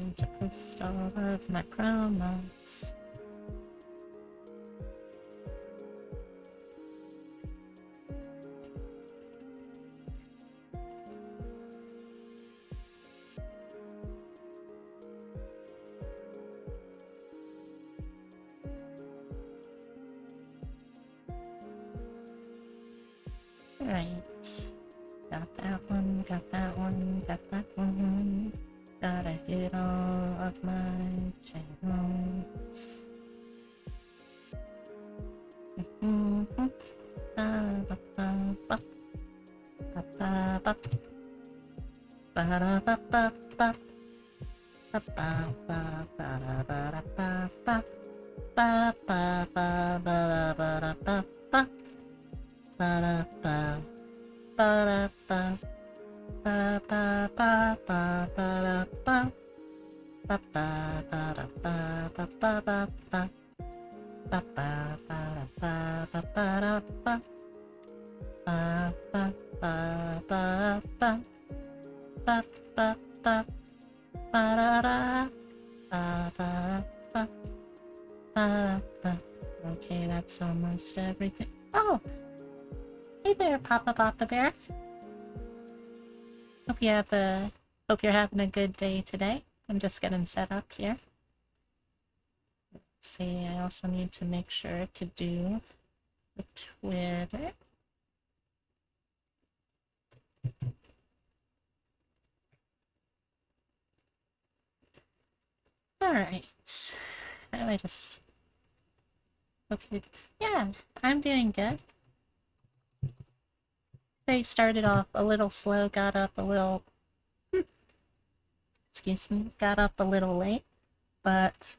need to post all of my promos. Right. Got that one, got that one, got that one. Gotta hit all of my channels. Okay, that's almost everything. Oh! Hey there, Papa Papa Bear. Hope you're having a good day today. I'm just getting set up here. Let's see, I also need to make sure to do the Twitter. Alright. I just... Okay. Yeah, I'm doing good. They started off a little slow, got up a little... excuse me, got up a little late, but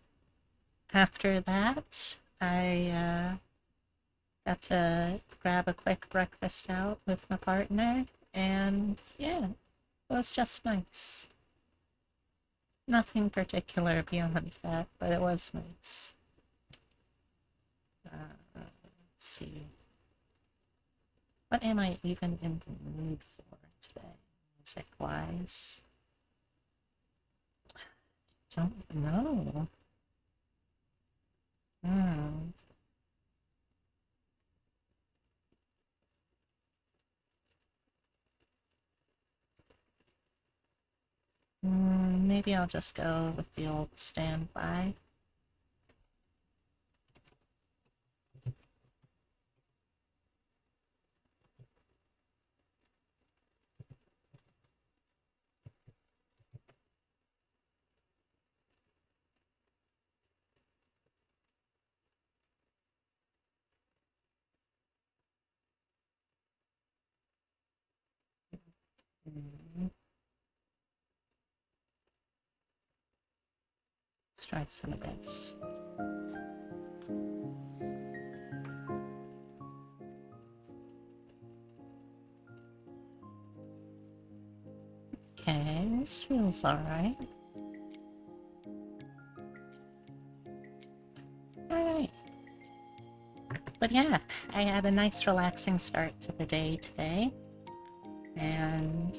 after that, I got to grab a quick breakfast out with my partner, and yeah, it was just nice. Nothing particular beyond that, but it was nice. Let's see. What am I even in the mood for today, music-wise? Don't know. Maybe I'll just go with the old standby. Let's try some of this. Okay, this feels alright. Alright. But yeah, I had a nice relaxing start to the day today. And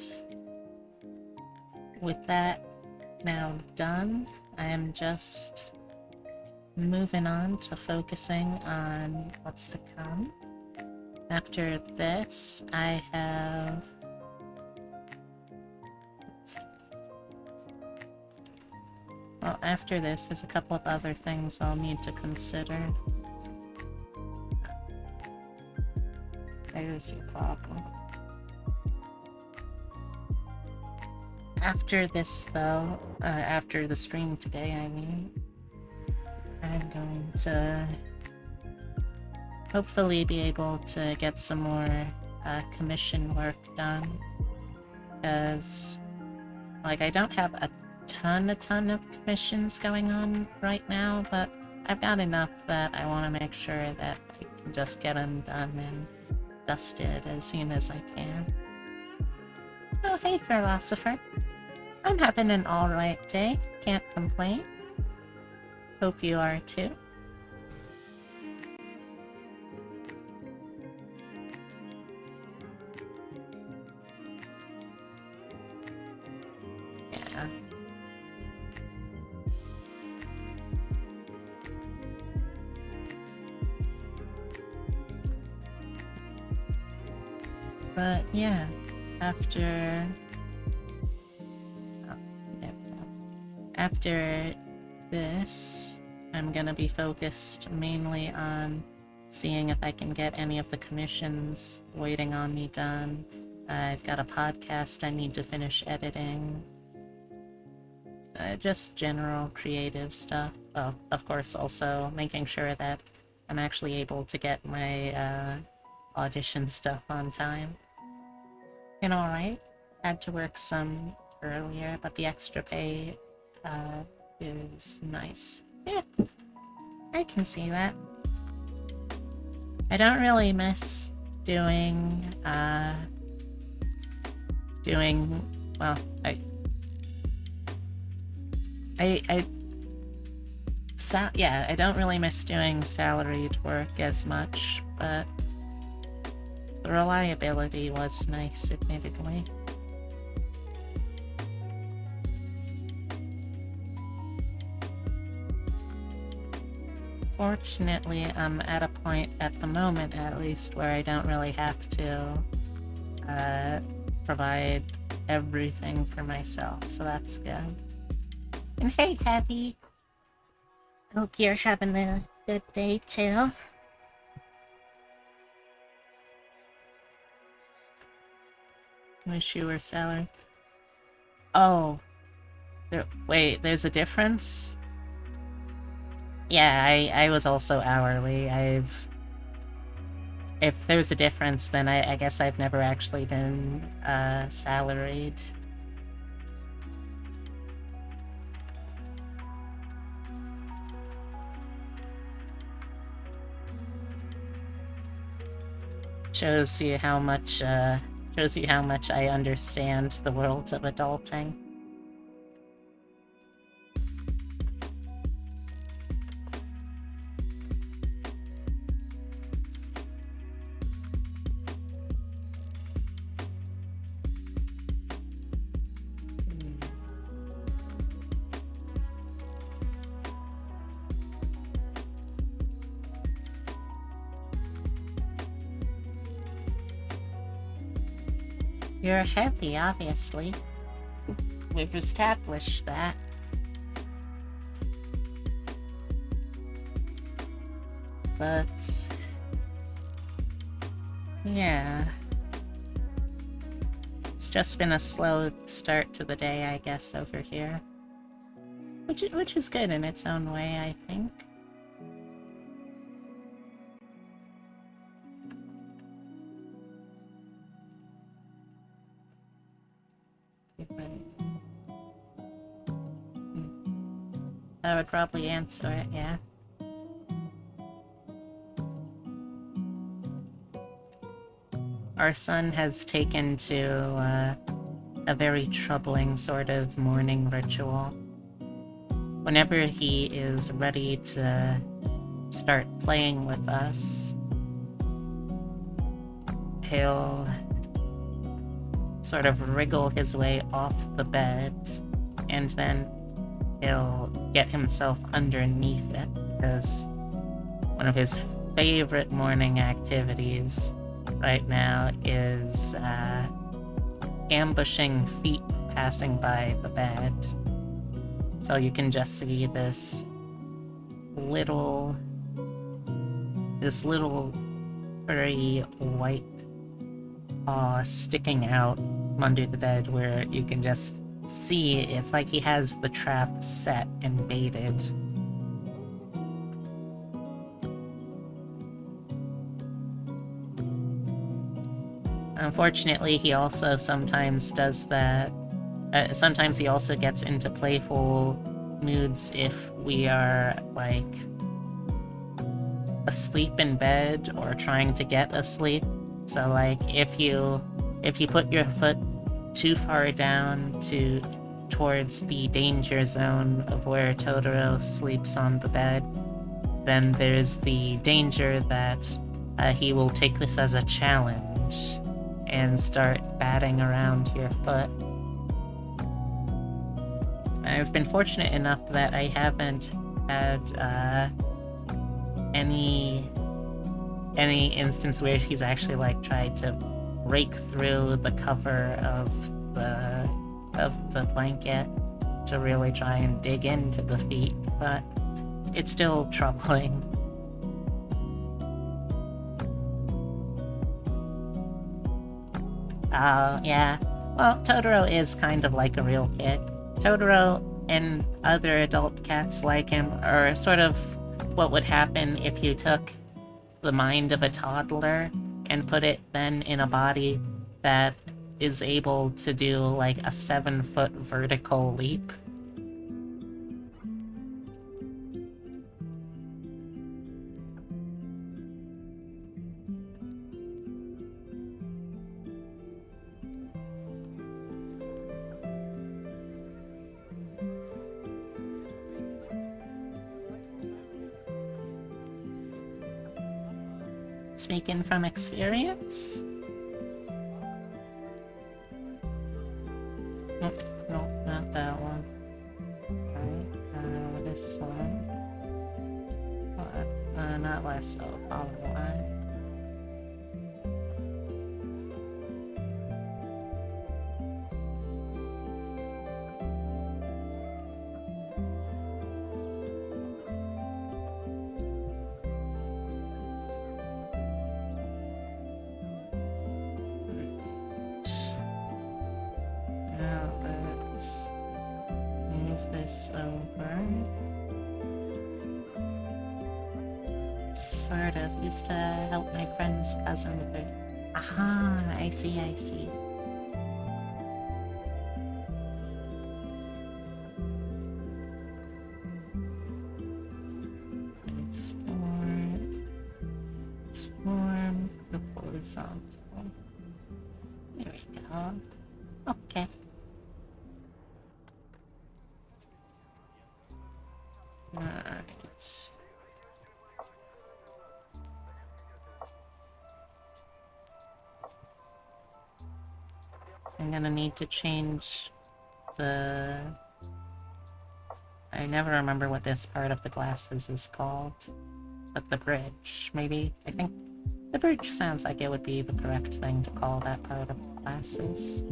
with that now done, I am just moving on to focusing on what's to come. After this, I have... Well, after this, there's a couple of other things I'll need to consider. There's your problem. After this, though, after the stream today, I mean, I'm going to hopefully be able to get some more commission work done. Because, like, I don't have a ton of commissions going on right now, but I've got enough that I want to make sure that I can just get them done and dusted as soon as I can. Oh, hey, Philosopher. I'm having an alright day. Can't complain. Hope you are too. Yeah. But yeah, after... After this, I'm gonna be focused mainly on seeing if I can get any of the commissions waiting on me done. I've got a podcast I need to finish editing. Just general creative stuff. Oh, of course, also making sure that I'm actually able to get my audition stuff on time. And alright, had to work some earlier, but the extra pay is nice. Yeah, I can see that. I don't really miss doing, well, yeah, I don't really miss doing salaried work as much, but the reliability was nice, admittedly. Fortunately, I'm at a point, at the moment at least, where I don't really have to provide everything for myself, so that's good. And hey, Heavy! Hope you're having a good day, too. Wish you were salary. Oh. Wait, there's a difference? Yeah, I was also hourly. If there's a difference, then I guess I've never actually been, salaried. Shows you how much I understand the world of adulting. You're heavy, obviously. We've established that. But... yeah. It's just been a slow start to the day, I guess, over here. Which is good in its own way, I think. I would probably answer it, yeah. Our son has taken to a very troubling sort of morning ritual. Whenever he is ready to start playing with us, he'll sort of wriggle his way off the bed, and then he'll get himself underneath it, because one of his favorite morning activities right now is ambushing feet passing by the bed. So you can just see this little furry white paw sticking out under the bed, where you can just see it's like he has the trap set and baited. Unfortunately, he also sometimes does that. Sometimes he also gets into playful moods if we are, like, asleep in bed or trying to get asleep. So, like, if you put your foot too far down towards the danger zone of where Totoro sleeps on the bed, then there's the danger that he will take this as a challenge and start batting around your foot. I've been fortunate enough that I haven't had any instance where he's actually, like, tried to rake through the cover of the blanket to really try and dig into the feet, but it's still troubling. Oh, yeah. Well, Totoro is kind of like a real kid. Totoro and other adult cats like him are sort of what would happen if you took the mind of a toddler and put it then in a body that is able to do like a 7-foot vertical leap. Speaking from experience? Nope, nope, not that one. Alright, this one. Not less so, follow the line. Now let's move this over. Sort of used to help my friend's cousin with her. Aha, I see, I see. Transform the horizontal. There we go. Okay. Alright. I'm gonna need to change the... I never remember what this part of the glasses is called. But the bridge, maybe? I think the bridge sounds like it would be the correct thing to call that part of the glasses.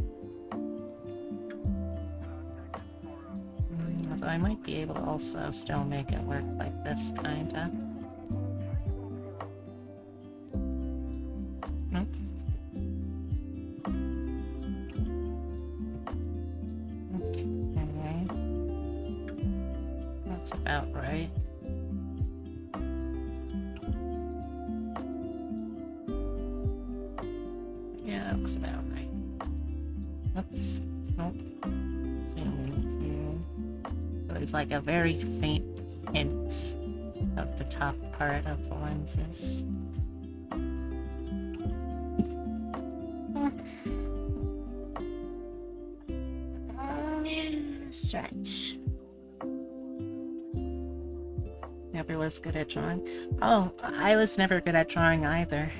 Although I might be able to also still make it work like this, kinda. Nope. Okay. That's about right. Yeah, that looks about right. Oops. Nope. Zoom in here. So there's like a very faint hint of the top part of the lenses. Stretch. Never was good at drawing. Oh, I was never good at drawing either.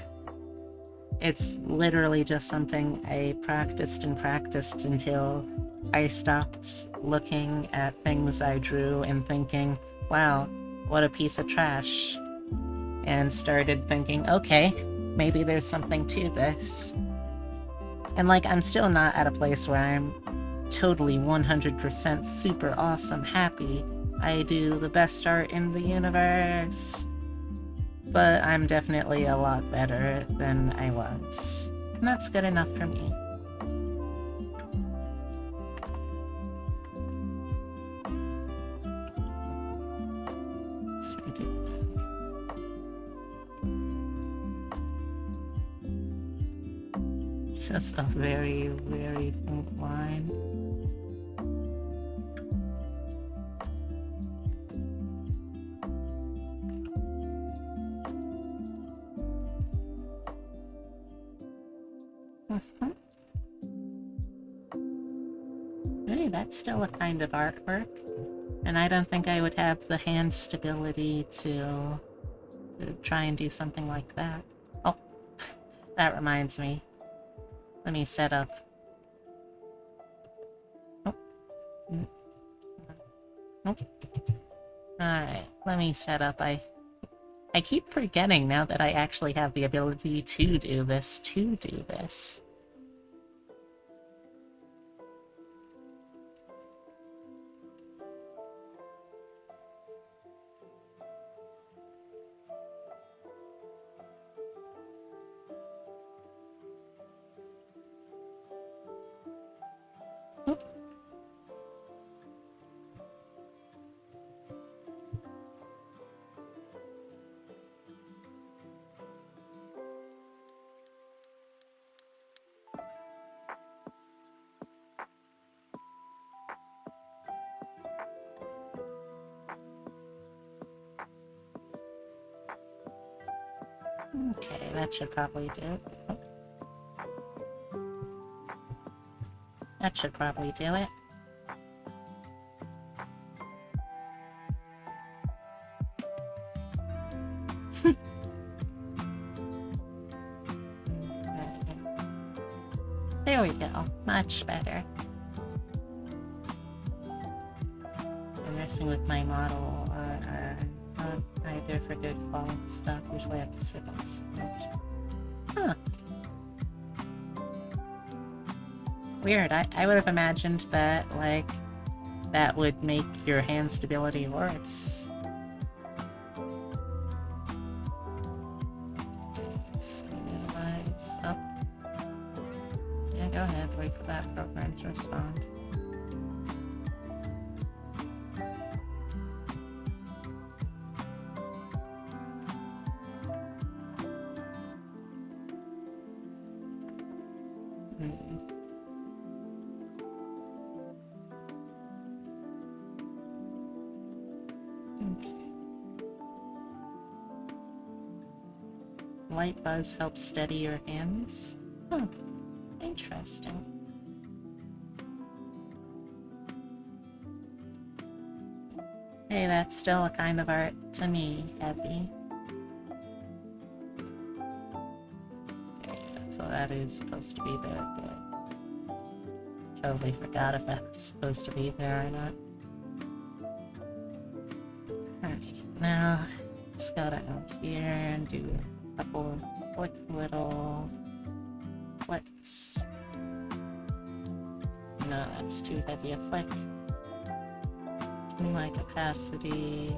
It's literally just something I practiced and practiced until I stopped looking at things I drew and thinking, wow, what a piece of trash. And started thinking, okay, maybe there's something to this. And like, I'm still not at a place where I'm totally 100% super awesome happy. I do the best art in the universe. But I'm definitely a lot better than I was. And that's good enough for me. Just a very, very faint line. Hey, that's still a kind of artwork. And I don't think I would have the hand stability to try and do something like that. Oh, that reminds me. Let me set up. Oh. Nope. Alright, let me set up. I keep forgetting now that I actually have the ability to do this, Okay, that should probably do it. Oh. That should probably do it. There we go. Much better. I'm messing with my model or not either for good quality stuff. Usually I have to sit on switch. Huh. Weird. I would have imagined that, like, that would make your hand stability worse. Let's minimize. Oh. Yeah, go ahead. Wait for that program to respond. Light buzz helps steady your hands. Oh, interesting. Hey, that's still a kind of art to me, Heavy. Okay, so that is supposed to be there. Good. Totally forgot if that was supposed to be there or not. Alright, now let's go down here and do a couple of quick little flicks. No, that's too heavy a flick. Give me my capacity.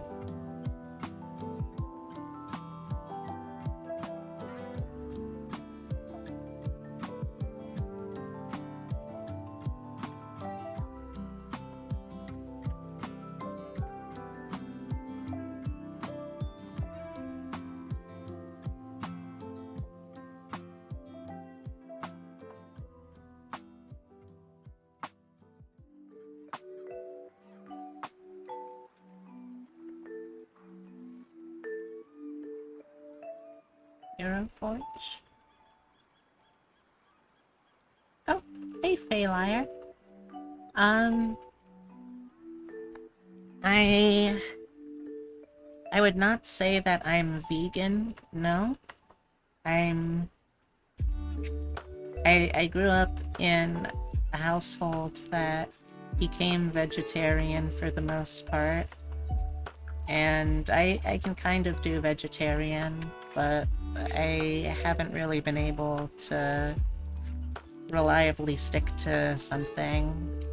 Hero Forge. Oh, hey, Faelier. I would not say that I'm vegan, no. I grew up in a household that became vegetarian for the most part. And I can kind of do vegetarian, but I haven't really been able to reliably stick to something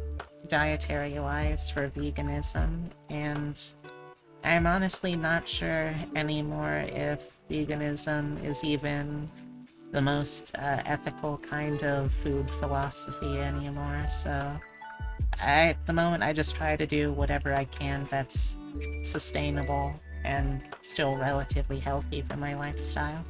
dietary-wise for veganism, and I'm honestly not sure anymore if veganism is even the most ethical kind of food philosophy anymore, so at the moment I just try to do whatever I can that's sustainable and still relatively healthy for my lifestyle.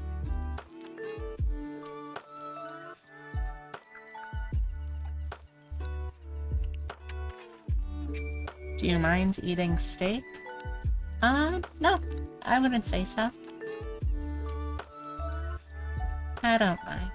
Do you mind eating steak? No, I wouldn't say so. I don't mind.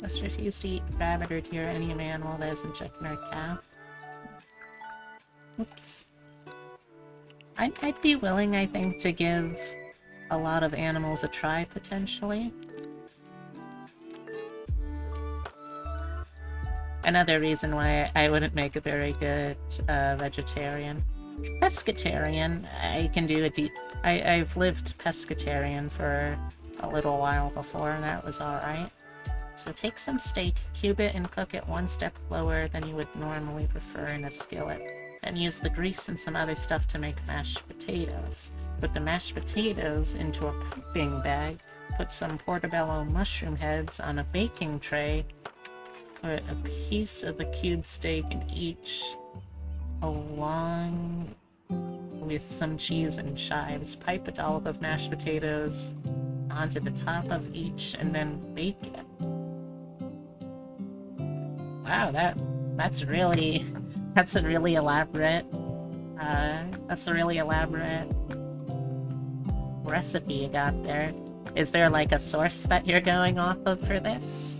Must refuse to eat rabbit or deer or any animal that isn't chicken or cow. Oops. I'd be willing, I think, to give a lot of animals a try, potentially. Another reason why I wouldn't make a very good vegetarian. Pescatarian, I can do I've lived pescatarian for a little while before, and that was alright. So take some steak, cube it, and cook it one step lower than you would normally prefer in a skillet. Then use the grease and some other stuff to make mashed potatoes. Put the mashed potatoes into a piping bag, put some portobello mushroom heads on a baking tray, put a piece of the cubed steak in each along with some cheese and chives. Pipe a dollop of mashed potatoes onto the top of each, and then bake it. Wow, that's really that's a really elaborate recipe you got there. Is there like a source that you're going off of for this?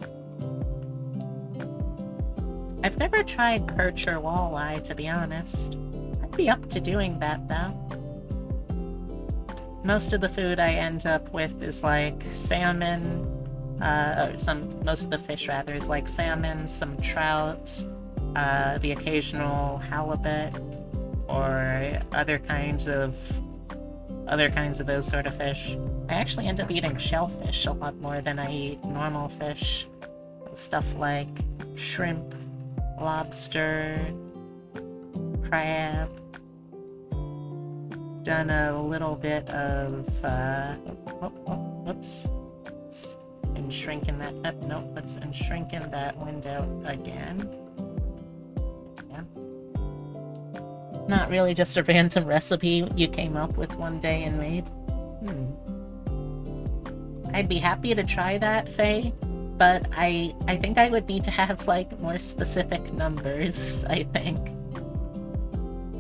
I've never tried perch or walleye, to be honest. I'd be up to doing that, though. Most of the food I end up with is like salmon, most of the fish rather is like salmon, some trout, the occasional halibut, or other kinds of those sort of fish. I actually end up eating shellfish a lot more than I eat normal fish. Stuff like shrimp, lobster, crab. Done a little bit of, whoops. And shrinking that, nope, let's shrinking that window again. Yeah. Not really just a random recipe you came up with one day and made. I'd be happy to try that, Faye, but I think I would need to have, like, more specific numbers, I think.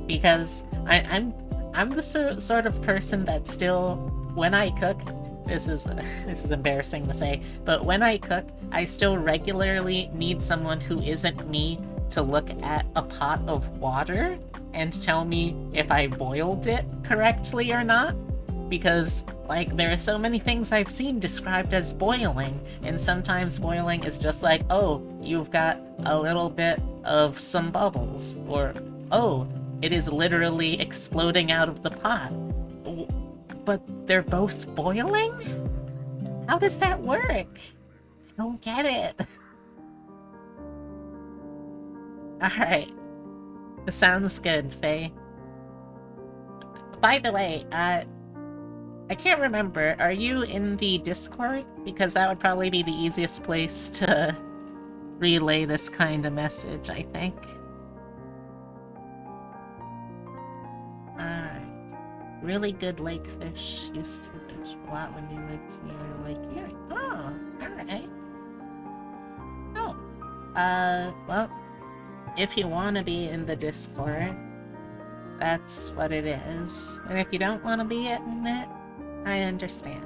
Because I'm the sort of person that still, when I cook, this is embarrassing to say, but when I cook, I still regularly need someone who isn't me to look at a pot of water and tell me if I boiled it correctly or not. Because, like, there are so many things I've seen described as boiling, and sometimes boiling is just like, oh, you've got a little bit of some bubbles, or, oh, it is literally exploding out of the pot. But they're both boiling? How does that work? I don't get it. Alright. Sounds good, Faye. By the way, I can't remember, are you in the Discord? Because that would probably be the easiest place to relay this kind of message, I think. Alright. Really good lake fish. Used to fish a lot when you lived near Lake Erie. Oh, alright. Oh. Well, if you want to be in the Discord, that's what it is. And if you don't want to be in it, I understand.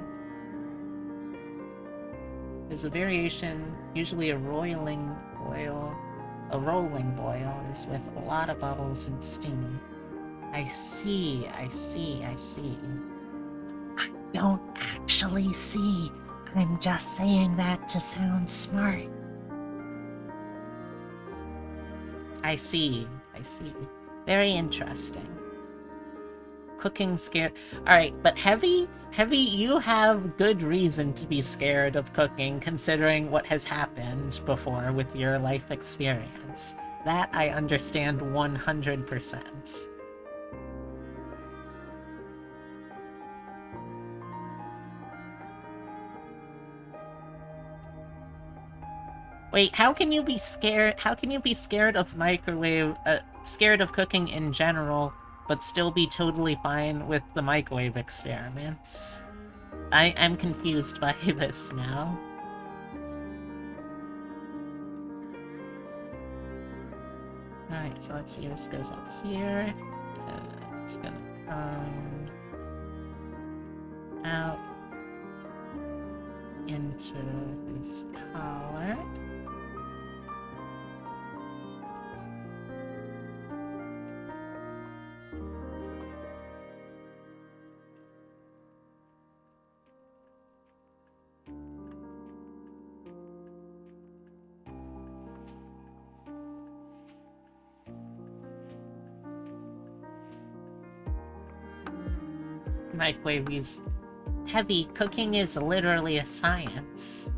There's a variation, usually a rolling boil. A rolling boil is with a lot of bubbles and steam. I see. I don't actually see. I'm just saying that to sound smart. I see. Very interesting. Cooking scared. Alright, but Heavy, you have good reason to be scared of cooking, considering what has happened before with your life experience. That I understand 100%. Wait, how can you be scared? How can you be scared of scared of cooking in general, but still be totally fine with the microwave experiments? I'm confused by this now. Alright, so let's see, this goes up here. It's gonna come out into this collar. Microwave is heavy. Cooking is literally a science.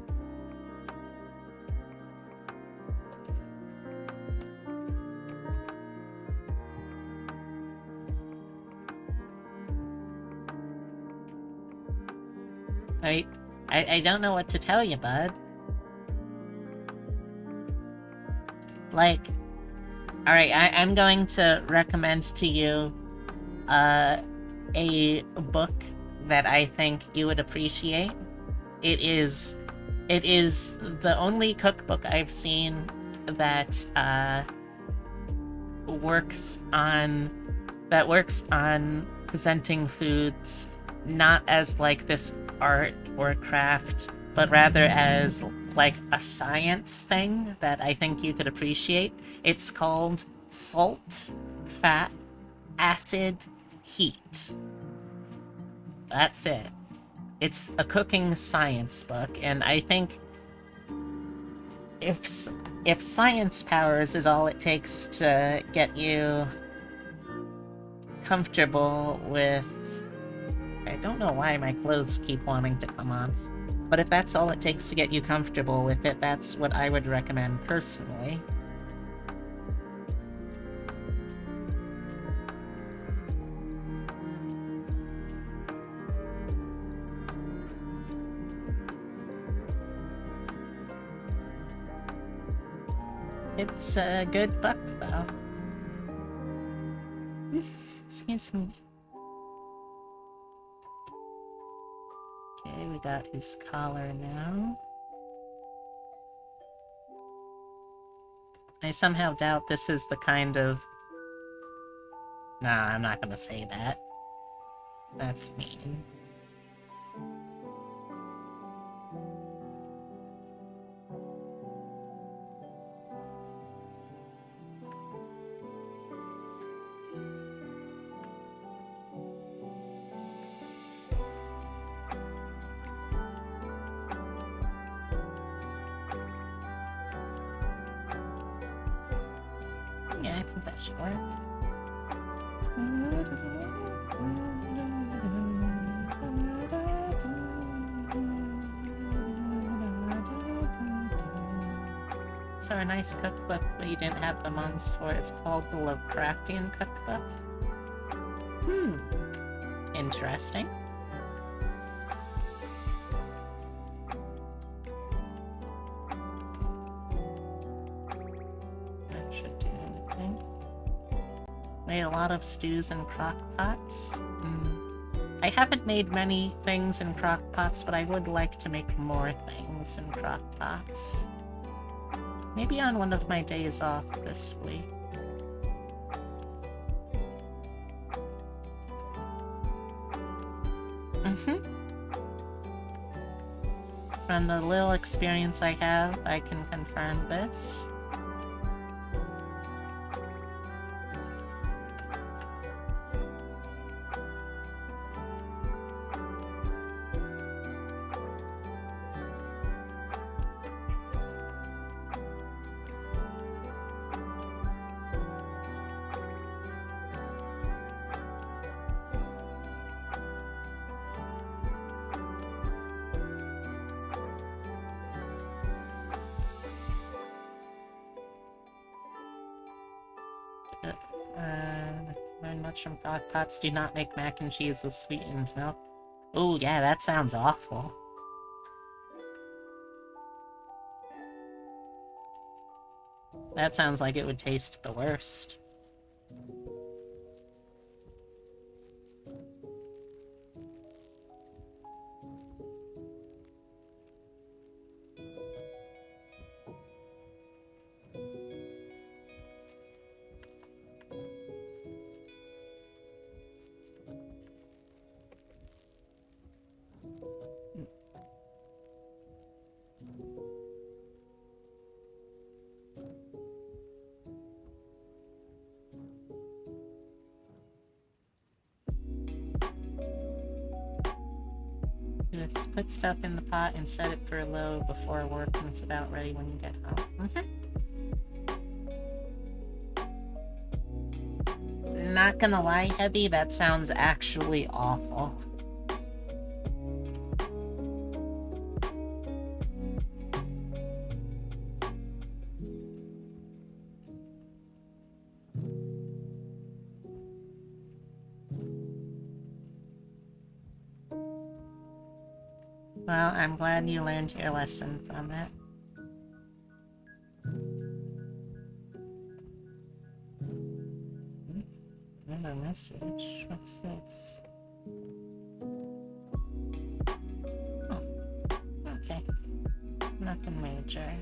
I don't know what to tell you, bud. Like, alright, I'm going to recommend to you a book that I think you would appreciate. It is the only cookbook I've seen that works on presenting foods not as like this art or craft, but rather as like a science thing that I think you could appreciate. It's called Salt, Fat, Acid, Heat. That's it. It's a cooking science book, and I think if science powers is all it takes to get you comfortable with... I don't know why my clothes keep wanting to come on. But if that's all it takes to get you comfortable with it, that's what I would recommend personally. It's a good book, though. Excuse me. Okay, we got his collar now. I somehow doubt this is the kind of... Nah, I'm not gonna say that. That's mean. Yeah, I think that should work. So a nice cookbook, but you didn't have the months for it. It's called the Lovecraftian Cookbook. Interesting. That should do anything. Made a lot of stews and crock pots. I haven't made many things in crock pots, but I would like to make more things in crock pots. Maybe on one of my days off this week. From the little experience I have, I can confirm this. Learn much from crock pots. Do not make mac and cheese with sweetened milk. Oh yeah, that sounds awful. That sounds like it would taste the worst. Just put stuff in the pot and set it for low before work, and it's about ready when you get home. Not gonna lie, Heavy, that sounds actually awful. Well, I'm glad you learned your lesson from it. Another message. What's this? Oh, okay. Nothing major.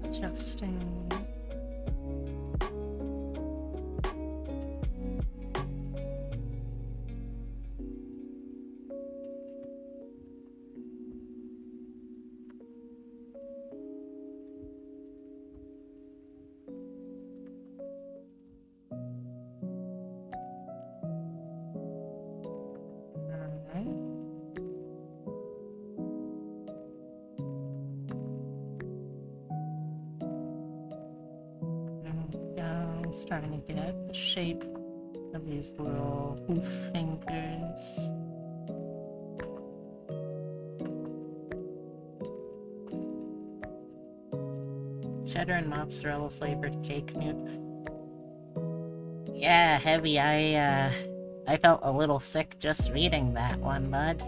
Adjusting. Starting to get the shape of these little hoof fingers. Cheddar and mozzarella flavored cake newt. Yeah, heavy. I felt a little sick just reading that one, bud.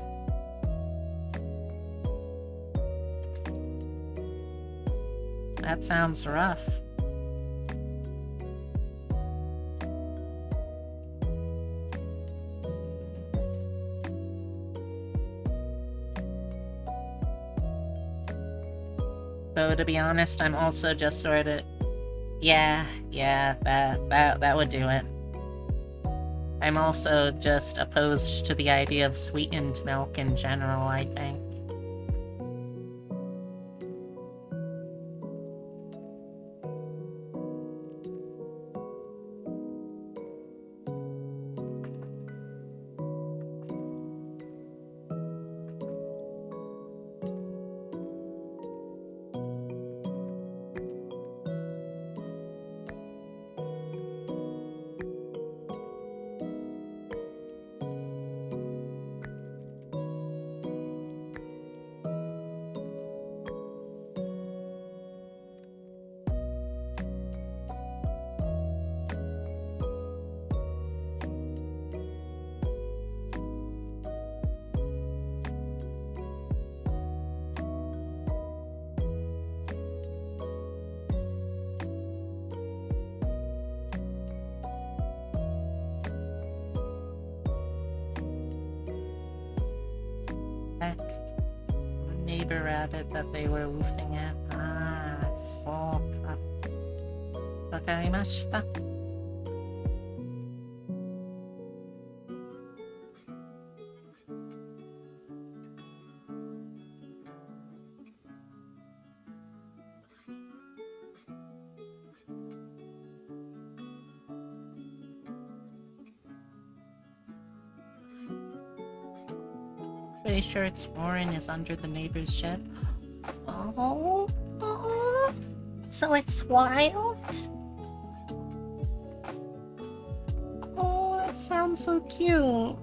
That sounds rough. Though, to be honest, I'm also just sort of... Yeah, that would do it. I'm also just opposed to the idea of sweetened milk in general, I think. Neighbor rabbit that they were woofing at. Ah, so wakarimashita. Pretty sure it's Warren is under the neighbor's shed. Oh, so it's wild? Oh, it sounds so cute.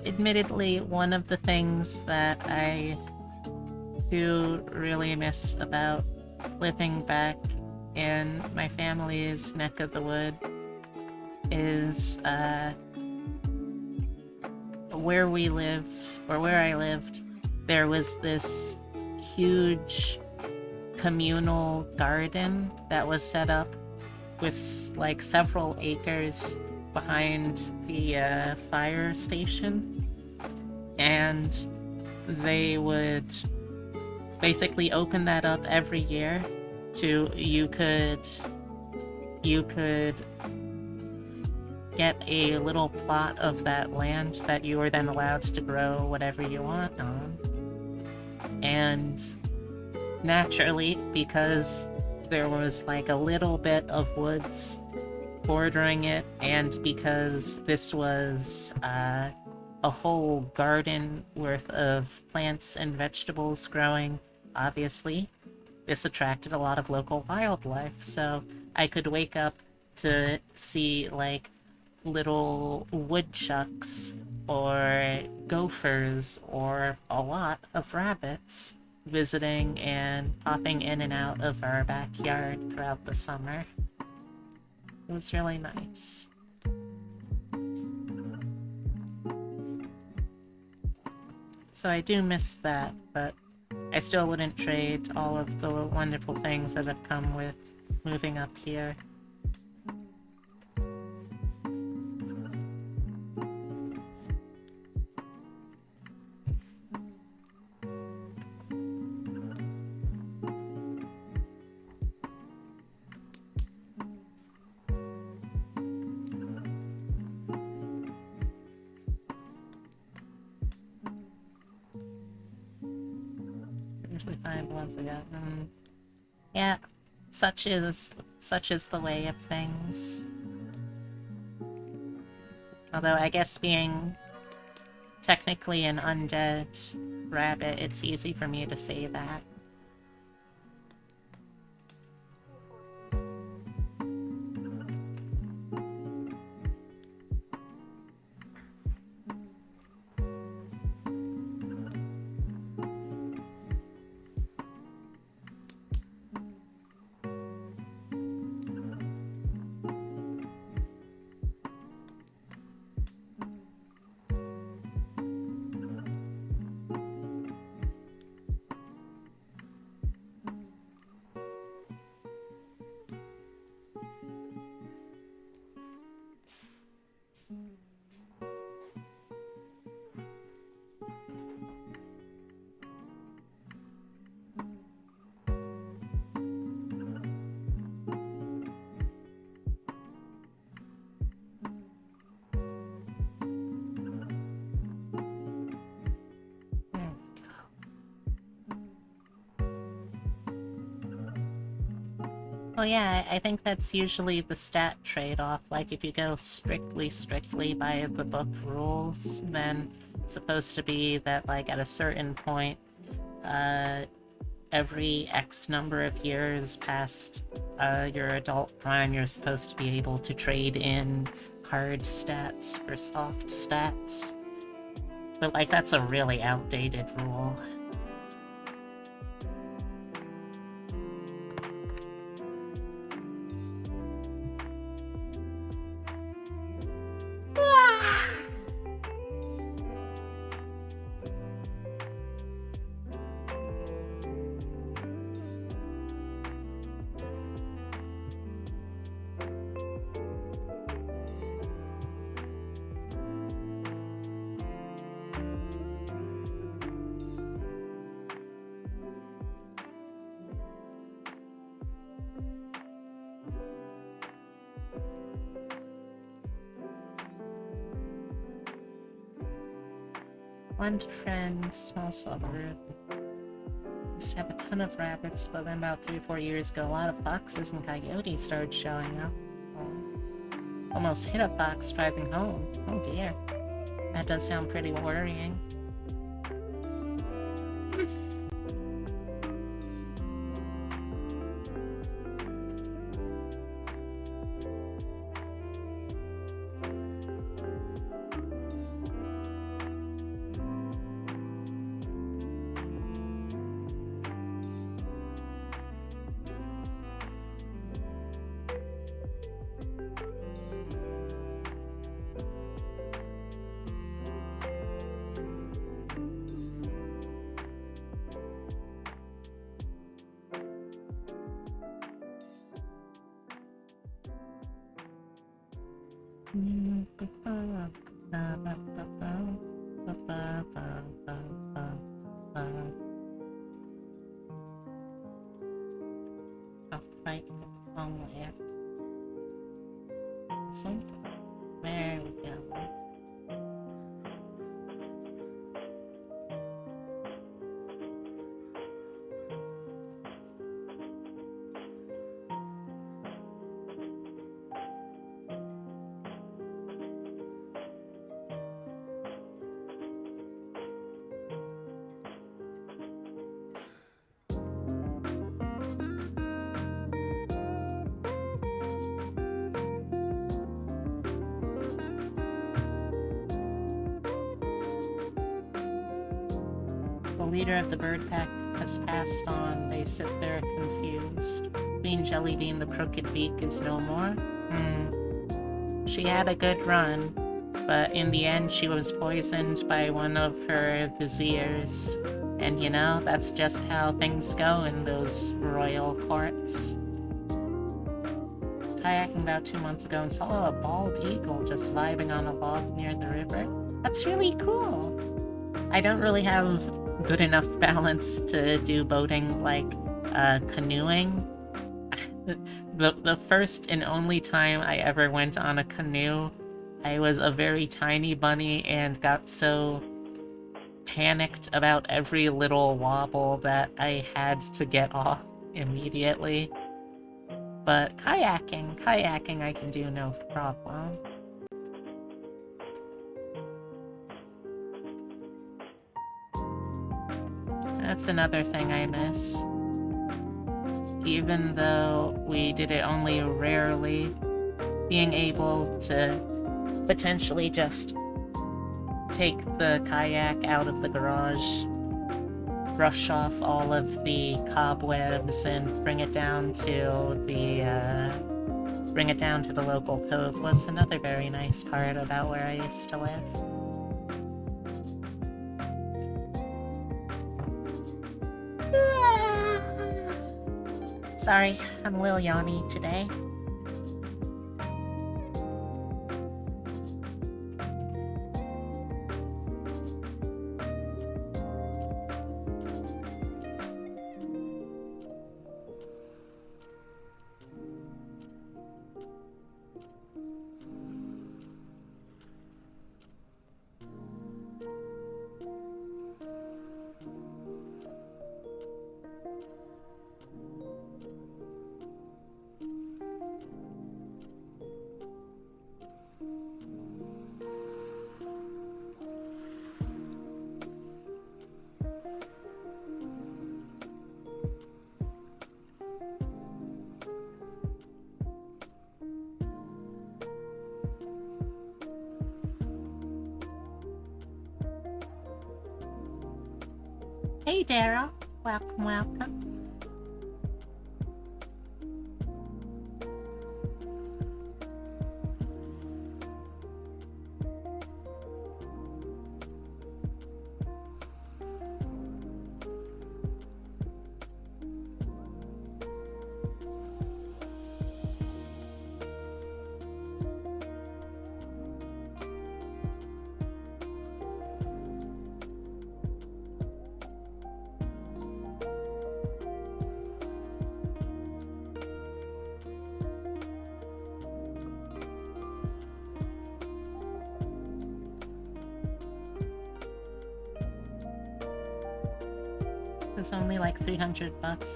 Admittedly, one of the things that I do really miss about living back in my family's neck of the wood is where we live, or where I lived, there was this huge communal garden that was set up with like several acres behind the fire station, and they would basically open that up every year to you could get a little plot of that land that you were then allowed to grow whatever you want on. And naturally, because there was like a little bit of woods bordering it, and because this was a whole garden worth of plants and vegetables growing, obviously, this attracted a lot of local wildlife. So I could wake up to see like little woodchucks or gophers or a lot of rabbits visiting and popping in and out of our backyard throughout the summer. It was really nice. So I do miss that, but I still wouldn't trade all of the wonderful things that have come with moving up here. Usually find the ones I got. Yeah, such is the way of things. Although I guess being technically an undead rabbit, it's easy for me to say that. Well, yeah, I think that's usually the stat trade-off. Like, if you go strictly by the book rules, then it's supposed to be that, like, at a certain point, every X number of years past your adult prime, you're supposed to be able to trade in hard stats for soft stats. But, like, that's a really outdated rule. One friend, small suburb. Used to have a ton of rabbits, but then about 3 or 4 years ago, a lot of foxes and coyotes started showing up. Almost hit a fox driving home. Oh dear. That does sound pretty worrying. Oh, right. Wrong way. So, there we go. The leader of the bird pack has passed on. They sit there confused. Queen Jellybean the Crooked Beak is no more. She had a good run, but in the end she was poisoned by one of her viziers. And you know, that's just how things go in those royal courts. Kayaking about 2 months ago and saw a bald eagle just vibing on a log near the river. That's really cool. I don't really have good enough balance to do boating like canoeing. The first and only time I ever went on a canoe, I was a very tiny bunny and got so panicked about every little wobble that I had to get off immediately. But kayaking I can do no problem. That's another thing I miss. Even though we did it only rarely, being able to potentially just take the kayak out of the garage, brush off all of the cobwebs, and bring it down to the local cove was another very nice part about where I used to live. Sorry, I'm a little yawny today. Hey Daryl, welcome. It's only like $300.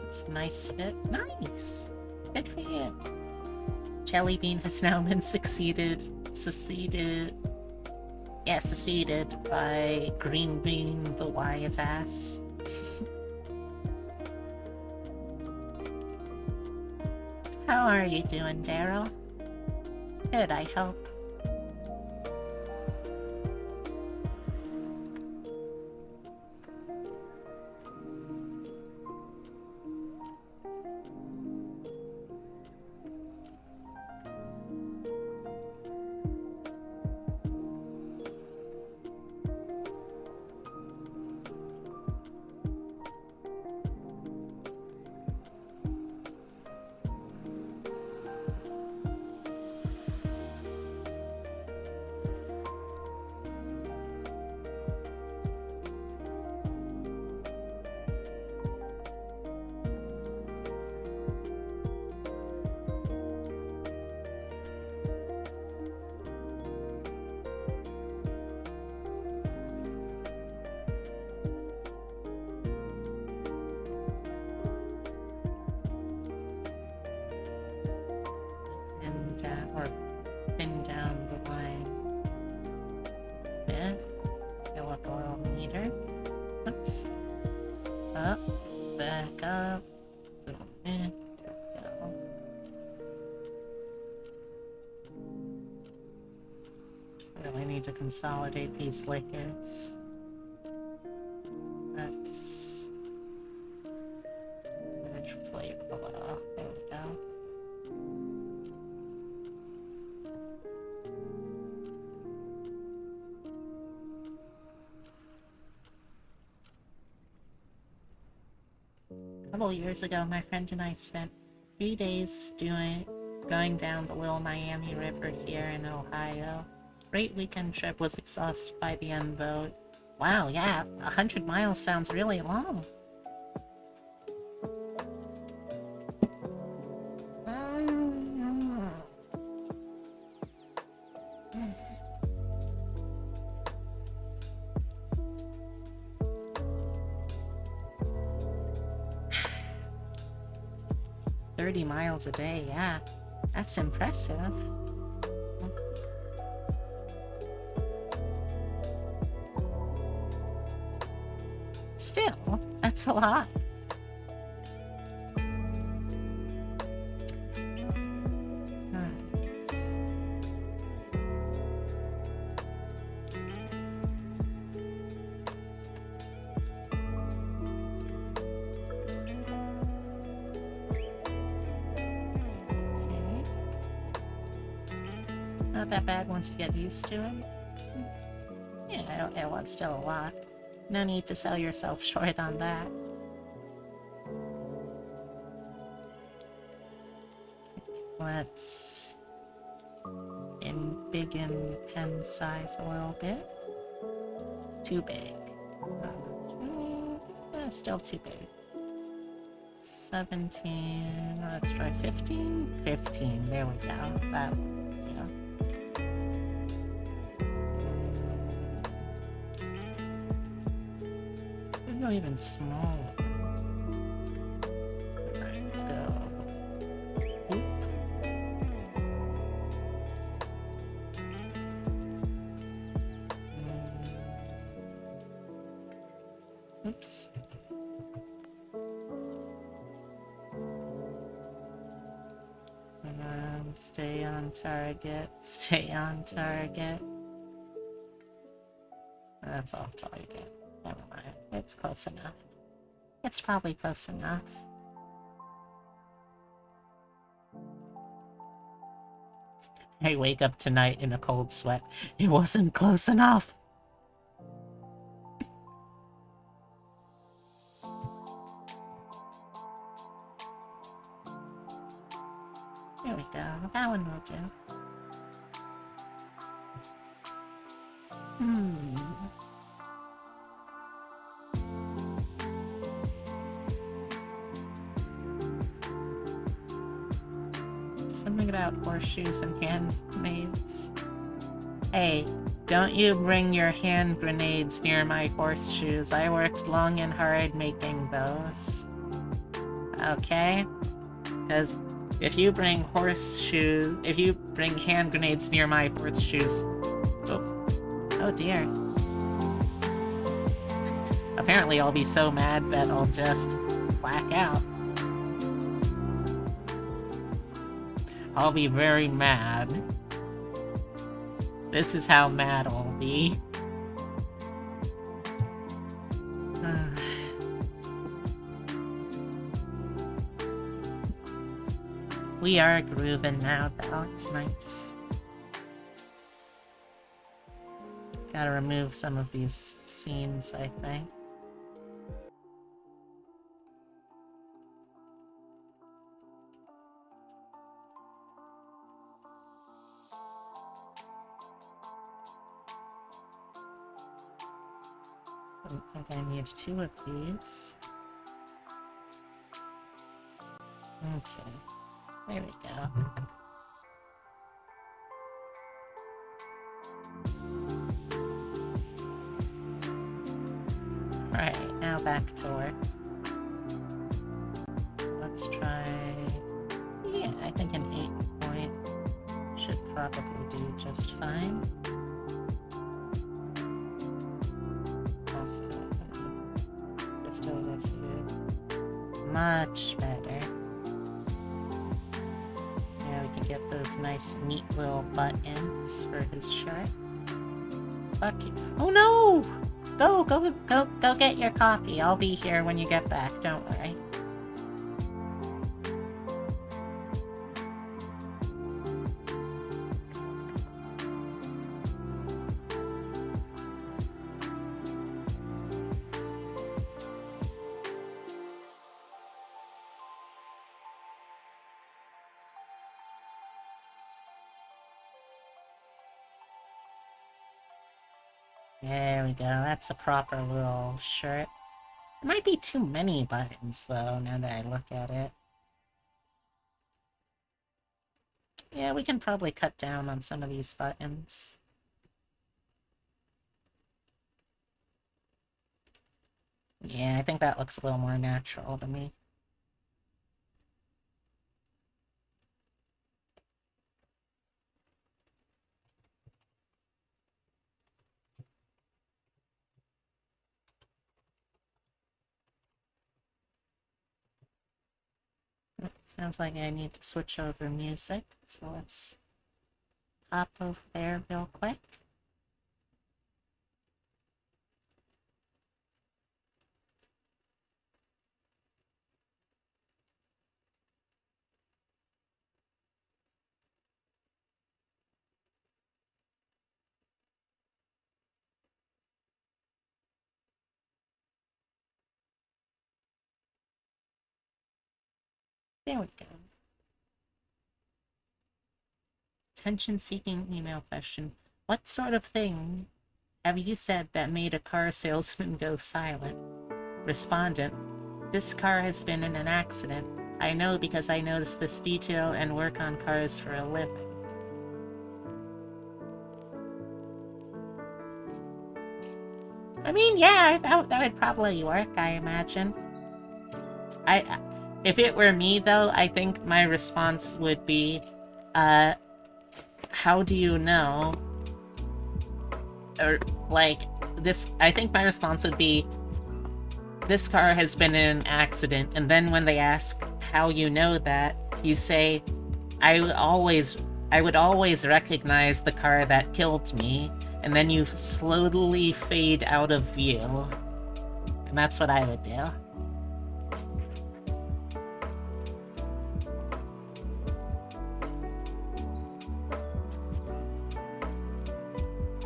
It's a nice fit. Nice! Good for you. Jelly Bean has now been seceded by Green Bean the Wise Ass. How are you doing, Daryl? Good, I hope. Or pin down the line. Yeah. Fill up oil meter. Oops. Up. Back up. Zoom in. Down. Really need to consolidate these liquids. That's flavor below. There we go. couple years ago, my friend and I spent 3 days going down the Little Miami River here in Ohio. Great weekend trip, was exhausted by the end though. Wow, yeah, 100 miles sounds really long. 30 miles a day, yeah. That's impressive. Still, that's a lot. Not that bad once you get used to it. Yeah, it was still a lot. No need to sell yourself short on that. Let's embiggen pen size a little bit. Too big. Still too big. 17. Let's try 15. 15. There we go. That will do. Could go even smaller. Alright, let's go. Oop. Oops. Stay on target. Stay on target. That's off target. Never mind. It's close enough. It's probably close enough. I wake up tonight in a cold sweat. It wasn't close enough. There we go. That one will do. Something about horseshoes and hand grenades. Hey, don't you bring your hand grenades near my horseshoes. I worked long and hard making those. Okay? Because if you bring hand grenades near my horseshoes... Oh dear. Apparently I'll be so mad that I'll just black out. I'll be very mad. This is how mad I'll be. We are grooving now, though. It's nice. Gotta remove some of these scenes, I think. I think I need 2 of these. Okay. There we go. Alright, now back to work. Let's try... Yeah, I think an 8-point should probably do just fine. Also, shift over here. Much better. Now we can get those nice, neat little buttons for his shirt. Fuck you. Oh no! Go get your coffee. I'll be here when you get back, don't worry. There we go, that's a proper little shirt. There might be too many buttons, though, now that I look at it. Yeah, we can probably cut down on some of these buttons. Yeah, I think that looks a little more natural to me. Sounds like I need to switch over music, so let's hop over there real quick. There we go. Attention-seeking email question. What sort of thing have you said that made a car salesman go silent? Respondent. This car has been in an accident. I know because I notice this detail and work on cars for a living. I mean, yeah, that would probably work, I imagine. If it were me, though, I think my response would be, how do you know? Or, like, I think my response would be, this car has been in an accident, and then when they ask how you know that, you say, I would always recognize the car that killed me, and then you slowly fade out of view. And that's what I would do.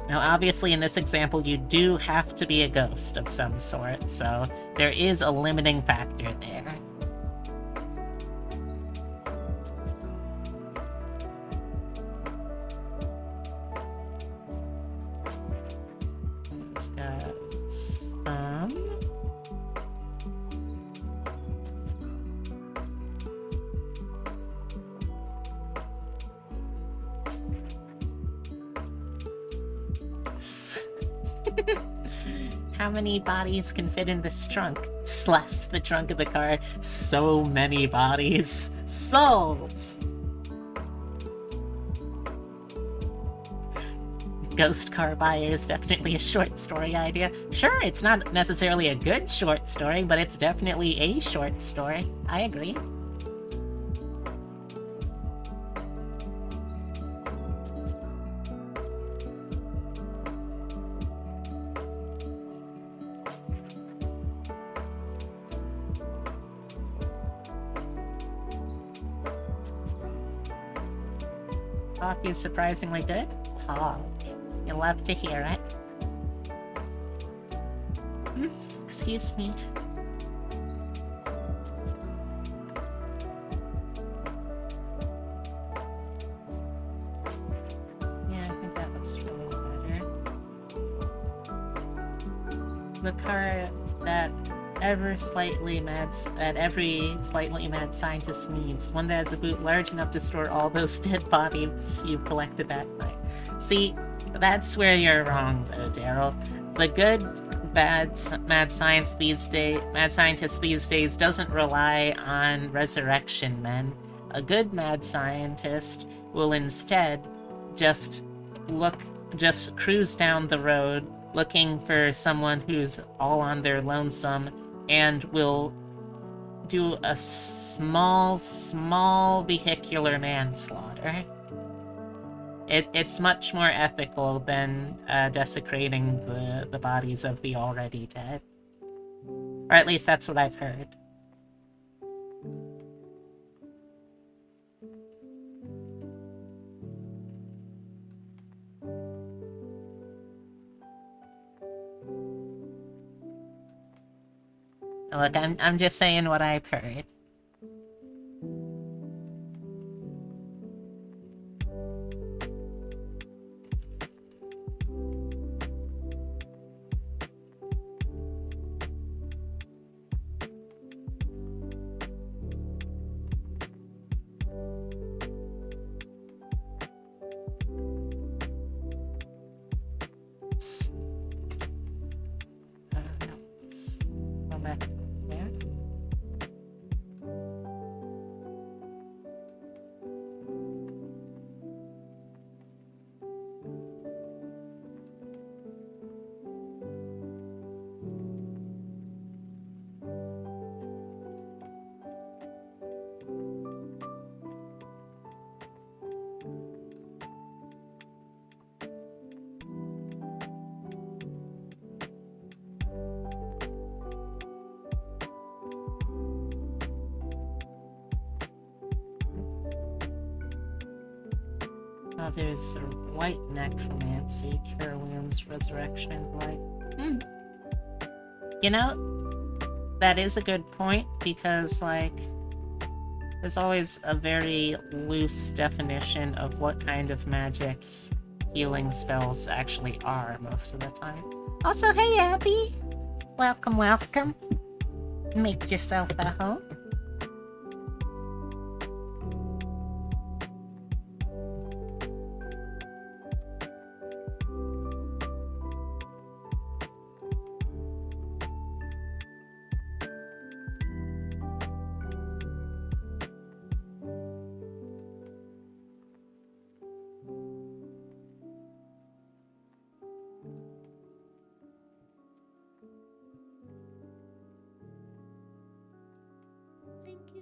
Now, obviously, in this example, you do have to be a ghost of some sort, so there is a limiting factor there. Let's go some. How many bodies can fit in this trunk? Slaps the trunk of the car. So many bodies. Sold! Ghost car buyer is definitely a short story idea. Sure, it's not necessarily a good short story, but it's definitely a short story. I agree. Coffee is surprisingly good. Oh, you love to hear it. Excuse me. Yeah, I think that looks really better. The car that every slightly mad scientist needs. One that has a boot large enough to store all those dead bodies you've collected that night. See, that's where you're wrong, though, Daryl. The good mad scientists these days doesn't rely on resurrection men. A good mad scientist will instead just cruise down the road looking for someone who's all on their lonesome and will do a small vehicular manslaughter. It's much more ethical than desecrating the bodies of the already dead. Or at least that's what I've heard. Look, I'm just saying what I've heard. notes. Notes. Go back there. Oh, there's a white necromancy, cure wounds, resurrection, and light. You know, that is a good point, because, like, there's always a very loose definition of what kind of magic healing spells actually are most of the time. Also, hey Abby! Welcome, welcome. Make yourself at home.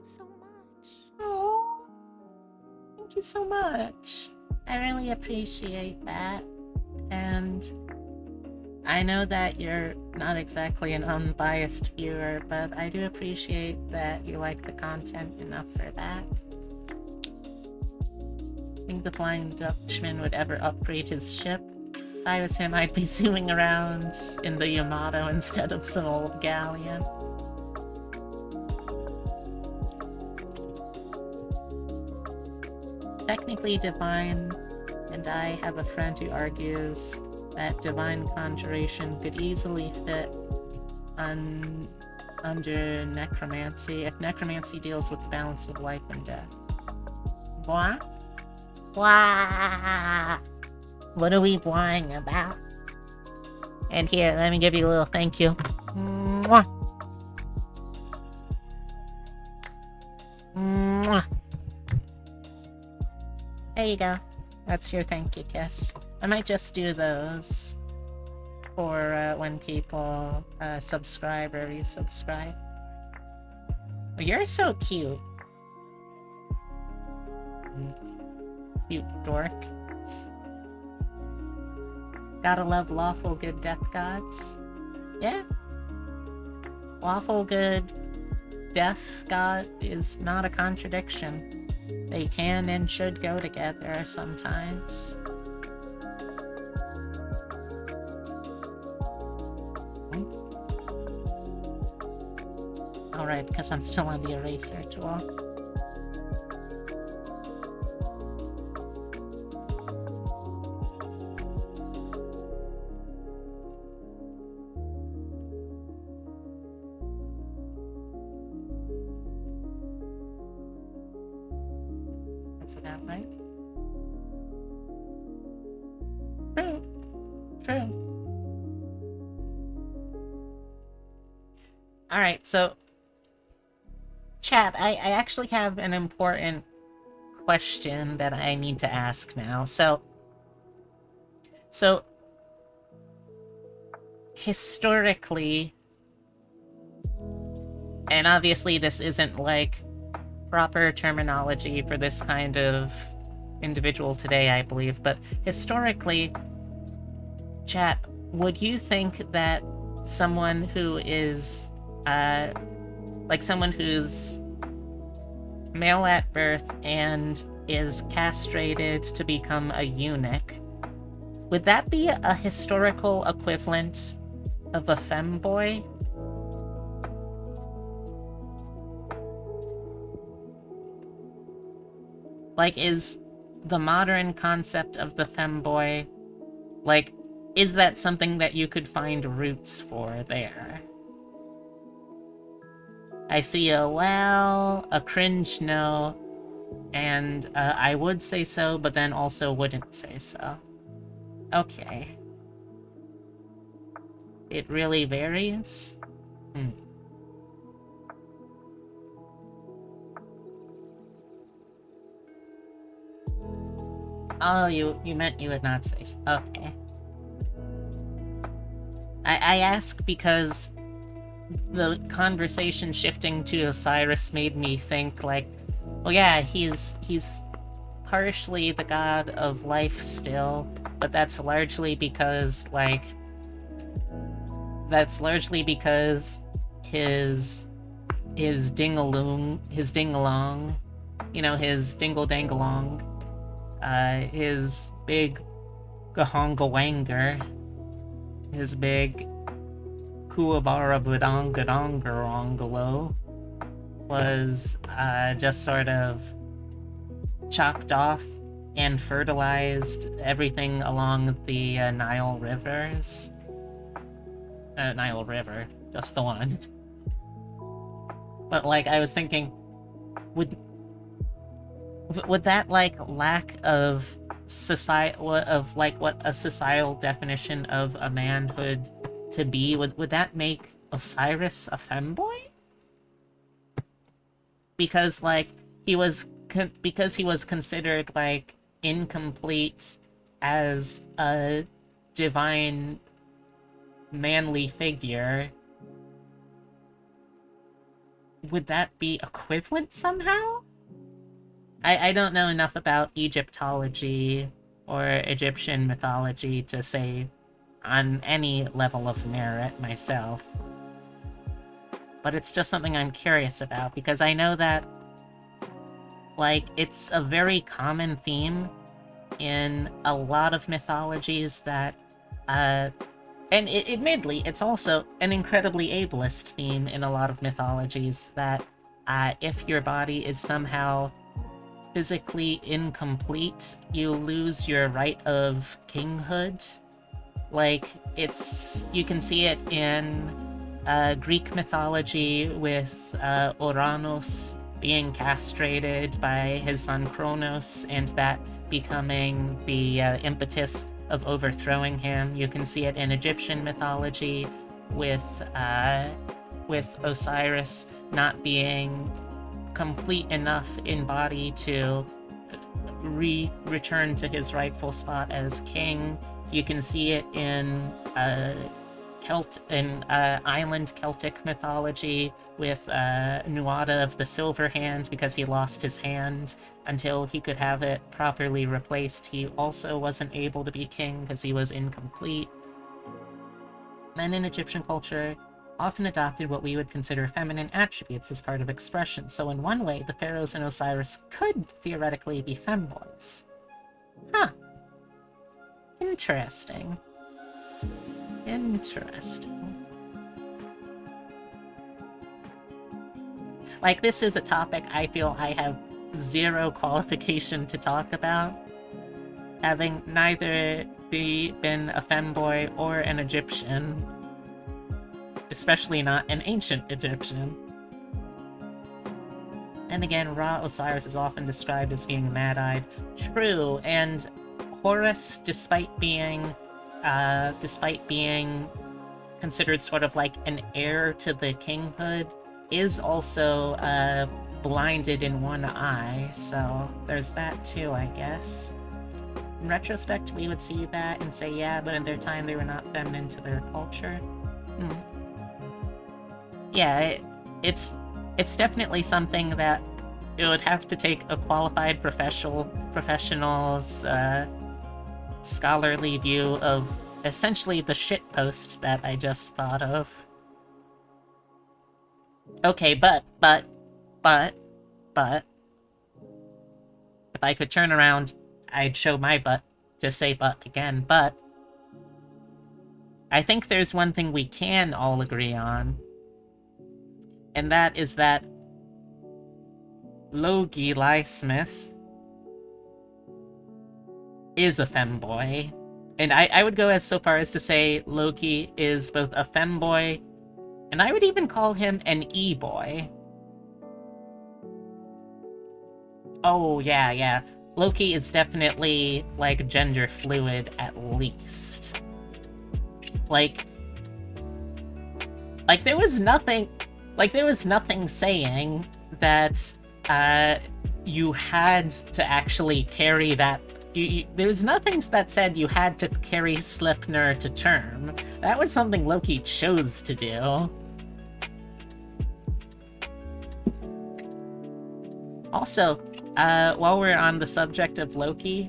So much. Oh, thank you so much. I really appreciate that. And I know that you're not exactly an unbiased viewer, but I do appreciate that you like the content enough for that. Think the Flying Dutchman would ever upgrade his ship? If I was him, I'd be zooming around in the Yamato instead of some old galleon. Technically divine, and I have a friend who argues that divine conjuration could easily fit under necromancy if necromancy deals with the balance of life and death. What? Wah! What are we whining about? And here, let me give you a little thank you. Mwah! Mwah! There you go. That's your thank you kiss. I might just do those for when people subscribe or resubscribe. Well, you're so cute. Cute dork. Gotta love lawful good death gods. Yeah. Lawful good death god is not a contradiction. They can and should go together sometimes. Alright, because I'm still on the eraser tool. Is it out right? True. True. Alright, so chat, I actually have an important question that I need to ask now. So historically, and obviously this isn't like proper terminology for this kind of individual today, I believe, but historically, chat, would you think that someone who is like someone who's male at birth and is castrated to become a eunuch, would that be a historical equivalent of a femboy? Like, is the modern concept of the femboy, like, is that something that you could find roots for there? I see a well, a cringe no, and I would say so, but then also wouldn't say so. Okay. it really varies. Oh, you meant you would not say so. Okay. I ask because the conversation shifting to Osiris made me think, like, well, yeah, he's partially the god of life still, but that's largely because, like, his dingalong, you know, his dingle-dangalong, his big gahongawanger, his big kuabara budongadongarongalo was just sort of chopped off and fertilized everything along the Nile rivers. Nile River, just the one. But, like, I was thinking, would that, like, lack of what a societal definition of a manhood to be, would that make Osiris a femboy? Because, like, he was considered, like, incomplete as a divine manly figure. Would that be equivalent somehow? I don't know enough about Egyptology or Egyptian mythology to say on any level of merit myself. But it's just something I'm curious about, because I know that, like, it's a very common theme in a lot of mythologies that, and admittedly, it's also an incredibly ableist theme in a lot of mythologies that, if your body is somehow physically incomplete, you lose your right of kinghood. Like, you can see it in Greek mythology with Uranus being castrated by his son Kronos, and that becoming the impetus of overthrowing him. You can see it in Egyptian mythology with Osiris not being complete enough in body to return to his rightful spot as king. You can see it in island Celtic mythology with Nuada of the Silver Hand, because he lost his hand until he could have it properly replaced. He also wasn't able to be king because he was incomplete. Men in Egyptian culture often adopted what we would consider feminine attributes as part of expression, so in one way, the pharaohs and Osiris could theoretically be femboys. Huh. Interesting. Interesting. Like, this is a topic I feel I have zero qualification to talk about, having neither been a femboy or an Egyptian, especially not an ancient Egyptian. And again, Ra Osiris is often described as being mad-eyed. True, and Horus, despite being considered sort of like an heir to the kinghood, is also blinded in one eye, so there's that too, I guess. In retrospect, we would see that and say, yeah, but in their time they were not feminine to their culture. Yeah, it's definitely something that it would have to take a qualified professional's scholarly view of essentially the shitpost that I just thought of. Okay, but, if I could turn around, I'd show my butt to say but again, but I think there's one thing we can all agree on, and that is that Logie Lysmith is a femboy. And I would go so far as to say Loki is both a femboy, and I would even call him an e-boy. Oh, yeah. Loki is definitely, like, gender fluid, at least. Like, Like, there was nothing saying that you had to actually carry that. There was nothing that said you had to carry Sleipnir to term. That was something Loki chose to do. Also, while we're on the subject of Loki,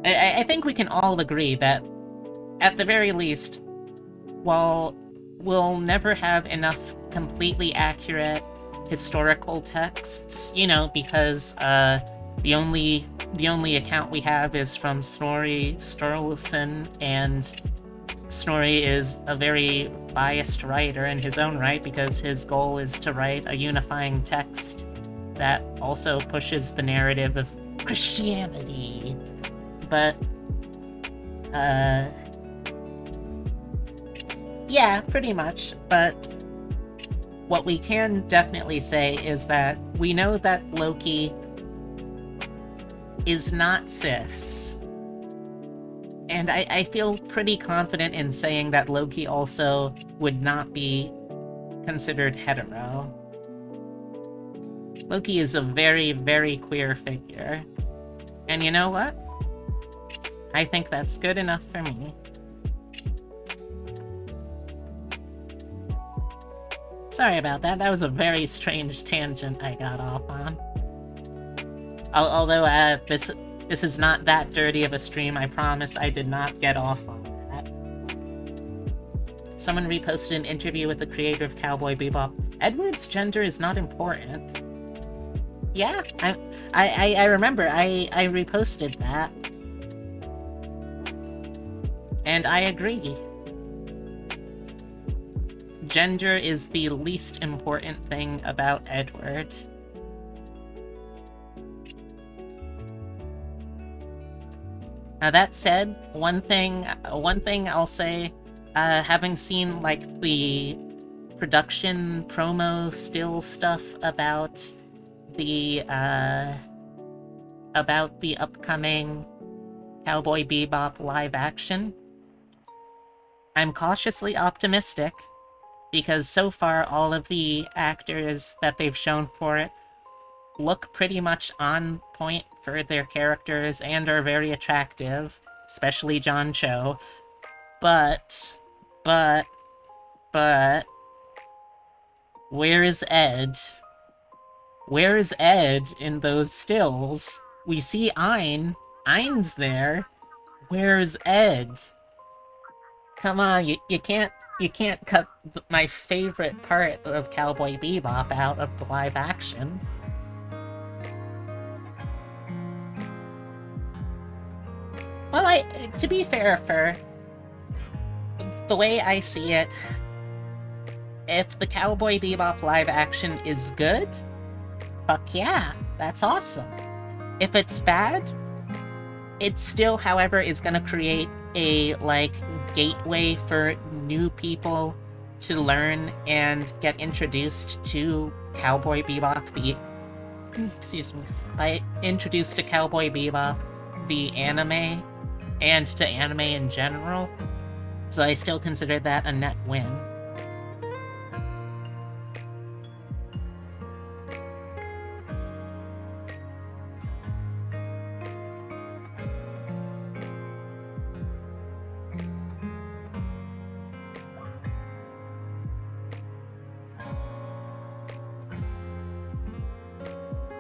I think we can all agree that, at the very least, while we'll never have enough completely accurate historical texts, you know, because the only account we have is from Snorri Sturluson, and Snorri is a very biased writer in his own right because his goal is to write a unifying text that also pushes the narrative of Christianity. But, yeah, pretty much. But what we can definitely say is that we know that Loki is not cis. And I feel pretty confident in saying that Loki also would not be considered hetero. Loki is a very, very queer figure. And you know what? I think that's good enough for me. Sorry about that. That was a very strange tangent I got off on. Although, this is not that dirty of a stream, I promise I did not get off on that. Someone reposted an interview with the creator of Cowboy Bebop. Edward's gender is not important. Yeah, I remember, I reposted that. And I agree. Gender is the least important thing about Edward. Now that said, one thing I'll say, having seen like the production promo still stuff about the upcoming Cowboy Bebop live action, I'm cautiously optimistic because so far all of the actors that they've shown for it look pretty much on point for their characters and are very attractive, especially John Cho. But, where is Ed? Where is Ed in those stills? We see Ein. Ein's there. Where's Ed? Come on, you can't cut my favorite part of Cowboy Bebop out of the live action. Well, to be fair, for the way I see it, if the Cowboy Bebop live action is good, fuck yeah, that's awesome. If it's bad, it still, however, is gonna create a, like, gateway for new people to learn and get introduced to Cowboy Bebop, introduced to Cowboy Bebop, the anime, and to anime in general, so I still consider that a net win.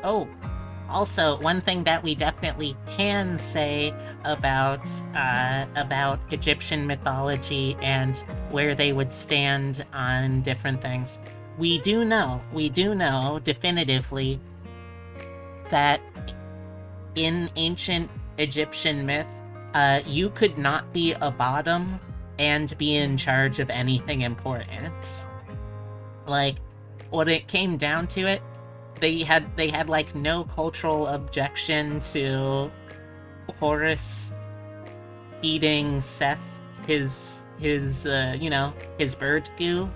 Oh, also, one thing that we definitely can say about Egyptian mythology and where they would stand on different things. We do know definitively that in ancient Egyptian myth, you could not be a bottom and be in charge of anything important. Like, when it came down to it, they had like no cultural objection to Horus feeding Seth his bird goo,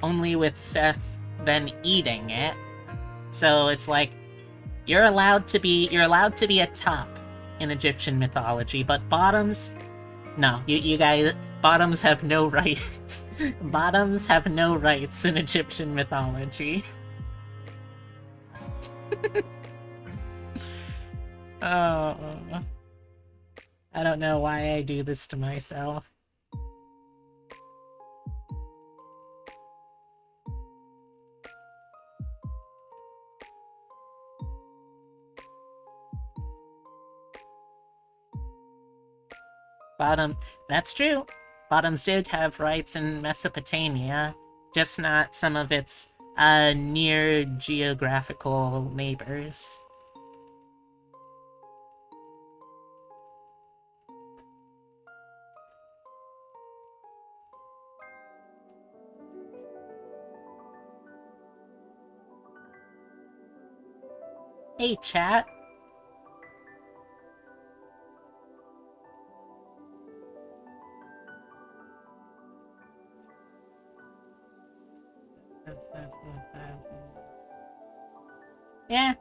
only with Seth then eating it. So it's like you're allowed to be a top in Egyptian mythology, but bottoms, no, you guys, bottoms have no right Bottoms have no rights in Egyptian mythology. Oh, I don't know why I do this to myself. That's true. Bottoms did have rights in Mesopotamia, just not some of its near geographical neighbors. Hey, chat. Yeah.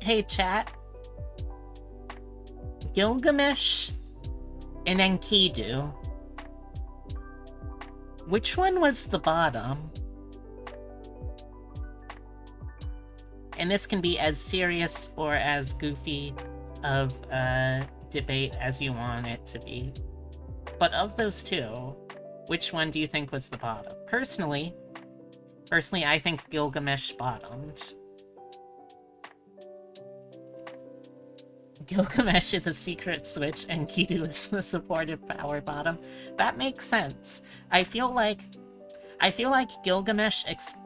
Hey, chat. Gilgamesh and Enkidu. Which one was the bottom? And this can be as serious or as goofy of a debate as you want it to be. But of those two, which one do you think was the bottom? Personally, I think Gilgamesh bottomed. Gilgamesh is a secret switch and Enkidu is the supportive power bottom. That makes sense. I feel like Gilgamesh,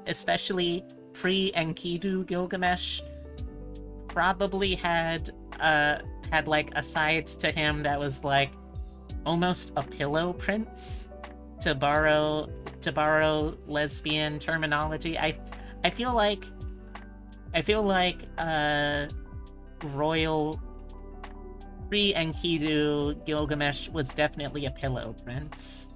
especially pre-Enkidu Gilgamesh, probably had like a side to him that was like almost a pillow prince, to borrow lesbian terminology. I feel like royal pre-Enkidu Gilgamesh was definitely a pillow prince.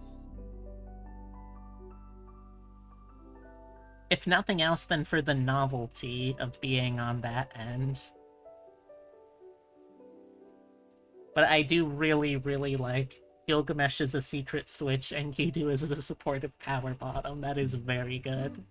If nothing else, then for the novelty of being on that end. But I do really, really like Gilgamesh is a secret switch and Enkidu is a supportive power bottom. That is very good.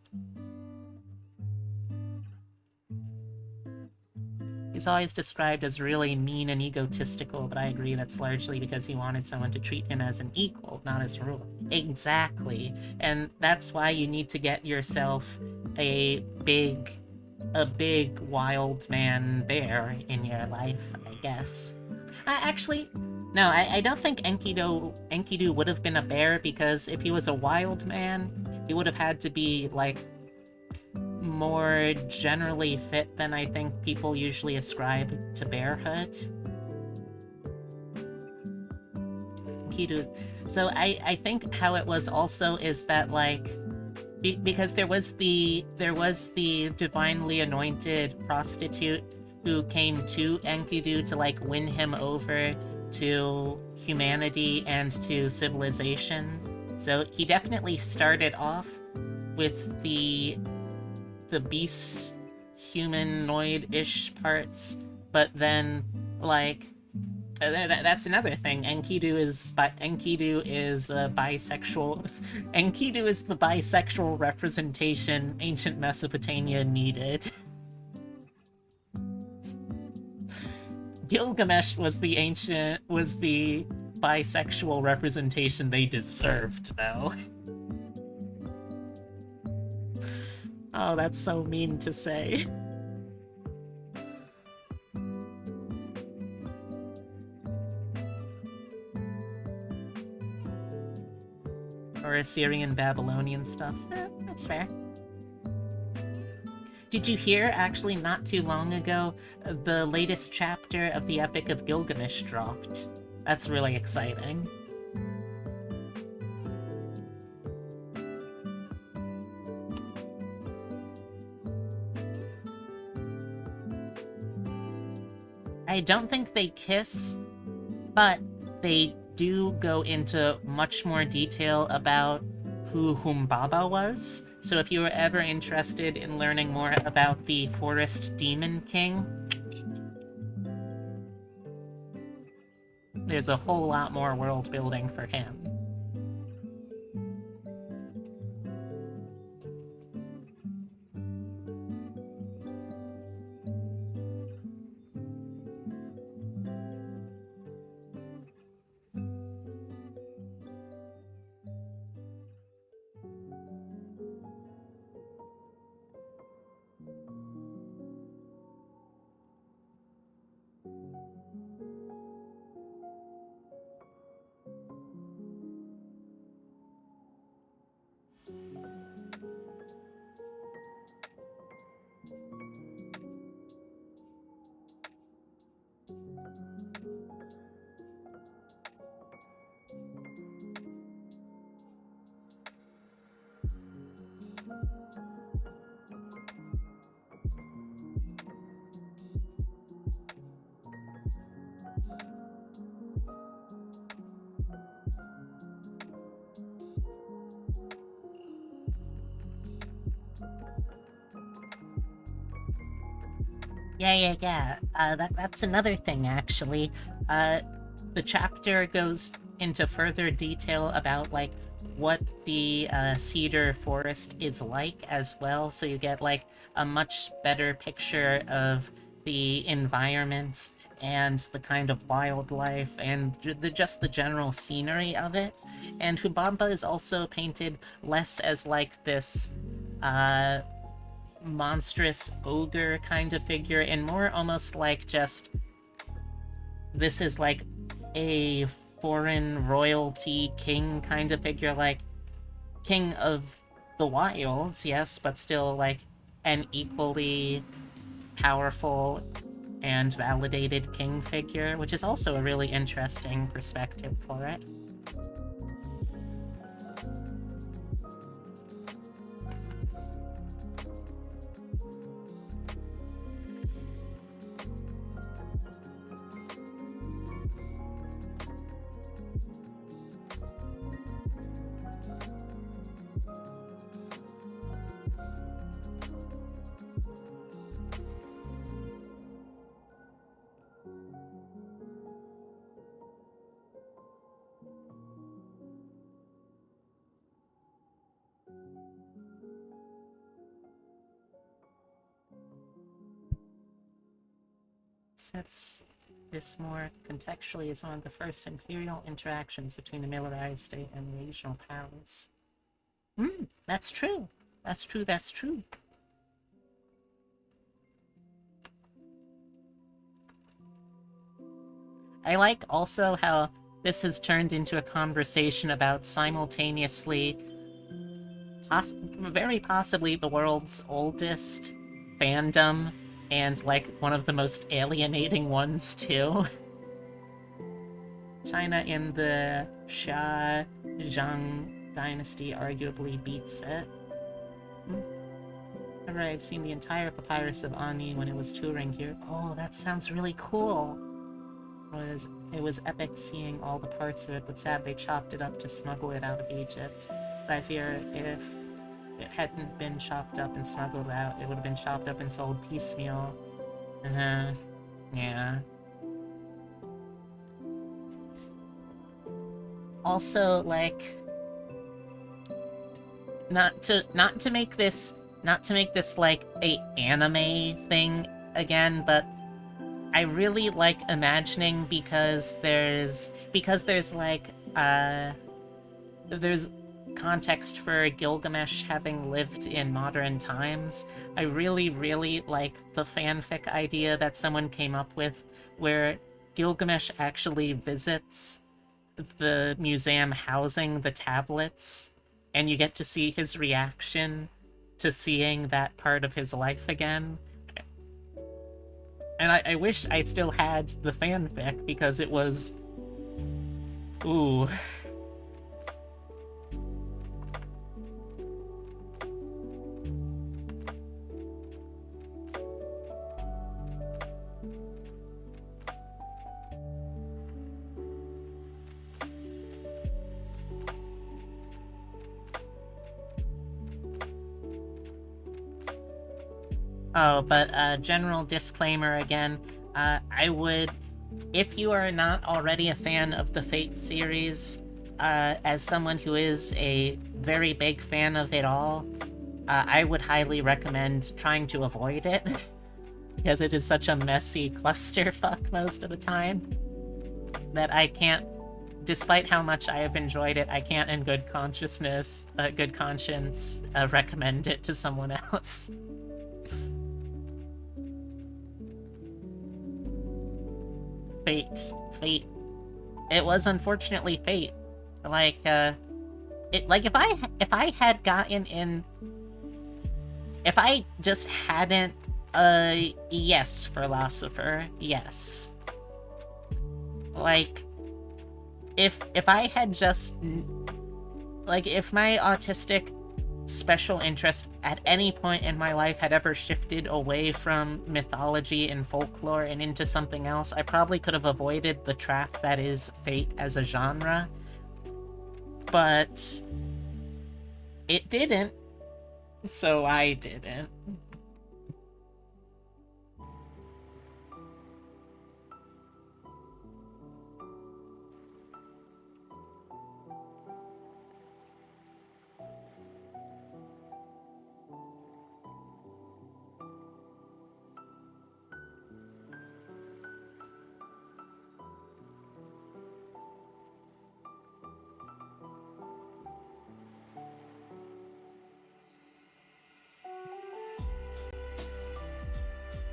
He's always described as really mean and egotistical, but I agree that's largely because he wanted someone to treat him as an equal, not as a ruler. Exactly. And that's why you need to get yourself a big wild man bear in your life, I guess. Actually, no, I don't think Enkidu would have been a bear, because if he was a wild man, he would have had to be, like, more generally fit than I think people usually ascribe to bearhood. Enkidu. So I think how it was also is that, like, because there was the divinely anointed prostitute who came to Enkidu to, like, win him over to humanity and to civilization. So he definitely started off with the beast humanoid-ish parts, but then, like, that's another thing. Enkidu is bisexual. Enkidu is the bisexual representation ancient Mesopotamia needed. Gilgamesh was the bisexual representation they deserved, though. Oh, that's so mean to say. Or Assyrian Babylonian stuff. That's fair. Did you hear, actually, not too long ago, the latest chapter of the Epic of Gilgamesh dropped? That's really exciting. I don't think they kiss, but they do go into much more detail about who Humbaba was. So if you were ever interested in learning more about the Forest Demon King, there's a whole lot more world building for him. Yeah. That's another thing, actually. The chapter goes into further detail about, like, what the cedar forest is like as well, so you get, like, a much better picture of the environment and the kind of wildlife and just the general scenery of it. And Hubamba is also painted less as, like, this monstrous ogre kind of figure, and more almost like just this is like a foreign royalty king kind of figure, like king of the wilds, yes, but still like an equally powerful and validated king figure, which is also a really interesting perspective for it. Sets this more contextually as one of the first imperial interactions between the militarized state and regional powers. That's true. That's true. I like also how this has turned into a conversation about simultaneously, very possibly the world's oldest fandom, and like one of the most alienating ones too. China in the Xia Zhang dynasty arguably beats it. Remember, I've seen the entire papyrus of Ani when it was touring here. Oh, that sounds really cool. It was epic seeing all the parts of it, but sad they chopped it up to smuggle it out of Egypt. But I fear if it hadn't been chopped up and smuggled out, it would have been chopped up and sold piecemeal. Yeah. Also, like, not to make this like a anime thing again, but I really like imagining because there's like there's context for Gilgamesh having lived in modern times. I really like the fanfic idea that someone came up with where Gilgamesh actually visits the museum housing the tablets, and you get to see his reaction to seeing that part of his life again. And I wish I still had the fanfic, because it was... Ooh. Oh, but general disclaimer again, I would if you are not already a fan of the Fate series, as someone who is a very big fan of it all, I would highly recommend trying to avoid it, because it is such a messy clusterfuck most of the time that I can't, despite how much I have enjoyed it, I can't in good conscience recommend it to someone else. Fate. It was unfortunately fate. Like, if I had gotten in, if I just hadn't, yes, philosopher, yes. Like, if I had just, like, if my autistic special interest at any point in my life had ever shifted away from mythology and folklore and into something else, I probably could have avoided the trap that is Fate as a genre. But it didn't, so I didn't.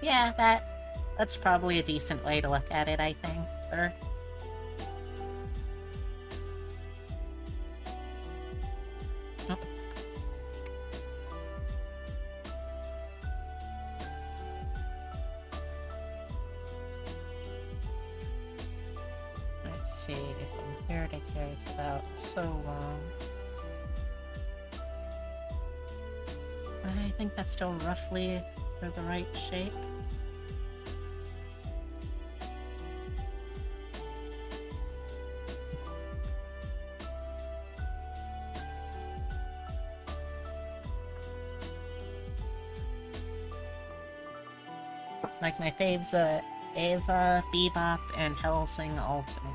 Yeah, that's probably a decent way to look at it, I think. Or oh. Let's see, if I'm here to here, it's about so long. I think that's still roughly for the right shape. Like my faves are Ava, Bebop, and Hellsing Ultimate.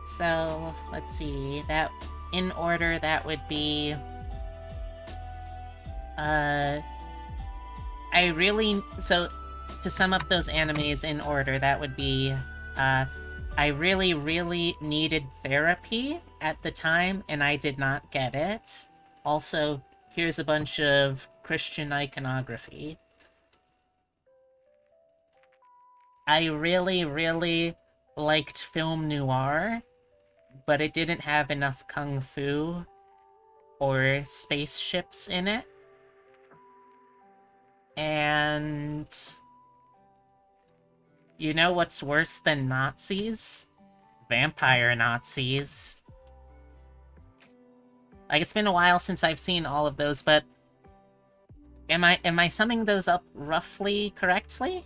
So, let's see, that, in order, that would be... So, to sum up those animes in order, that would be, I really, really needed therapy at the time, and I did not get it. Also, here's a bunch of Christian iconography. I really, really liked film noir, but it didn't have enough kung fu or spaceships in it. And you know what's worse than Nazis? Vampire Nazis. Like, it's been a while since I've seen all of those, but am I summing those up roughly correctly?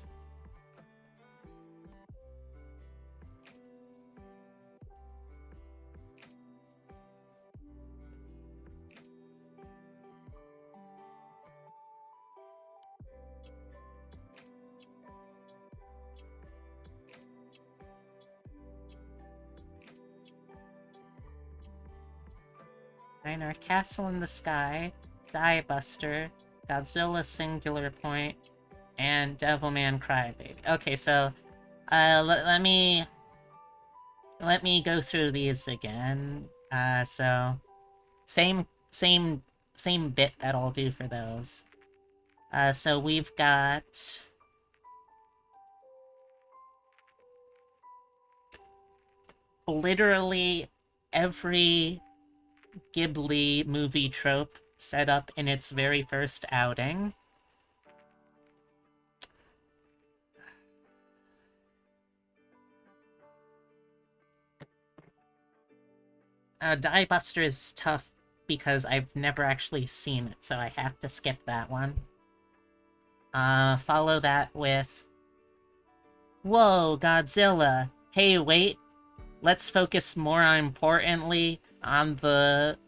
Diner, Castle in the Sky, Die Buster, Godzilla Singular Point, and Devilman Crybaby. Okay, so, let me go through these again. So, same bit that I'll do for those. So we've got... literally every Ghibli movie trope set up in its very first outing. Die Buster is tough because I've never actually seen it, so I have to skip that one. Follow that with... Whoa, Godzilla! Hey, wait! Let's focus more importantly on the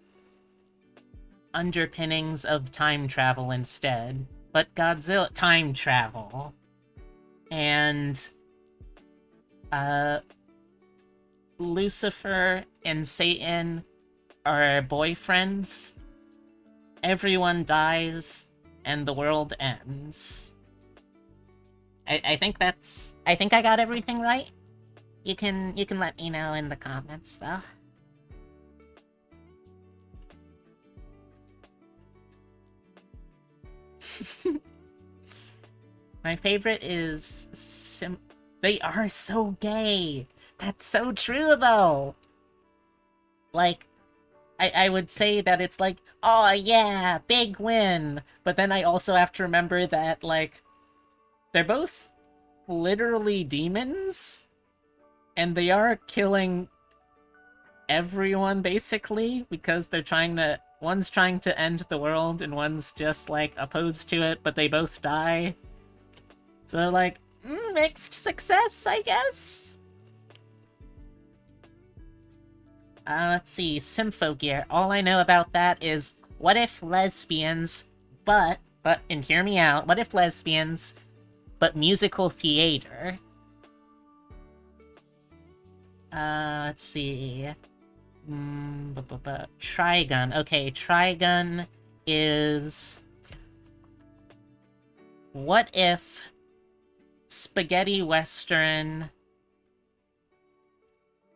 underpinnings of time travel instead. But Godzilla... time travel. And... Lucifer and Satan are boyfriends. Everyone dies, and the world ends. I think that's... I think I got everything right. You can let me know in the comments, though. My favorite is They are so gay! That's so true, though! Like, I would say that it's like, oh yeah, big win! But then I also have to remember that, like, they're both literally demons, and they are killing everyone, basically, because they're trying to... One's trying to end the world, and one's just, like, opposed to it, but they both die. So, like, mixed success, I guess? Let's see, Symphogear. All I know about that is, what if lesbians, and hear me out, what if lesbians, but musical theater? Let's see. Trigun. Okay, Trigun is... What if spaghetti western...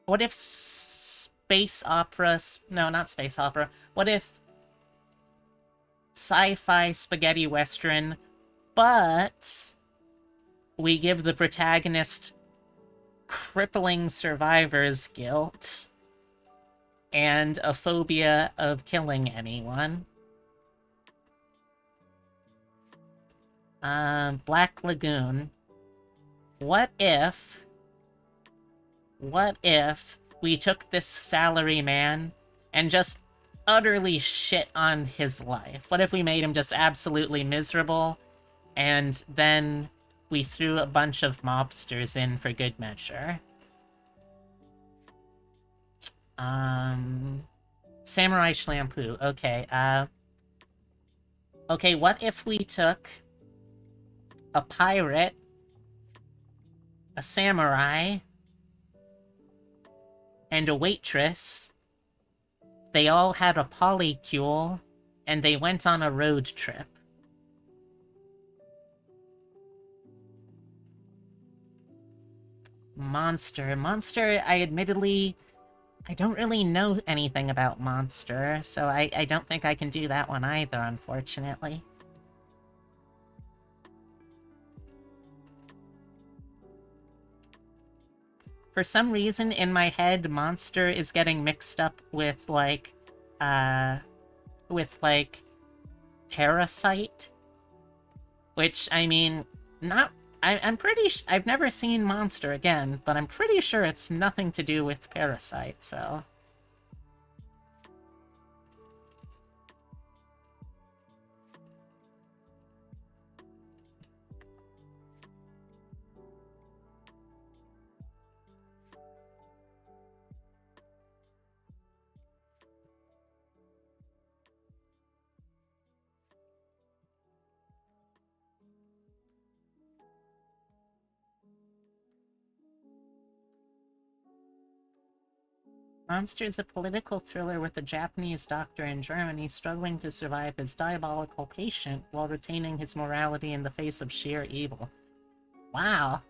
What if space opera... No, not space opera. What if sci-fi spaghetti western, but we give the protagonist crippling survivor's guilt and a phobia of killing anyone? Black Lagoon. What if we took this salary man and just utterly shit on his life? What if we made him just absolutely miserable, and then we threw a bunch of mobsters in for good measure? Samurai Shampoo. Okay, okay, what if we took a pirate, a samurai, and a waitress? They all had a polycule, and they went on a road trip. Monster. Monster, I don't really know anything about Monster, so I don't think I can do that one either, unfortunately. For some reason, in my head, Monster is getting mixed up with, like, Parasite. Which, I mean, I'm pretty I've never seen Monster again, but I'm pretty sure it's nothing to do with Parasite, so... Monster is a political thriller with a Japanese doctor in Germany struggling to survive his diabolical patient while retaining his morality in the face of sheer evil. Wow.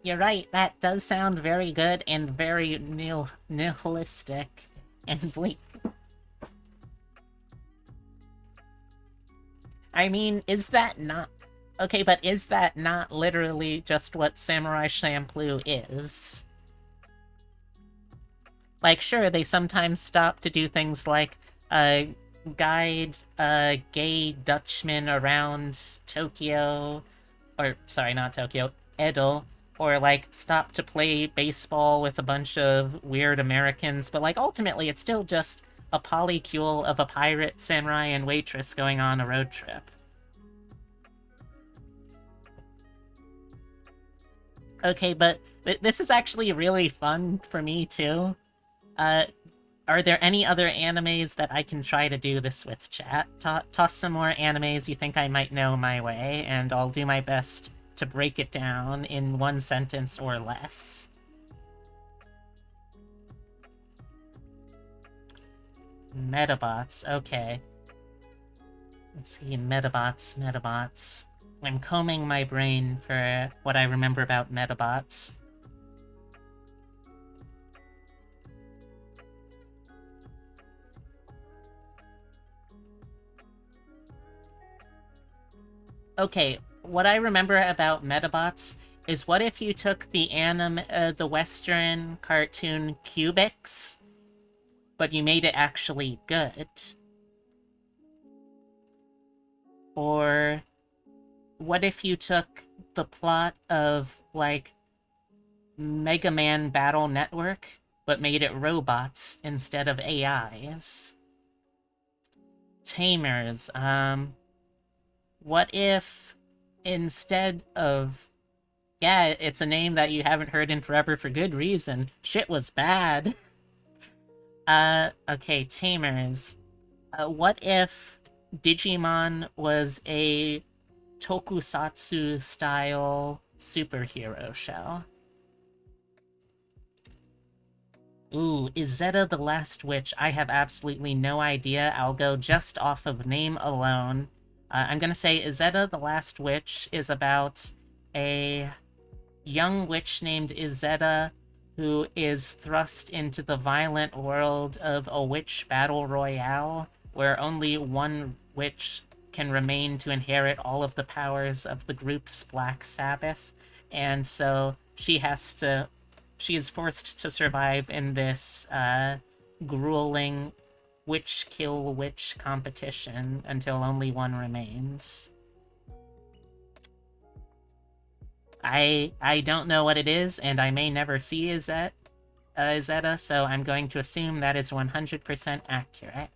You're right, that does sound very good and very nihilistic and bleak. I mean, is that not... Okay, but is that not literally just what Samurai Champloo is? Like, sure, they sometimes stop to do things like, guide a gay Dutchman around Tokyo, or, sorry, not Tokyo, Edo, or, like, stop to play baseball with a bunch of weird Americans, but, like, ultimately it's still just a polycule of a pirate, samurai, and waitress going on a road trip. Okay, but this is actually really fun for me, too. Are there any other animes that I can try to do this with, chat? Toss some more animes you think I might know my way, and I'll do my best to break it down in one sentence or less. Metabots, okay. Let's see, Metabots. I'm combing my brain for what I remember about Metabots. Okay, what I remember about Metabots is what if you took the Western cartoon Cubics, but you made it actually good? Or what if you took the plot of, like, Mega Man Battle Network, but made it robots instead of AIs? Tamers, what if instead of... Yeah, it's a name that you haven't heard in forever for good reason. Shit was bad. Okay, Tamers. What if Digimon was a tokusatsu-style superhero show? Ooh, is Zeta the Last Witch? I have absolutely no idea. I'll go just off of name alone. I'm gonna say Izetta the Last Witch is about a young witch named Izetta who is thrust into the violent world of a witch battle royale where only one witch can remain to inherit all of the powers of the group's Black Sabbath, and so she is forced to survive in this grueling witch kill witch competition until only one remains. I don't know what it is, and I may never see Izetta, so I'm going to assume that is 100% accurate.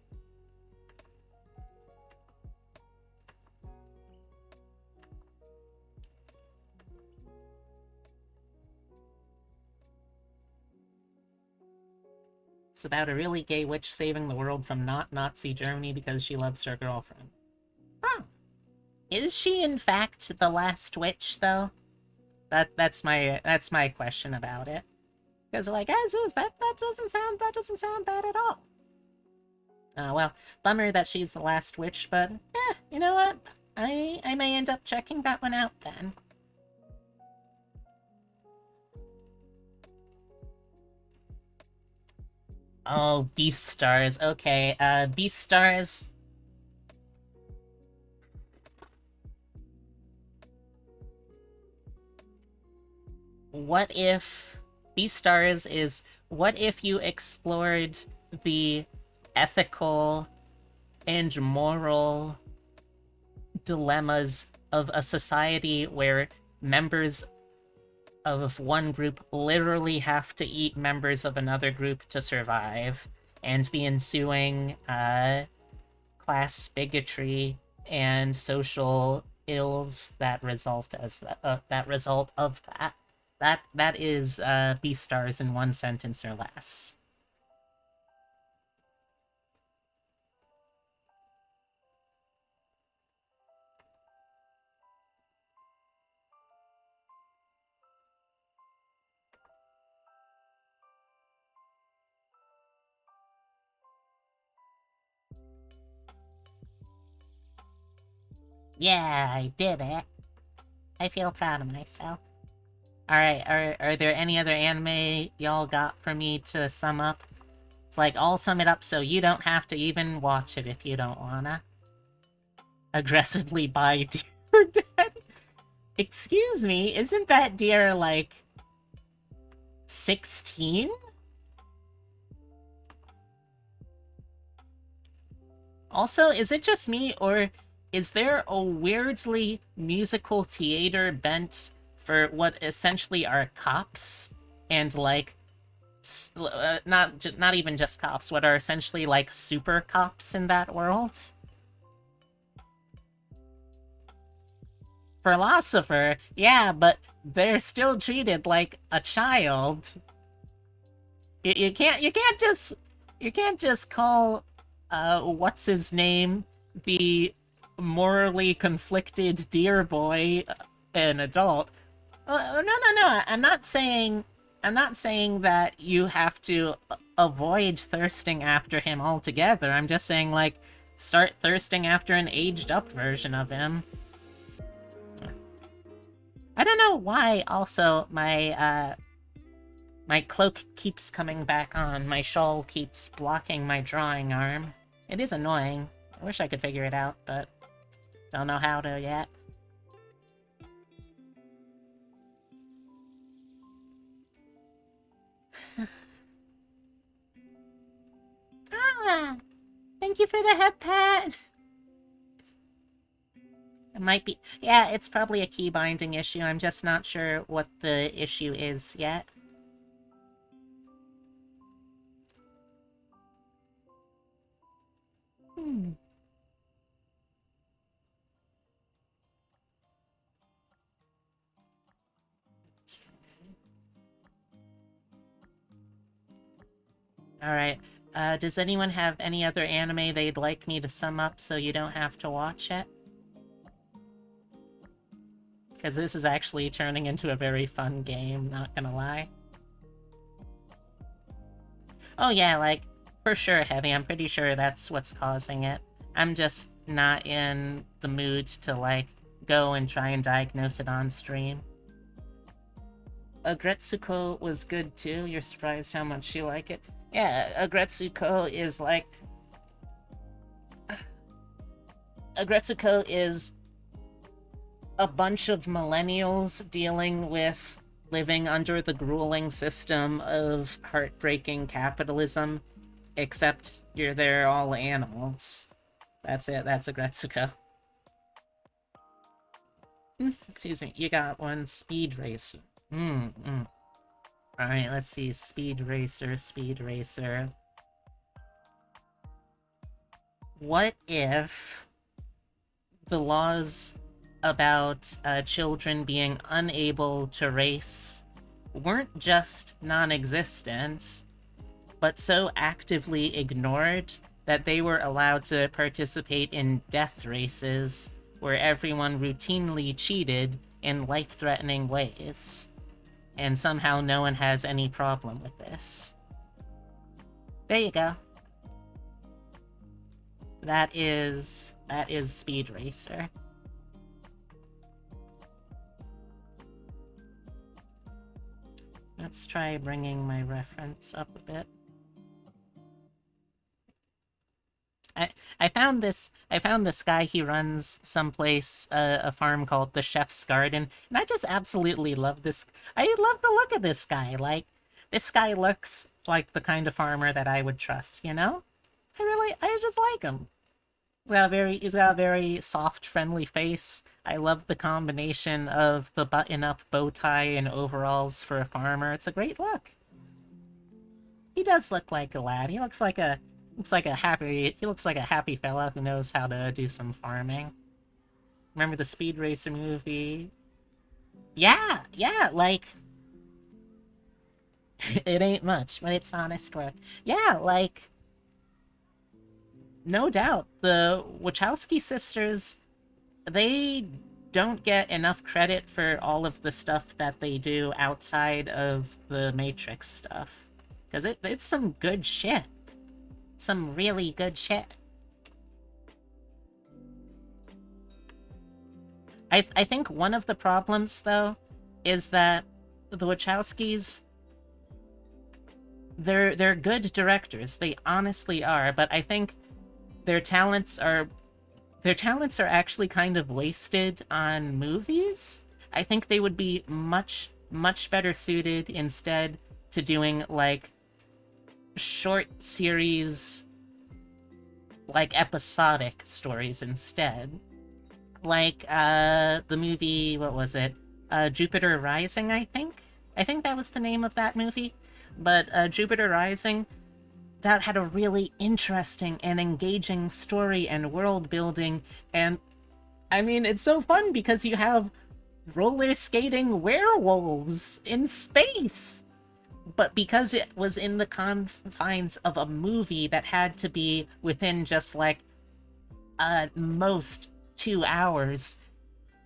It's about a really gay witch saving the world from not Nazi Germany because she loves her girlfriend. Huh. Is she in fact the last witch, though? That's my question about it. Because, like, as is, that doesn't sound bad at all. Well, bummer that she's the last witch, but you know what? I may end up checking that one out then. Oh, Beastars. Okay, Beastars. What if... Beastars is, what if you explored the ethical and moral dilemmas of a society where members of one group literally have to eat members of another group to survive, and the ensuing class bigotry and social ills that result of that. That is Beastars in one sentence or less. Yeah, I did it. I feel proud of myself. Alright, are there any other anime y'all got for me to sum up? It's like, I'll sum it up so you don't have to even watch it if you don't wanna. Aggressively buy Dear Dead? Excuse me, isn't that deer, like... 16? Also, is it just me, or is there a weirdly musical theater bent for what essentially are cops? And, like, not even just cops, what are essentially, like, super cops in that world? Philosopher, yeah, but they're still treated like a child. You can't just call what's his name the morally conflicted deer boy an adult. No, no, no. I'm not saying that you have to avoid thirsting after him altogether. I'm just saying, like, start thirsting after an aged up version of him. I don't know why, also, my cloak keeps coming back on. My shawl keeps blocking my drawing arm. It is annoying. I wish I could figure it out, but don't know how to yet. Ah! Thank you for the head pat! It might be... Yeah, it's probably a key binding issue. I'm just not sure what the issue is yet. Alright, does anyone have any other anime they'd like me to sum up so you don't have to watch it? Because this is actually turning into a very fun game, not gonna lie. Oh yeah, like, for sure, Heavy, I'm pretty sure that's what's causing it. I'm just not in the mood to, like, go and try and diagnose it on stream. Agretsuko was good too, you're surprised how much you like it. Yeah, Agretsuko is like... Agretsuko is a bunch of millennials dealing with living under the grueling system of heartbreaking capitalism, except they're all animals. That's it, that's Agretsuko. Excuse me, you got one, Speed Racer. Alright, let's see, Speed Racer, Speed Racer. What if the laws about children being unable to race weren't just non-existent, but so actively ignored that they were allowed to participate in death races where everyone routinely cheated in life-threatening ways, and somehow no one has any problem with this? There you go. That is Speed Racer. Let's try bringing my reference up a bit. I found this guy. He runs someplace, a farm called the Chef's Garden, and I just absolutely love this. I love the look of this guy. Like, this guy looks like the kind of farmer that I would trust, you know? I just like him. He's got a very soft, friendly face. I love the combination of the button-up bow tie and overalls for a farmer. It's a great look. He does look like a lad. He looks like a happy fella who knows how to do some farming. Remember the Speed Racer movie? Yeah, like... It ain't much, but it's honest work. Yeah, like... No doubt, the Wachowski sisters, they don't get enough credit for all of the stuff that they do outside of the Matrix stuff. Because it's some good shit. Some really good shit. I think one of the problems, though, is that the Wachowskis, they're good directors. They honestly are, but I think their talents are actually kind of wasted on movies. I think they would be much better suited instead to doing, like, short series, like, episodic stories instead. Like, the movie, what was it? Jupiter Rising, I think? I think that was the name of that movie. But, Jupiter Rising, that had a really interesting and engaging story and world building, and I mean, it's so fun because you have roller skating werewolves in space! But because it was in the confines of a movie that had to be within just, like, most 2 hours,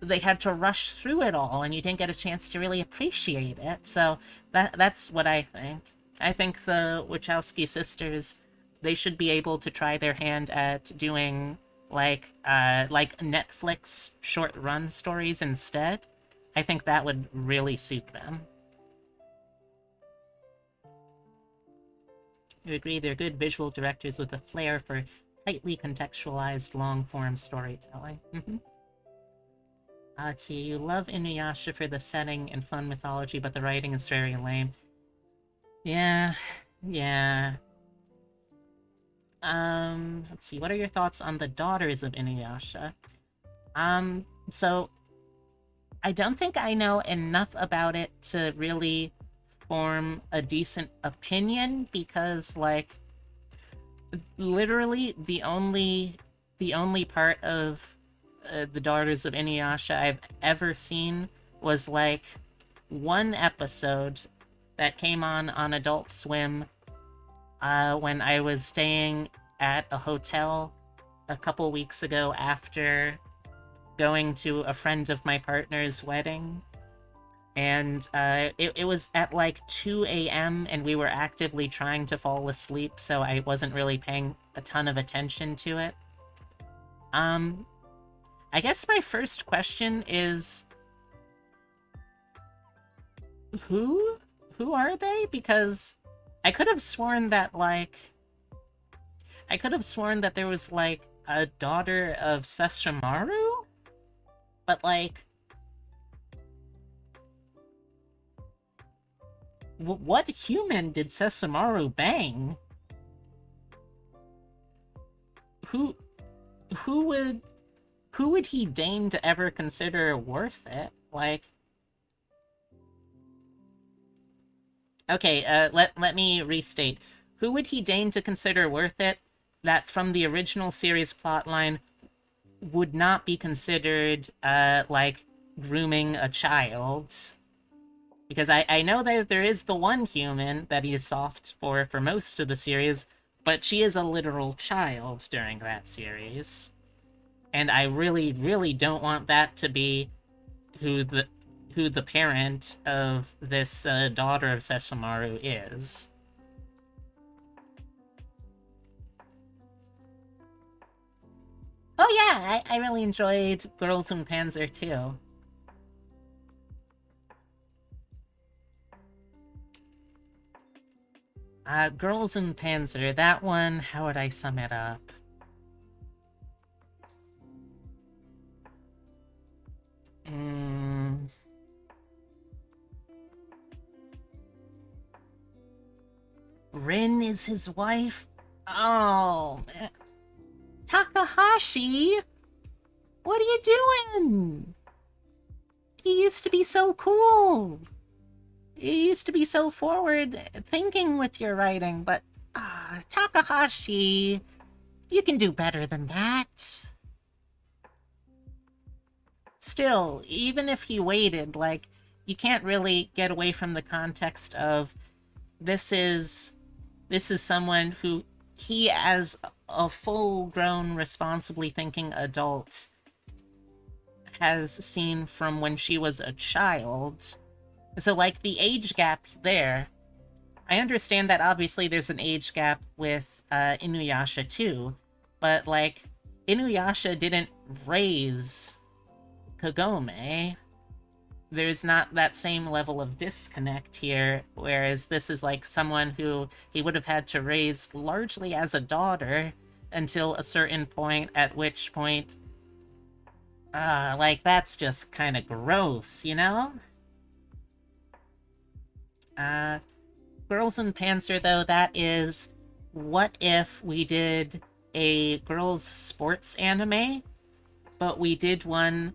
they had to rush through it all, and you didn't get a chance to really appreciate it. So that's what I think. I think the Wachowski sisters, they should be able to try their hand at doing like Netflix short run stories instead. I think that would really suit them. You agree they're good visual directors with a flair for tightly contextualized long-form storytelling. Let's see, you love Inuyasha for the setting and fun mythology, but the writing is very lame. Yeah. Let's see, what are your thoughts on the daughters of Inuyasha? So, I don't think I know enough about it to really form a decent opinion, because, like, literally the only part of the Daughters of Inuyasha I've ever seen was, like, one episode that came on Adult Swim when I was staying at a hotel a couple weeks ago after going to a friend of my partner's wedding. And it was at like 2 a.m. and we were actively trying to fall asleep, so I wasn't really paying a ton of attention to it. I guess my first question is, who are they? Because I could have sworn that there was like a daughter of Sesshomaru, but like, what human did Sesshomaru bang? Who would he deign to ever consider worth it? Like, okay, let me restate. Who would he deign to consider worth it that from the original series plotline would not be considered, like, grooming a child? Because I know that there is the one human that he is soft for most of the series, but she is a literal child during that series. And I really, really don't want that to be who the parent of this daughter of Sesshomaru is. Oh yeah, I really enjoyed Girls in Panzer too. Girls in Panzer, that one, how would I sum it up? Rin is his wife? Oh, man. Takahashi! What are you doing? He used to be so cool. You used to be so forward thinking with your writing, but Takahashi, you can do better than that. Still, even if he waited, like, you can't really get away from the context of this is someone who he, as a full-grown, responsibly thinking adult, has seen from when she was a child. So, like, the age gap there, I understand that obviously there's an age gap with Inuyasha too, but, like, Inuyasha didn't raise Kagome. There's not that same level of disconnect here, whereas this is like someone who he would have had to raise largely as a daughter until a certain point, at which point, like, that's just kind of gross, you know? Girls in Panzer, though, that is, what if we did a girls' sports anime, but we did one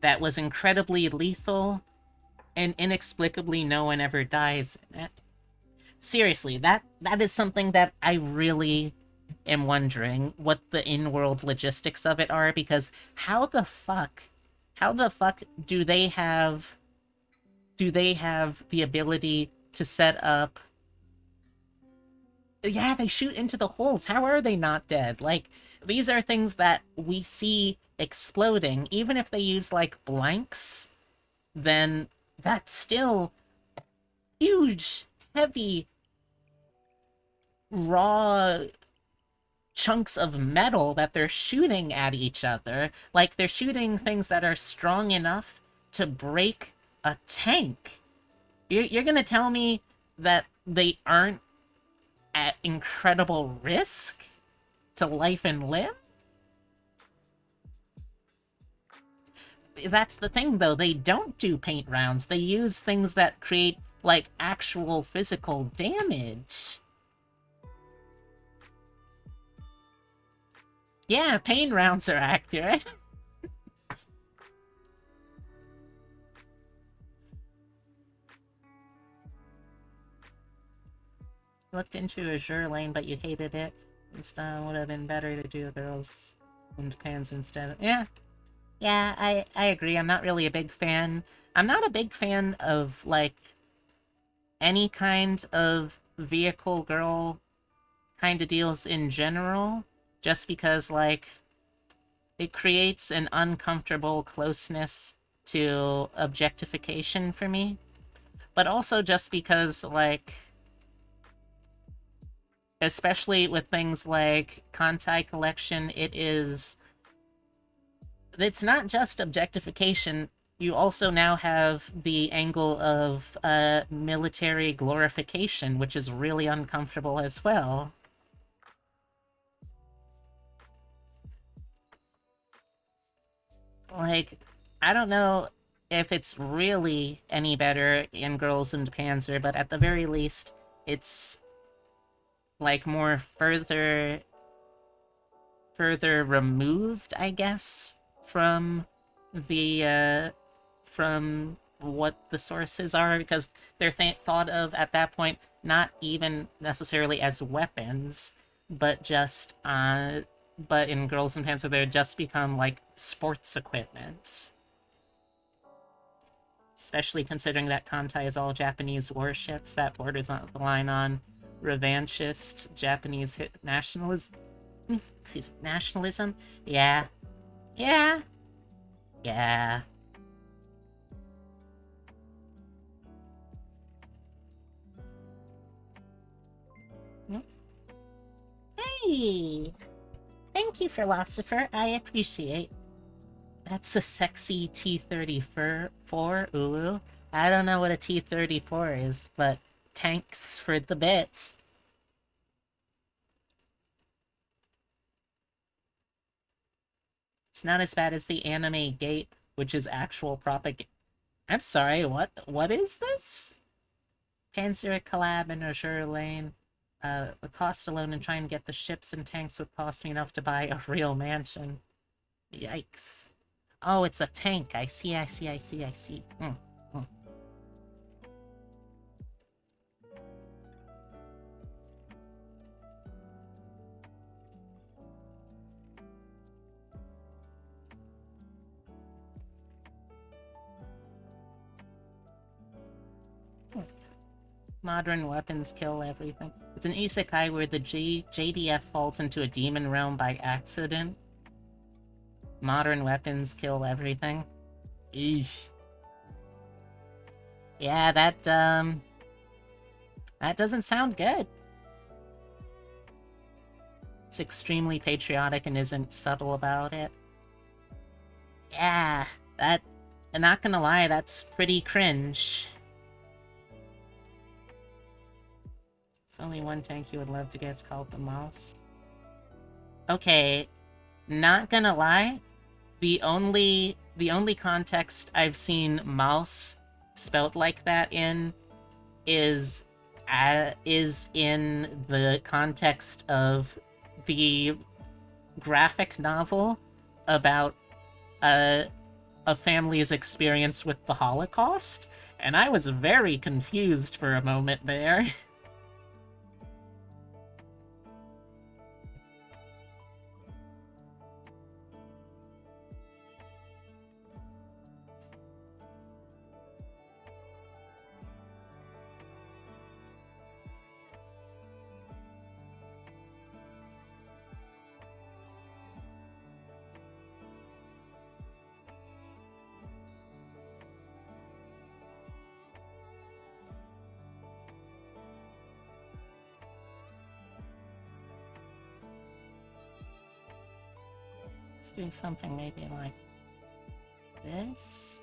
that was incredibly lethal, and inexplicably no one ever dies in it. Seriously, that is something that I really am wondering what the in-world logistics of it are, because how the fuck do they have the ability to set up... Yeah, they shoot into the holes. How are they not dead? Like, these are things that we see exploding, even if they use, like, blanks, then that's still huge, heavy, raw chunks of metal that they're shooting at each other. Like, they're shooting things that are strong enough to break a tank. You're gonna tell me that they aren't at incredible risk to life and limb? That's the thing, though. They don't do paint rounds. They use things that create, like, actual physical damage. Yeah, paint rounds are accurate. Looked into Azure Lane, but you hated it. Instead, would have been better to do girls and pans instead. Yeah, I agree. I'm not really a big fan. I'm not a big fan of, like, any kind of vehicle girl kind of deals in general, just because, like, it creates an uncomfortable closeness to objectification for me. But also just because, like, especially with things like Kantai Collection, it's not just objectification. You also now have the angle of military glorification, which is really uncomfortable as well. Like, I don't know if it's really any better in Girls and Panzer, but at the very least, it's, like, more further removed, I guess, from the, from what the sources are, because they're thought of at that point not even necessarily as weapons, but just, but in Girls and Panzer, they're just become, like, sports equipment. Especially considering that Kantai is all Japanese warships, that borders on the line on revanchist Japanese nationalism. Excuse me, nationalism? Yeah. Yeah. Yeah. Hey! Thank you, Philosopher. I appreciate. That's a sexy T-34, Ulu. I don't know what a T-34 is, but tanks for the bits. It's not as bad as the anime Gate, which is actual propaganda. I'm sorry, what is this? Panzer collab in Azure Lane. The cost alone in trying to get the ships and tanks would cost me enough to buy a real mansion. Yikes. Oh, it's a tank. I see. Modern weapons kill everything. It's an isekai where the JDF falls into a demon realm by accident. Modern weapons kill everything. Eesh. Yeah, that doesn't sound good. It's extremely patriotic and isn't subtle about it. Yeah, I'm not gonna lie, that's pretty cringe. It's only one tank you would love to get, it's called the Mouse. Okay, not gonna lie, the only context I've seen mouse spelt like that in is in the context of the graphic novel about a family's experience with the Holocaust, and I was very confused for a moment there. Let's do something maybe like this.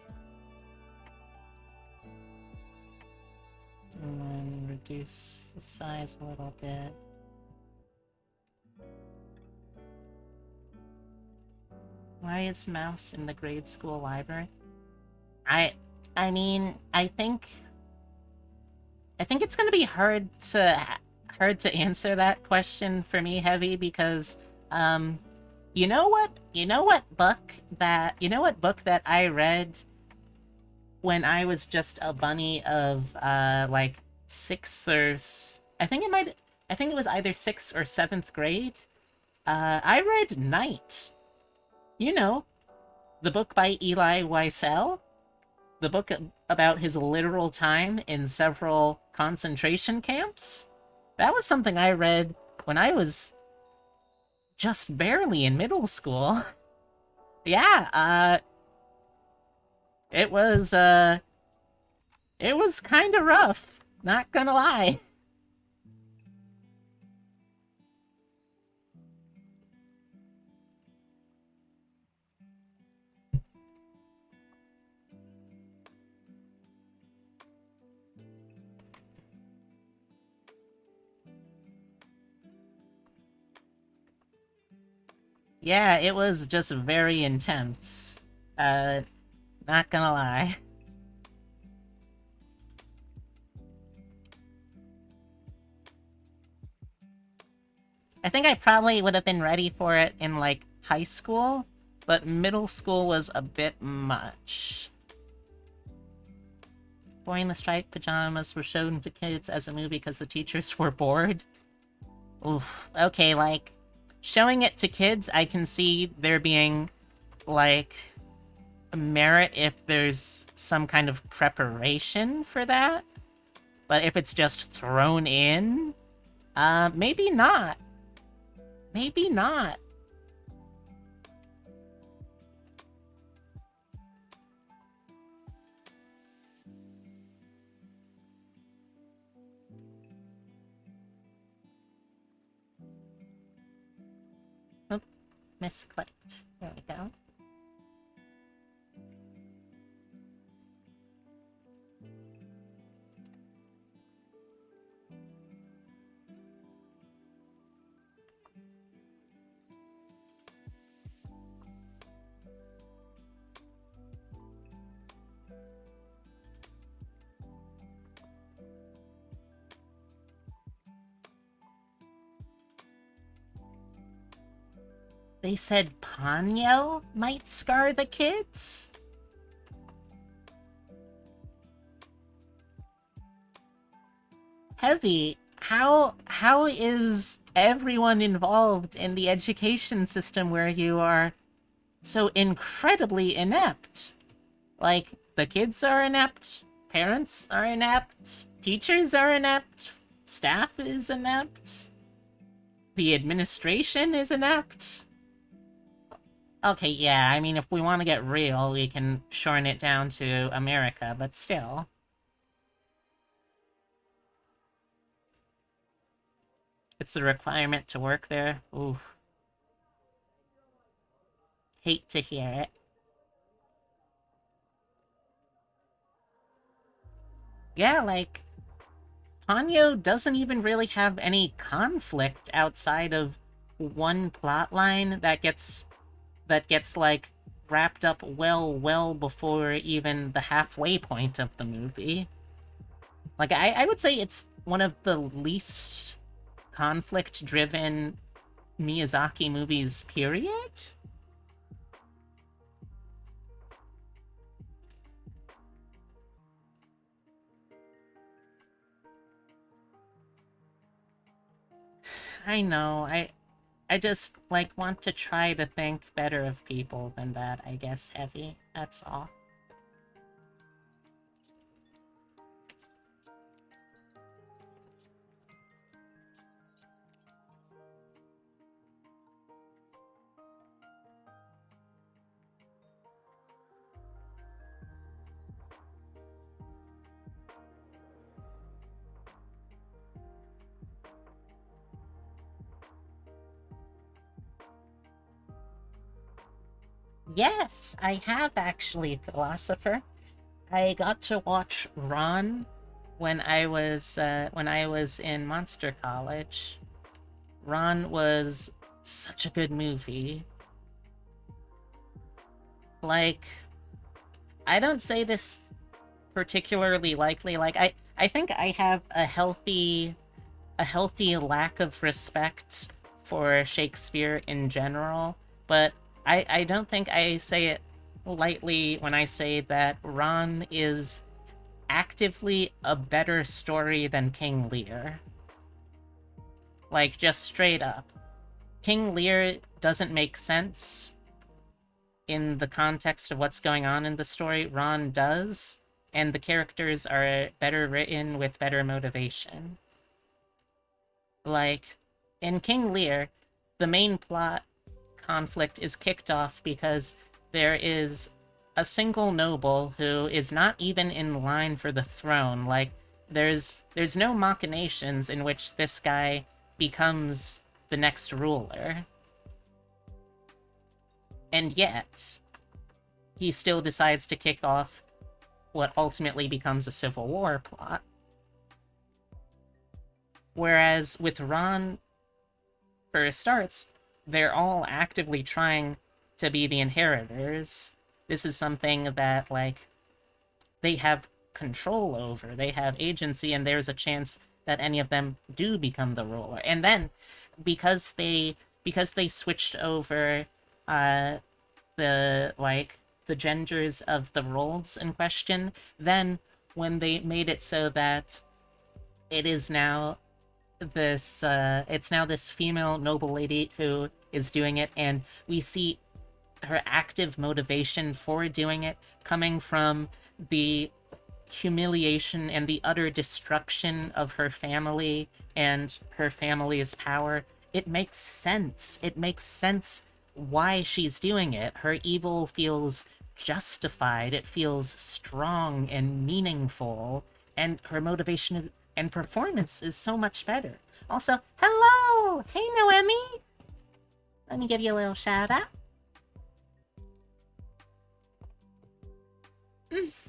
And then reduce the size a little bit. Why is Mouse in the grade school library? I mean, I think it's gonna be hard to answer that question for me, Heavy, because you know what book that I read when I was just a bunny of like I think it was either 6th or 7th grade. I read Night. You know, the book by Eli Wiesel. The book about his literal time in several concentration camps. That was something I read when I was just barely in middle school. Yeah, it was kind of rough, not gonna lie. Yeah, it was just very intense. Not gonna lie. I think I probably would have been ready for it in, like, high school, but middle school was a bit much. Boy in the Striped Pajamas were shown to kids as a movie because the teachers were bored. Oof. Okay, like, showing it to kids, I can see there being, like, merit if there's some kind of preparation for that. But if it's just thrown in, maybe not. Maybe not. Oop, misclicked. There we go. They said Ponyo might scar the kids? Heavy, how is everyone involved in the education system where you are so incredibly inept? Like, the kids are inept, parents are inept, teachers are inept, staff is inept, the administration is inept. Okay, yeah, I mean, if we want to get real, we can shorten it down to America, but still. It's a requirement to work there. Ooh. Hate to hear it. Yeah, like, Ponyo doesn't even really have any conflict outside of one plotline that gets, like, wrapped up well before even the halfway point of the movie. Like, I would say it's one of the least conflict-driven Miyazaki movies, period? I know, I just, like, want to try to think better of people than that, I guess, Heavy. That's all. Yes, I have actually, philosopher. I got to watch Ron when I was in Monster College. Ron was such a good movie. Like, I don't say this particularly likely. Like, I think I have a healthy lack of respect for Shakespeare in general, but I don't think I say it lightly when I say that Ron is actively a better story than King Lear. Like, just straight up. King Lear doesn't make sense in the context of what's going on in the story. Ron does, and the characters are better written with better motivation. Like, in King Lear, the main plot conflict is kicked off because there is a single noble who is not even in line for the throne. Like, there's no machinations in which this guy becomes the next ruler. And yet, he still decides to kick off what ultimately becomes a civil war plot. Whereas with Ron, for starts, they're all actively trying to be the inheritors. This is something that, like, they have control over. They have agency, and there's a chance that any of them do become the ruler. And then, because they switched over the genders of the roles in question, then when they made it so that it is now this female noble lady who is doing it, and we see her active motivation for doing it coming from the humiliation and the utter destruction of her family and her family's power. It makes sense. It makes sense why she's doing it. Her evil feels justified. It feels strong and meaningful, and her motivation and performance is so much better. Also, hello! Hey, Noemi! Let me give you a little shout out.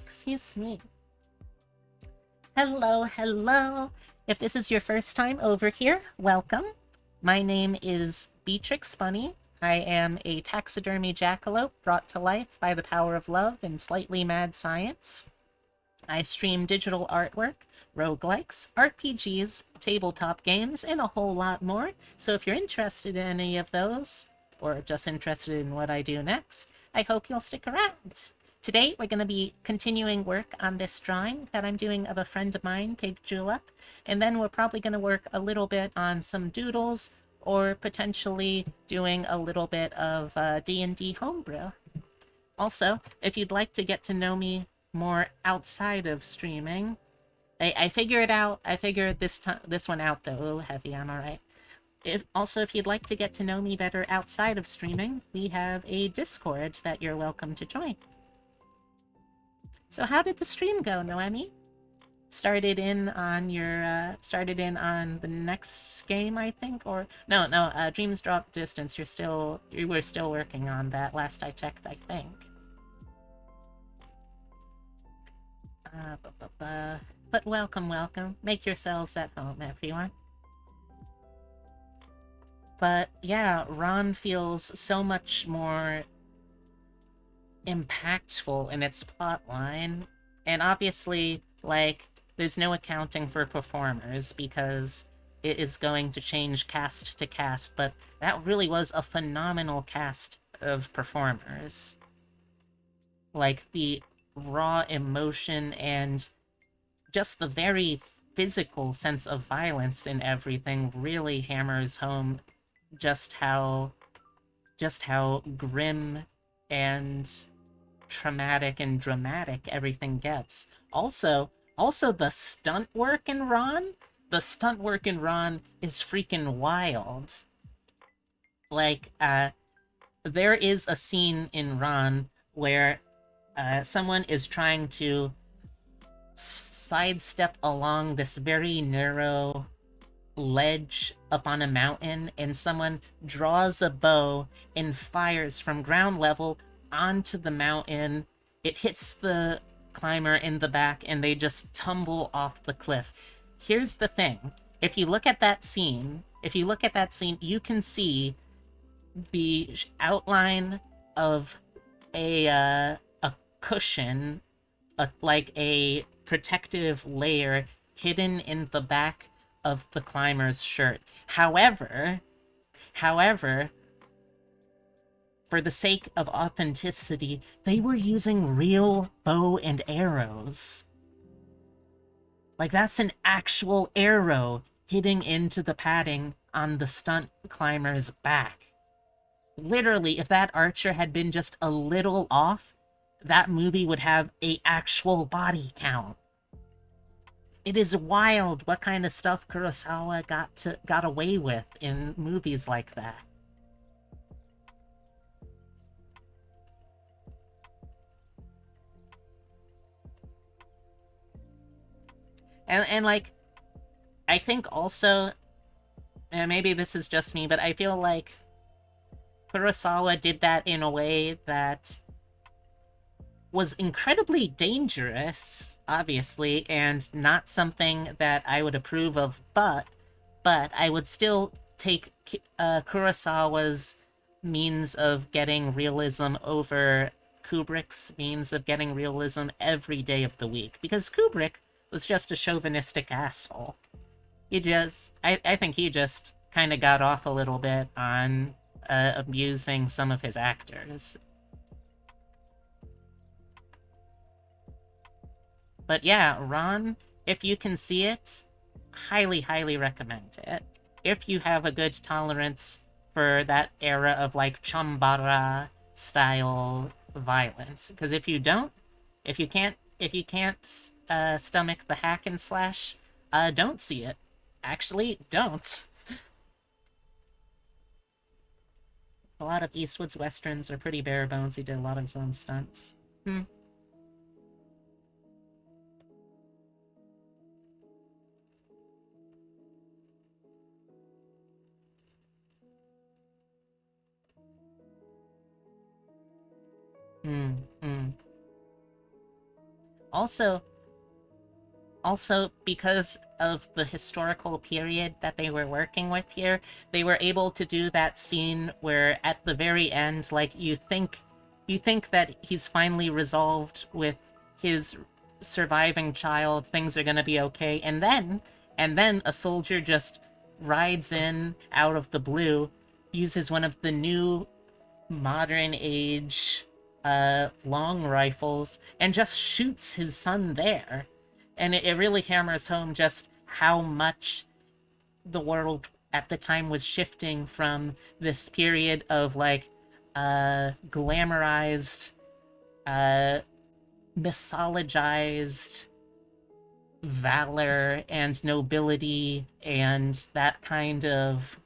Excuse me. Hello, hello. If this is your first time over here, welcome. My name is Beatrix Bunny. I am a taxidermy jackalope brought to life by the power of love and slightly mad science. I stream digital artwork, roguelikes, RPGs, tabletop games, and a whole lot more. So if you're interested in any of those, or just interested in what I do next, I hope you'll stick around. Today, we're going to be continuing work on this drawing that I'm doing of a friend of mine, Pig Julep, and then we're probably going to work a little bit on some doodles, or potentially doing a little bit of D&D homebrew. Also, if you'd like to get to know me more outside of streaming, I figured this one out though. A little heavy, I'm alright. If you'd like to get to know me better outside of streaming, we have a Discord that you're welcome to join. So how did the stream go, Noemi? Started in on the next game, I think, or no, Dreams Drop Distance. You were still working on that last I checked, I think. But welcome. Make yourselves at home, everyone. But yeah, Ron feels so much more impactful in its plotline, and obviously, like, there's no accounting for performers because it is going to change cast to cast, but that really was a phenomenal cast of performers. Like, the raw emotion and just the very physical sense of violence in everything really hammers home just how grim and traumatic and dramatic everything gets. Also the stunt work in Ron? The stunt work in Ron is freaking wild. Like, there is a scene in Ron where someone is trying to sidestep along this very narrow ledge up on a mountain, and someone draws a bow and fires from ground level onto the mountain. It hits the climber in the back, and they just tumble off the cliff. Here's the thing. If you look at that scene, you can see the outline of a cushion, like a protective layer hidden in the back of the climber's shirt. However, for the sake of authenticity, they were using real bow and arrows. Like, that's an actual arrow hitting into the padding on the stunt climber's back. Literally, if that archer had been just a little off, that movie would have a actual body count. It is wild what kind of stuff Kurosawa got away with in movies like that. And like, I think also, and maybe this is just me, but I feel like Kurosawa did that in a way that was incredibly dangerous, obviously, and not something that I would approve of, but I would still take Kurosawa's means of getting realism over Kubrick's means of getting realism every day of the week, because Kubrick was just a chauvinistic asshole. I think he just kind of got off a little bit on abusing some of his actors. But yeah, Ron, if you can see it, highly, highly recommend it. If you have a good tolerance for that era of, like, Chambara style violence. Because if you don't, if you can't stomach the hack and slash, don't see it. Actually, don't. A lot of Eastwood's westerns are pretty bare bones. He did a lot of his own stunts. Also, because of the historical period that they were working with here, they were able to do that scene where at the very end, like, you think that he's finally resolved with his surviving child, things are gonna be okay, and then a soldier just rides in out of the blue, uses one of the new modern age long rifles, and just shoots his son there. And it really hammers home just how much the world at the time was shifting from this period of, like, glamorized, mythologized valor and nobility and that kind of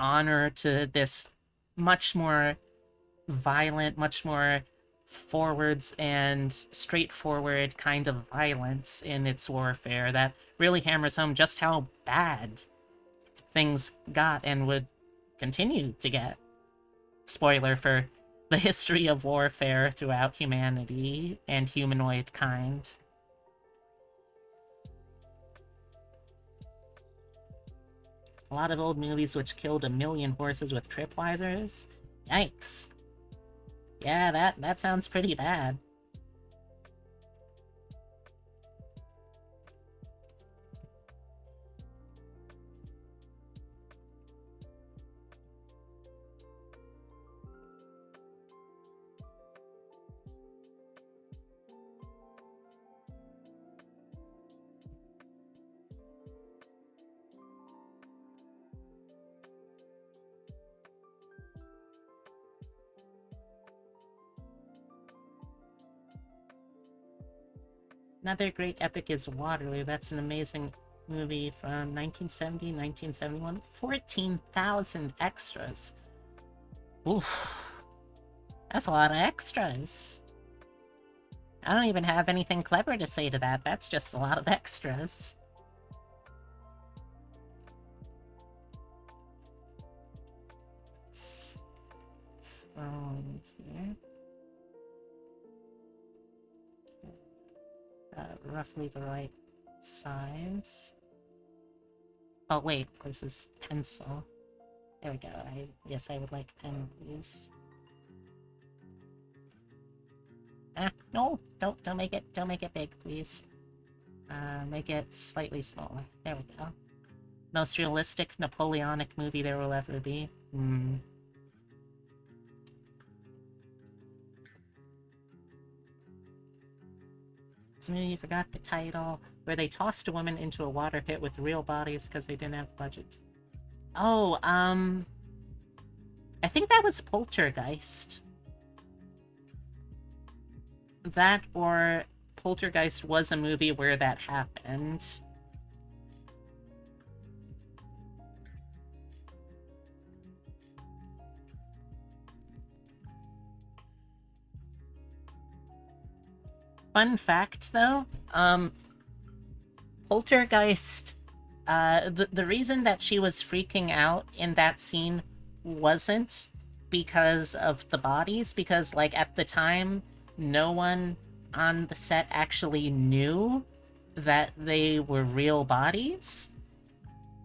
honor to this much more violent, much more forwards and straightforward kind of violence in its warfare that really hammers home just how bad things got and would continue to get. Spoiler for the history of warfare throughout humanity and humanoid kind. A lot of old movies which killed 1 million horses with tripwisers? Yikes. Yeah, that sounds pretty bad. Another great epic is Waterloo. That's an amazing movie from 1970, 1971. 14,000 extras. Oof. That's a lot of extras. I don't even have anything clever to say to that. That's just a lot of extras. Scroll here. roughly the right size. Oh wait, this is pencil. There we go. Yes, I would like pen, please. Ah, no, don't make it big, please. Make it slightly smaller. There we go. Most realistic Napoleonic movie there will ever be. This movie, you forgot the title, where they tossed a woman into a water pit with real bodies because they didn't have budget. Oh, I think that was Poltergeist. That or Poltergeist was a movie where that happened. Fun fact, though, Poltergeist, the reason that she was freaking out in that scene wasn't because of the bodies, because, like, at the time, no one on the set actually knew that they were real bodies.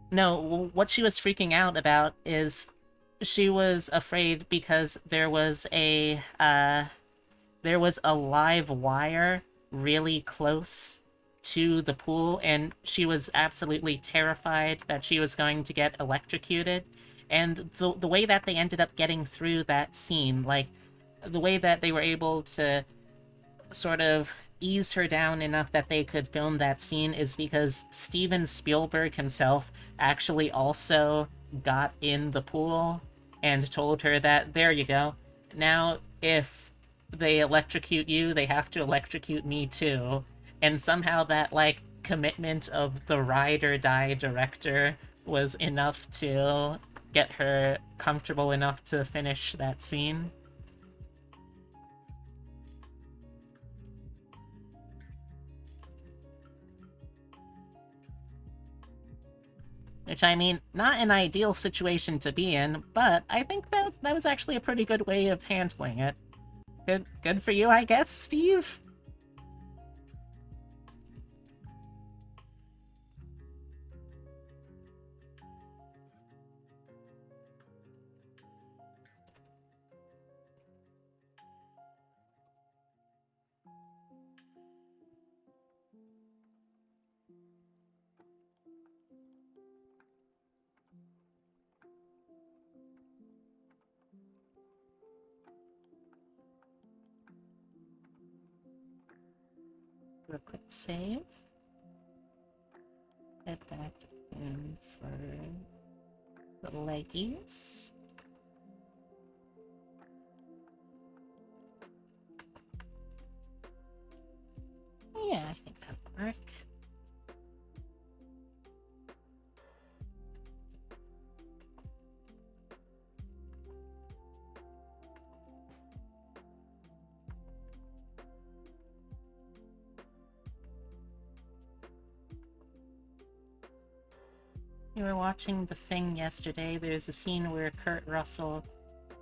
No, what she was freaking out about is she was afraid because there was a live wire really close to the pool, and she was absolutely terrified that she was going to get electrocuted. And the way that they ended up getting through that scene, like, the way that they were able to sort of ease her down enough that they could film that scene is because Steven Spielberg himself actually also got in the pool and told her that, there you go, now if they electrocute you, they have to electrocute me too. And somehow that, like, commitment of the ride or die director was enough to get her comfortable enough to finish that scene. Which, I mean, not an ideal situation to be in, but I think that was actually a pretty good way of handling it. Good for you, I guess, Steve? Do a quick save. Head back in for the leggies. Yeah, I think that'll work. We were watching The Thing yesterday. There's a scene where Kurt Russell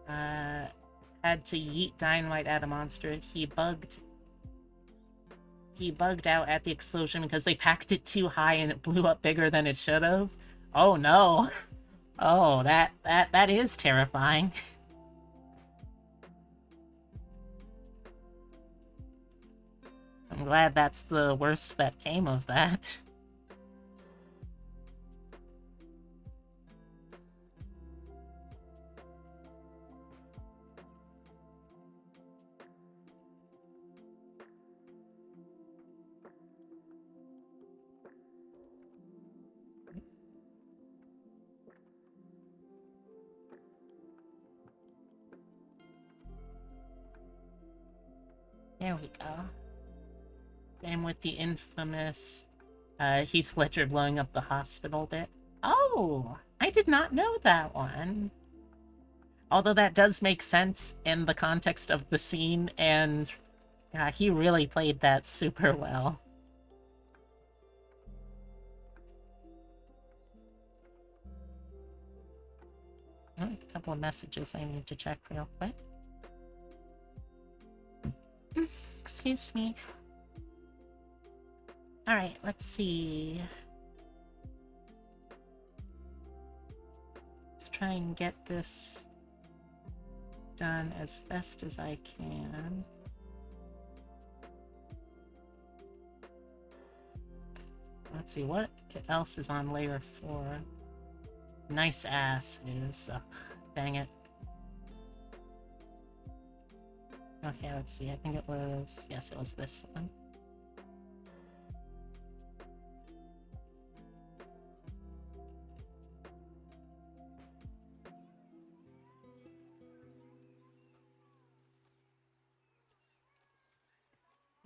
had to yeet dynamite at a monster. He bugged out at the explosion because they packed it too high and it blew up bigger than it should have. Oh no. Oh, that is terrifying. I'm glad that's the worst that came of that. There we go. Same with the infamous Heath Ledger blowing up the hospital bit. Oh, I did not know that one. Although that does make sense in the context of the scene, and he really played that super well. Oh, a couple of messages I need to check real quick. Excuse me. Alright, let's see. Let's try and get this done as best as I can. Let's see, what else is on layer 4? Nice ass is... dang it. Okay, let's see, I think it was... Yes, it was this one.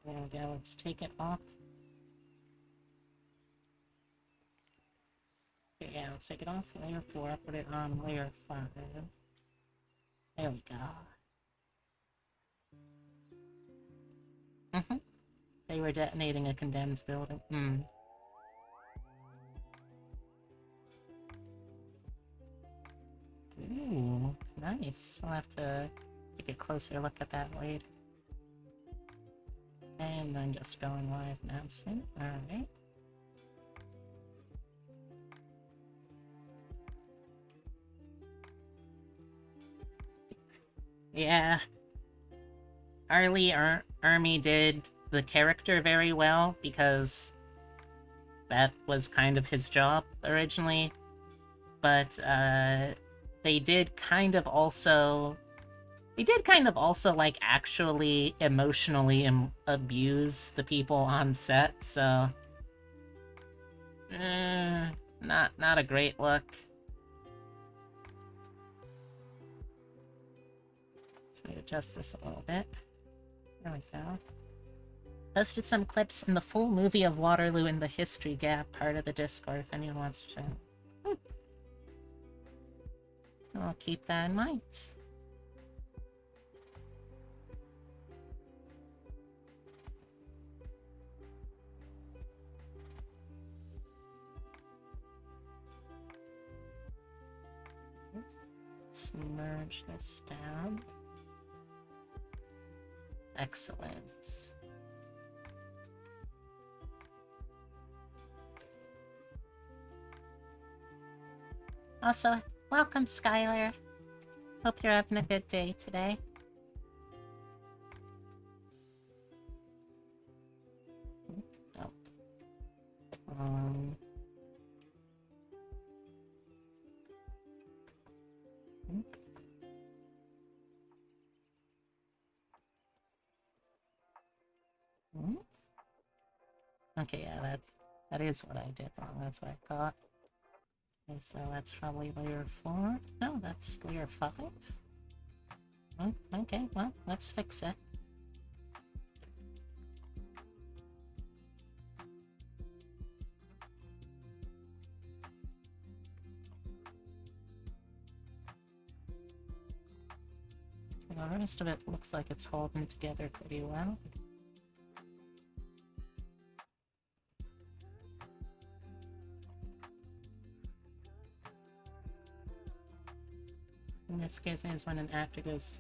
There we go, let's take it off. Okay, yeah, let's take it off layer 4, put it on layer 5. There we go. They were detonating a condemned building. Ooh, nice. I'll have to take a closer look at that later. And then just going live announcement. Alright. Yeah. Army did the character very well because that was kind of his job originally. But they did kind of also like actually emotionally abuse the people on set, so not a great look. So we adjust this a little bit. There we go. Posted some clips in the full movie of Waterloo in the History Gap part of the Discord if anyone wants to check. I'll keep that in mind. Submerge this down. Excellent. Also, welcome, Skylar. Hope you're having a good day today. Oh. Okay, yeah, that is what I did wrong. That's what I thought. Okay, so that's probably layer 4. No, that's layer 5. Oh, okay, well, let's fix it. The rest of it looks like it's holding together pretty well. In this case, is when an actor goes to...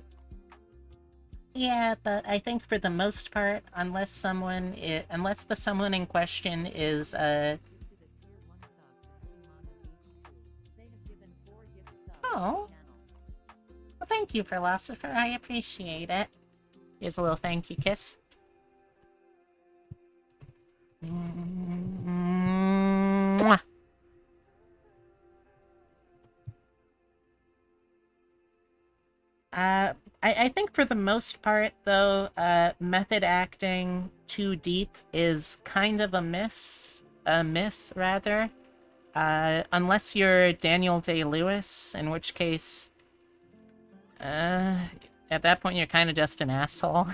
Yeah, but I think for the most part, unless the someone in question is, Oh! Well, thank you, Philosopher. I appreciate it. Here's a little thank you kiss. Mwah. I think for the most part, though, method acting too deep is kind of a myth, rather. Unless you're Daniel Day-Lewis, in which case, at that point you're kind of just an asshole.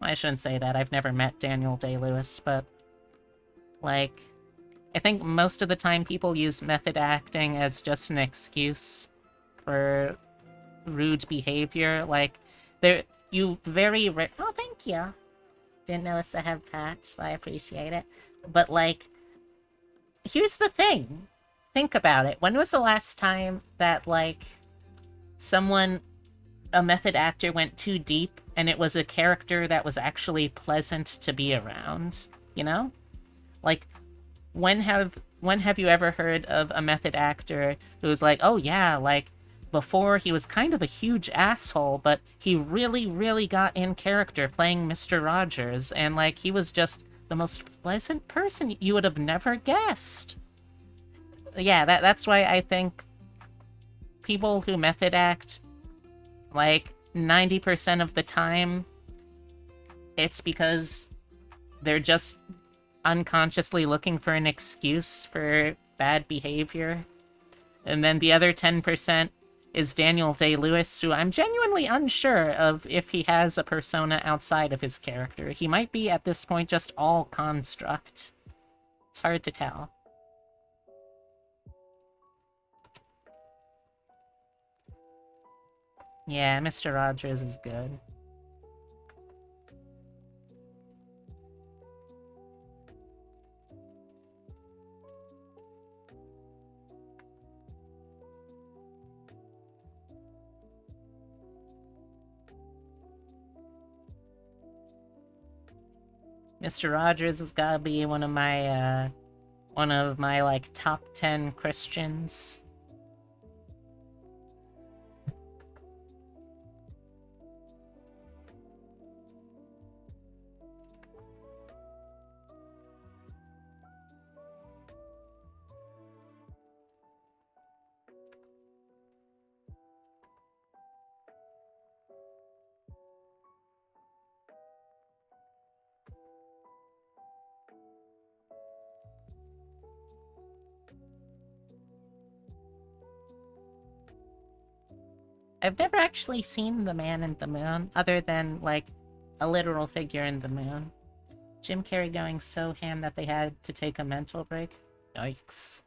I shouldn't say that, I've never met Daniel Day-Lewis, but, like, I think most of the time people use method acting as just an excuse for rude behavior. Like, oh, thank you. Didn't notice I have packs, but I appreciate it. But, like, here's the thing. Think about it. When was the last time that, like, a method actor went too deep and it was a character that was actually pleasant to be around, you know? Like, when have you ever heard of a method actor who's like, oh yeah, like, before he was kind of a huge asshole, but he really, really got in character playing Mr. Rogers, and like, he was just the most pleasant person you would have never guessed. Yeah, that's why I think people who method act, like, 90% of the time, it's because they're just unconsciously looking for an excuse for bad behavior. And then the other 10% is Daniel Day-Lewis, who I'm genuinely unsure of if he has a persona outside of his character. He might be, at this point, just all construct. It's hard to tell. Yeah, Mr. Rogers is good. Mr. Rogers has gotta be one of my, like, top 10 Christians. I've never actually seen the Man in the Moon, other than, like, a literal figure in the moon. Jim Carrey going so ham that they had to take a mental break. Yikes.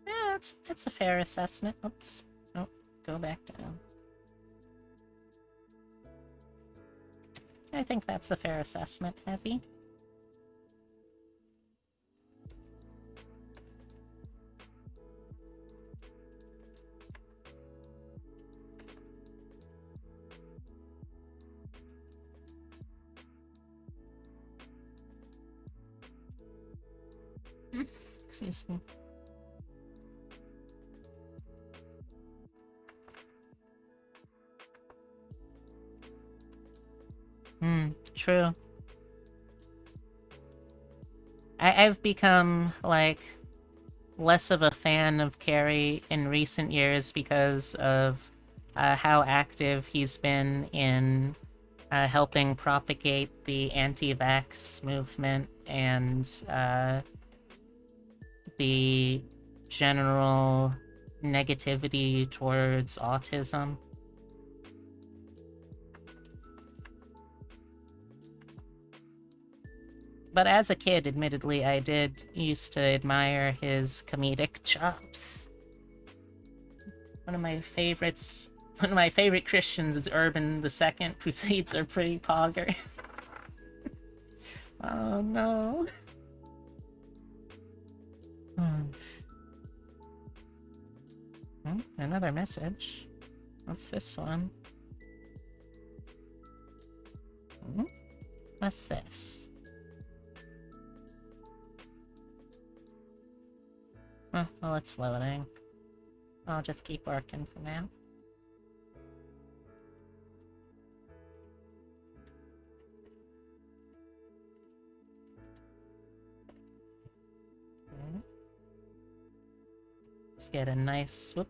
Yeah, that's a fair assessment. Oops. Oh, go back down. I think that's a fair assessment, Heavy. Excuse me. True. I've become, like, less of a fan of Carrie in recent years because of how active he's been in helping propagate the anti-vax movement and the general negativity towards autism. But as a kid, admittedly, I did used to admire his comedic chops. One of my favorite Christians is Urban II. Crusades are pretty pogger. Oh no. Another message. What's this one? What's this? Oh, well, it's loading. I'll just keep working for now. Okay. Let's get a nice whoop.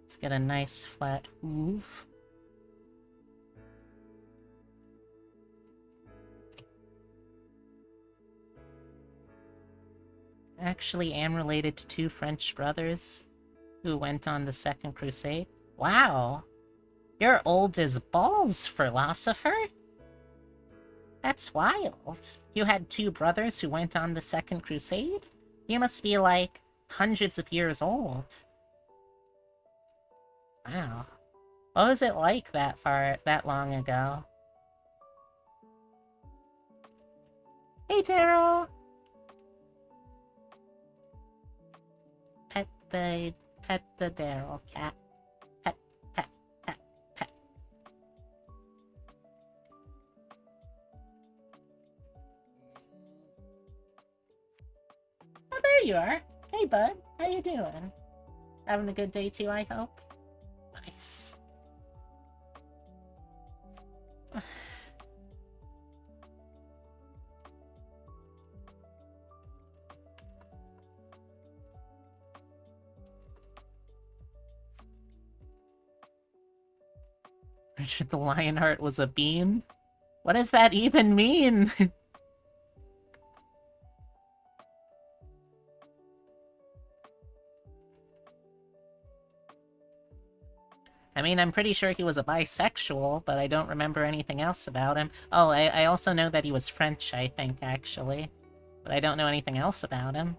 Let's get a nice flat oof. Actually am related to two French brothers who went on the Second Crusade. Wow! You're old as balls, philosopher! That's wild. You had two brothers who went on the Second Crusade? You must be, like, hundreds of years old. Wow. What was it like that long ago? Hey, Daryl! Pet the Daryl cat. Pet, pet, pet, pet. Oh, there you are. Hey, bud. How you doing? Having a good day too, I hope? Nice. Richard the Lionheart was a bean? What does that even mean? I mean, I'm pretty sure he was a bisexual, but I don't remember anything else about him. Oh, I also know that he was French, I think, actually. But I don't know anything else about him.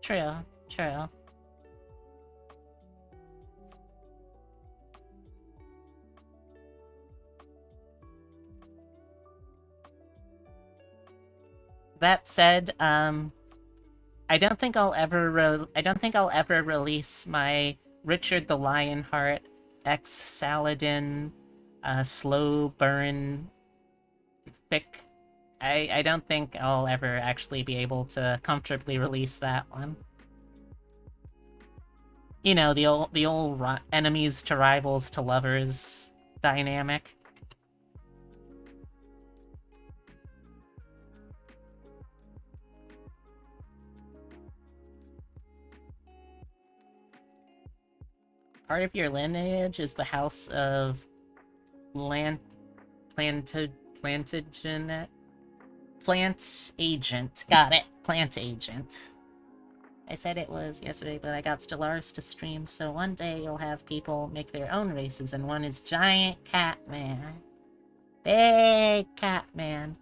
True, true. That said, I don't think I'll ever release my Richard the Lionheart X Saladin slow burn fic. I don't think I'll ever actually be able to comfortably release that one. You know, the old enemies to rivals to lovers dynamic. Part of your lineage is the house of Plantagenet? Plant Agent. Got it. Plant Agent. I said it was yesterday, but I got Stellaris to stream, so one day you'll have people make their own races, and one is Giant Catman. Big Catman.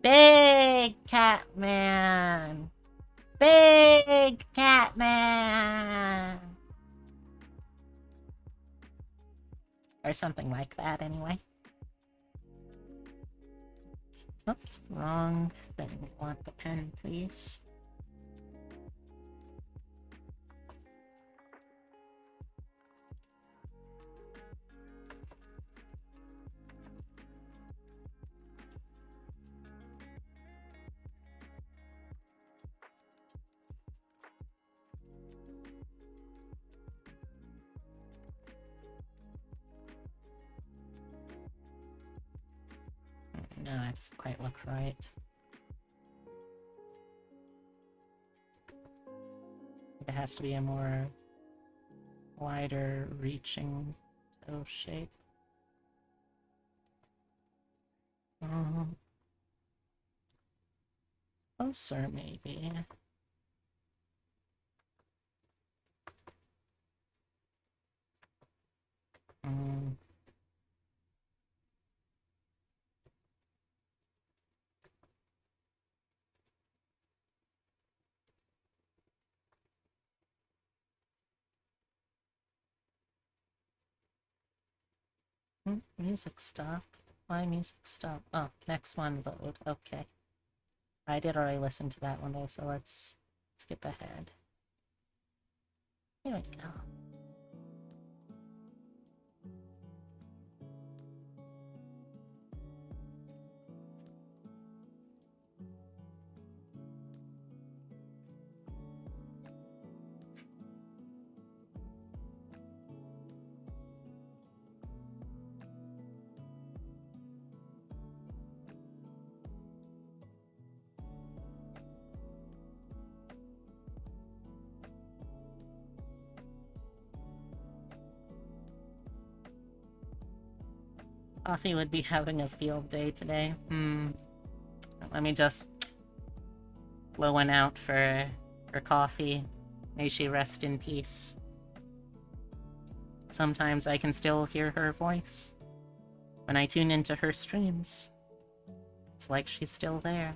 Big Catman. Big Catman. Or something like that, anyway. Oops, wrong thing. Want the pen, please? No, that doesn't quite look right. It has to be a more wider reaching toe shape. Closer, maybe. Music stop. Why music stop? Oh, next one load. Okay. I did already listen to that one though, so let's skip ahead. Here we go. Coffee would be having a field day today. Let me just blow one out for Coffee. May she rest in peace. Sometimes I can still hear her voice. When I tune into her streams, it's like she's still there.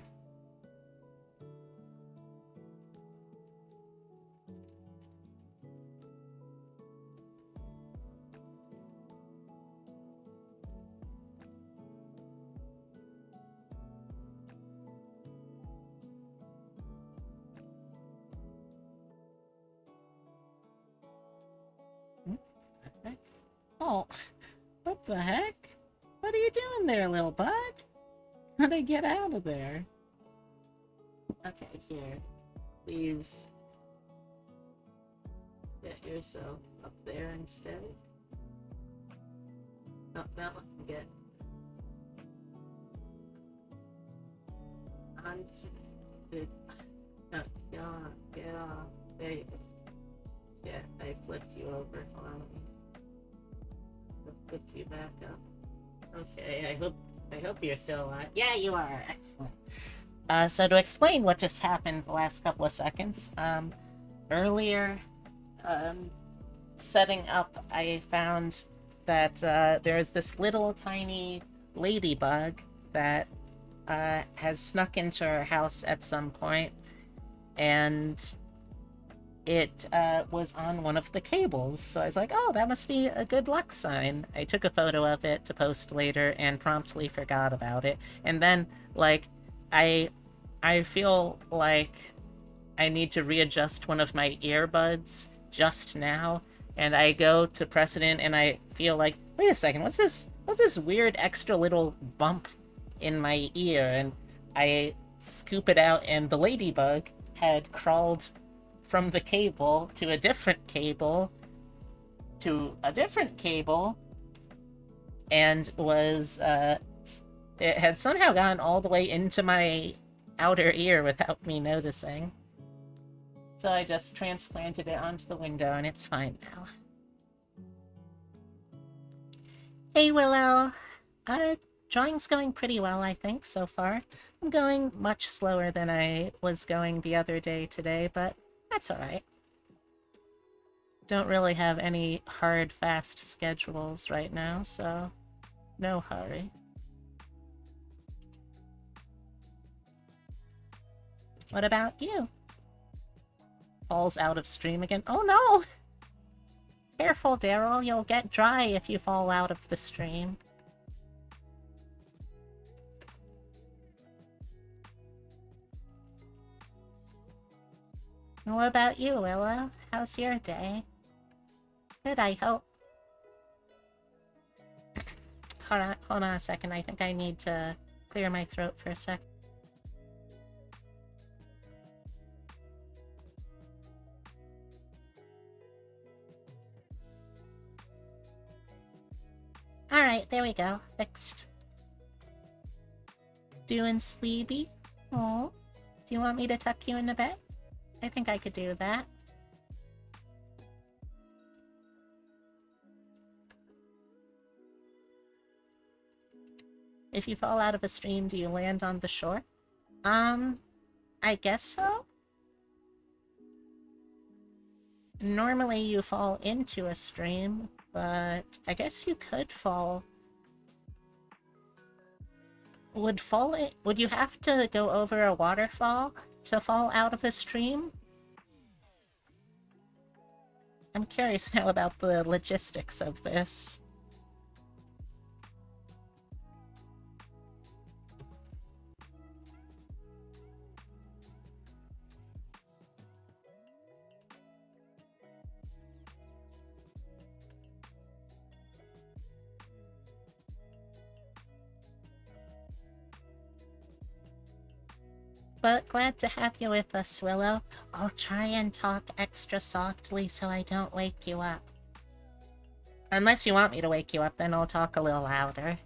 Oh, what the heck? What are you doing there, little bud? How'd I get out of there? Okay, here. Please get yourself up there instead. Oh, no, get onto the... No, get off. There you go. Yeah, I flipped you over. Hold on. I'll flip you back up. Okay, I hope you're still alive. Yeah, you are. Excellent. So to explain what just happened the last couple of seconds, earlier, setting up, I found that there's this little tiny ladybug that has snuck into our house at some point, and it was on one of the cables. So I was like, oh, that must be a good luck sign. I took a photo of it to post later and promptly forgot about it. And then, like, I feel like I need to readjust one of my earbuds just now, and I go to press it in, and I feel like, wait a second, what's this weird extra little bump in my ear? And I scoop it out, and the ladybug had crawled from the cable to a different cable to a different cable, and was it had somehow gone all the way into my outer ear without me noticing. So I just transplanted it onto the window, and it's fine now. Hey, Willow. Drawing's going pretty well, I think, so far. I'm going much slower than I was going the other day today, but that's alright. Don't really have any hard, fast schedules right now, so no hurry. What about you? Falls out of stream again. Oh no! Careful, Daryl. You'll get dry if you fall out of the stream. What about you, Willow? How's your day? Good, I hope. Hold on a second. I think I need to clear my throat for a sec. Alright, there we go. Fixed. Doing sleepy? Oh, do you want me to tuck you in the bed? I think I could do that. If you fall out of a stream, do you land on the shore? I guess so. Normally you fall into a stream, but I guess you could fall. Would you have to go over a waterfall to fall out of a stream? I'm curious now about the logistics of this. But glad to have you with us, Willow. I'll try and talk extra softly so I don't wake you up. Unless you want me to wake you up, then I'll talk a little louder.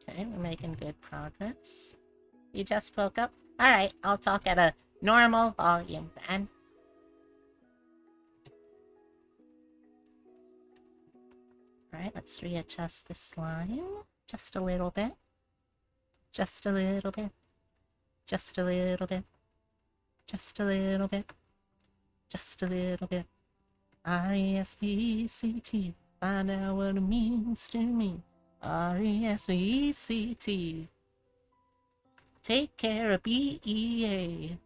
Okay, we're making good progress. You just woke up? Alright, I'll talk at a normal volume then. Alright, let's readjust this line. Just a little bit. Just a little bit. Just a little bit. Just a little bit. Just a little bit. R-E-S-P-E-C-T. Find out what it means to me. R-E-S-P-E-C-T. Take care of B-E-A.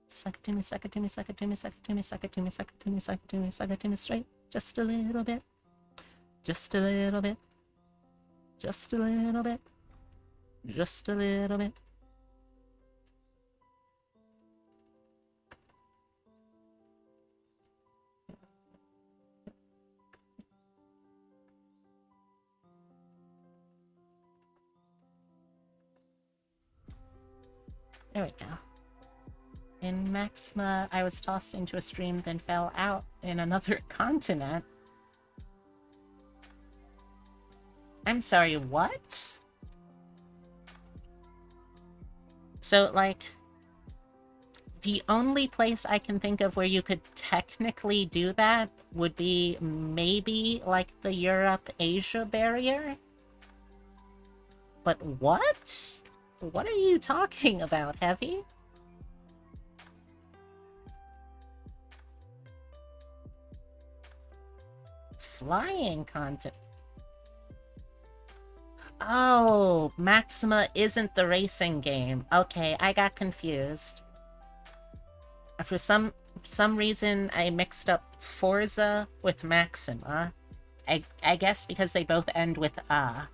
Suck it to me, suck it to me, suck it to me, suck it to me, suck it to me, suck it to me, suck it to me, suck it to me straight. Just a little bit. Just a little bit. Just a little bit. Just a little bit. There we go. In Maxima, I was tossed into a stream, then fell out in another continent. I'm sorry, what? So, like, the only place I can think of where you could technically do that would be maybe, like, the Europe-Asia barrier? But what? What are you talking about, Heavy? Flying content. Oh, Maxima isn't the racing game. Okay, I got confused. For some reason, I mixed up Forza with Maxima. I guess because they both end with "a."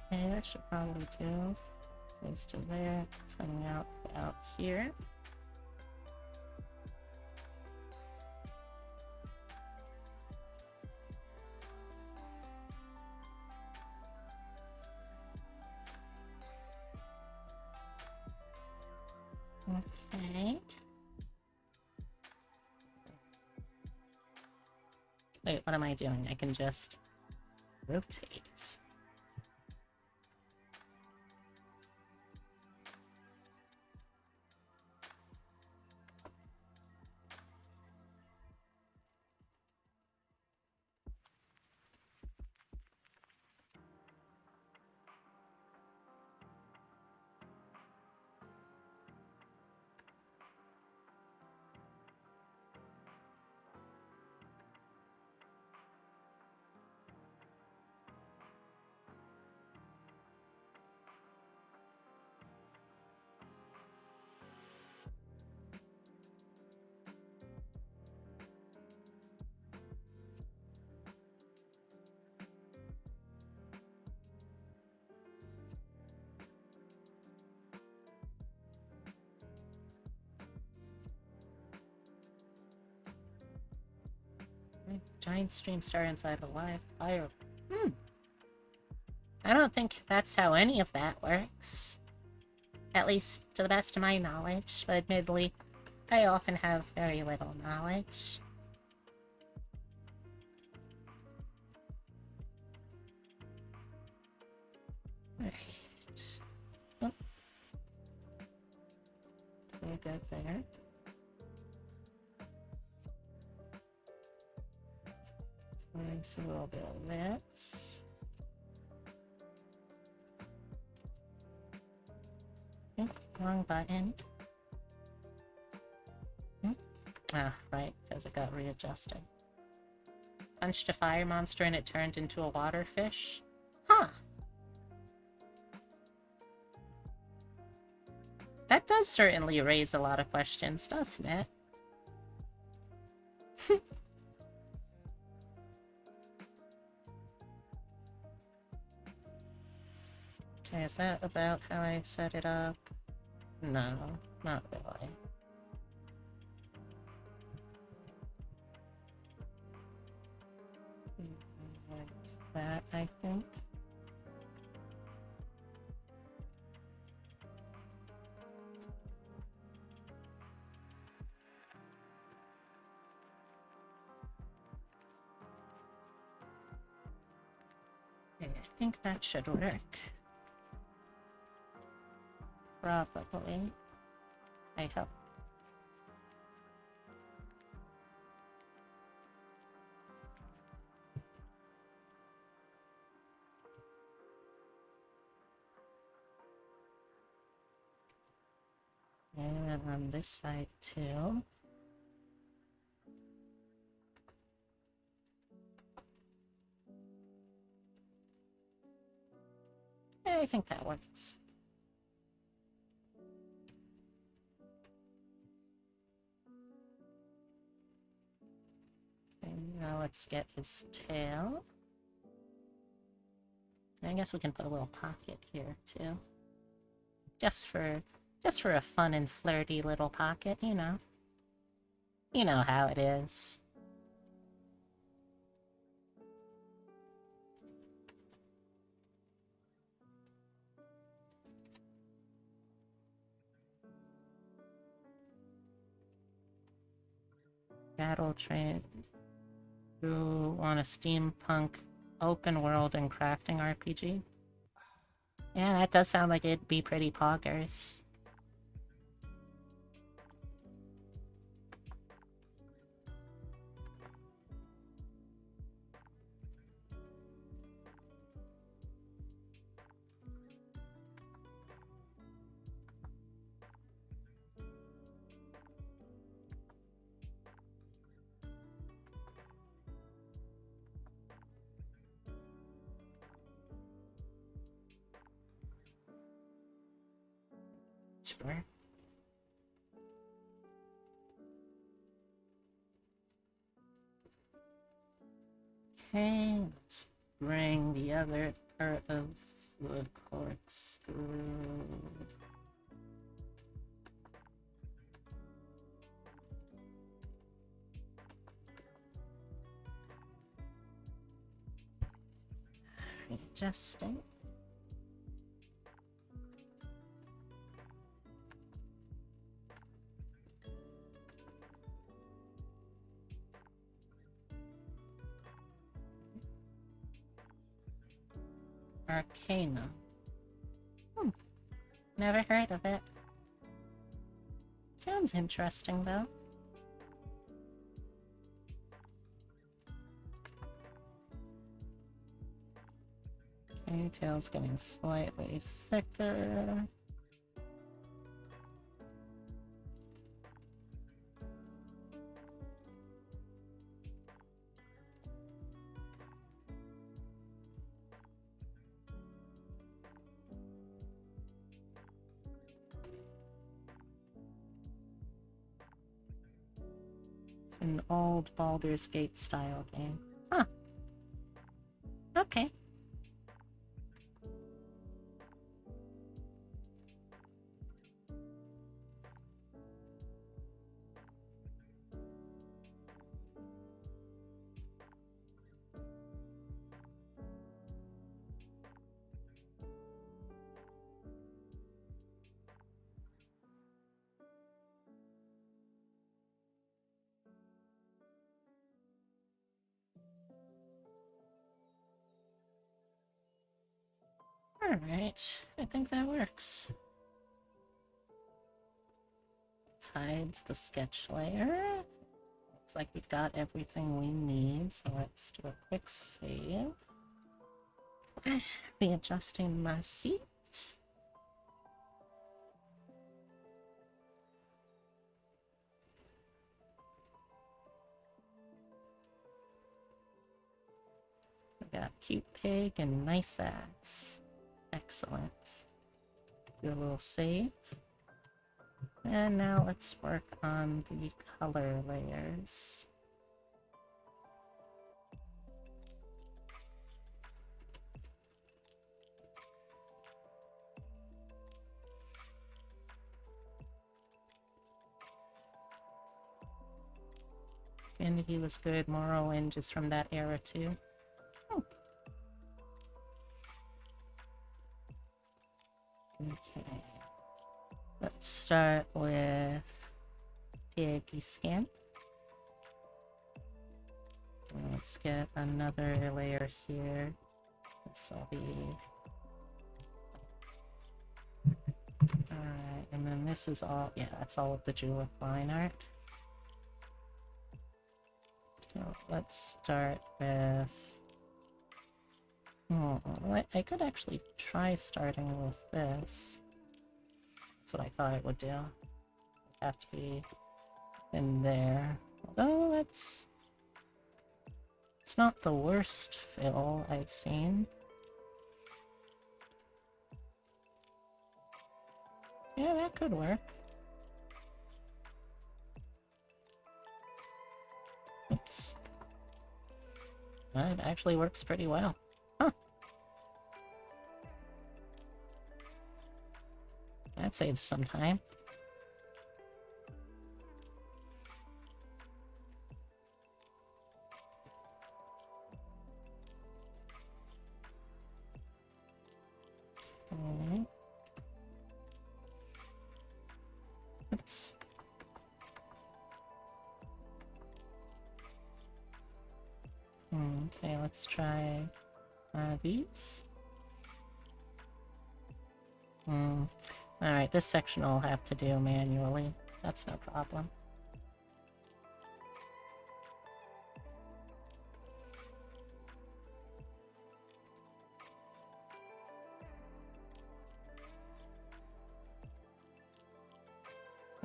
Okay, that should probably do. Goes to there. It's coming out here. Okay. Wait, what am I doing? I can just rotate. Giant stream star inside a live fire. I don't think that's how any of that works. At least to the best of my knowledge, but admittedly, I often have very little knowledge. Alright. Oh. We're good there. So a little bit of this. Wrong button. Ah, right, because it got readjusted. Punched a fire monster and it turned into a water fish? Huh. That does certainly raise a lot of questions, doesn't it? Okay, is that about how I set it up? No, not really. Like that, I think. think that should work. Probably. I hope. And on this side too. I think that works. And now let's get his tail. I guess we can put a little pocket here too. Just for a fun and flirty little pocket, you know. You know how it is. Battle train. You want a steampunk open world and crafting RPG? Yeah, that does sound like it'd be pretty poggers. Sure. Okay, let's bring the other part of the corkscrew. Adjusting. Arcana. Never heard of it. Sounds interesting, though. Okay, tail's getting slightly thicker. It's an old Baldur's Gate style game. Huh. Okay. Alright, I think that works. Let's hide the sketch layer. Looks like we've got everything we need, so let's do a quick save. Readjusting my seat. We got cute pig and nice ass. Excellent. Do a little save. And now let's work on the color layers. Infinity was good, Morrowind is from that era too. Oh. Okay. Let's start with piggy skin. Let's get another layer here. This will be... Alright, and then this is all... Yeah, that's all of the julep line art. So let's start with... I could actually try starting with this. That's what I thought it would do. It'd have to be in there. Although it's not the worst fill I've seen. Yeah, that could work. Oops. That actually works pretty well. Huh. That saves some time. Alright. Oops. Okay, let's try these. Alright, this section I'll have to do manually. That's no problem.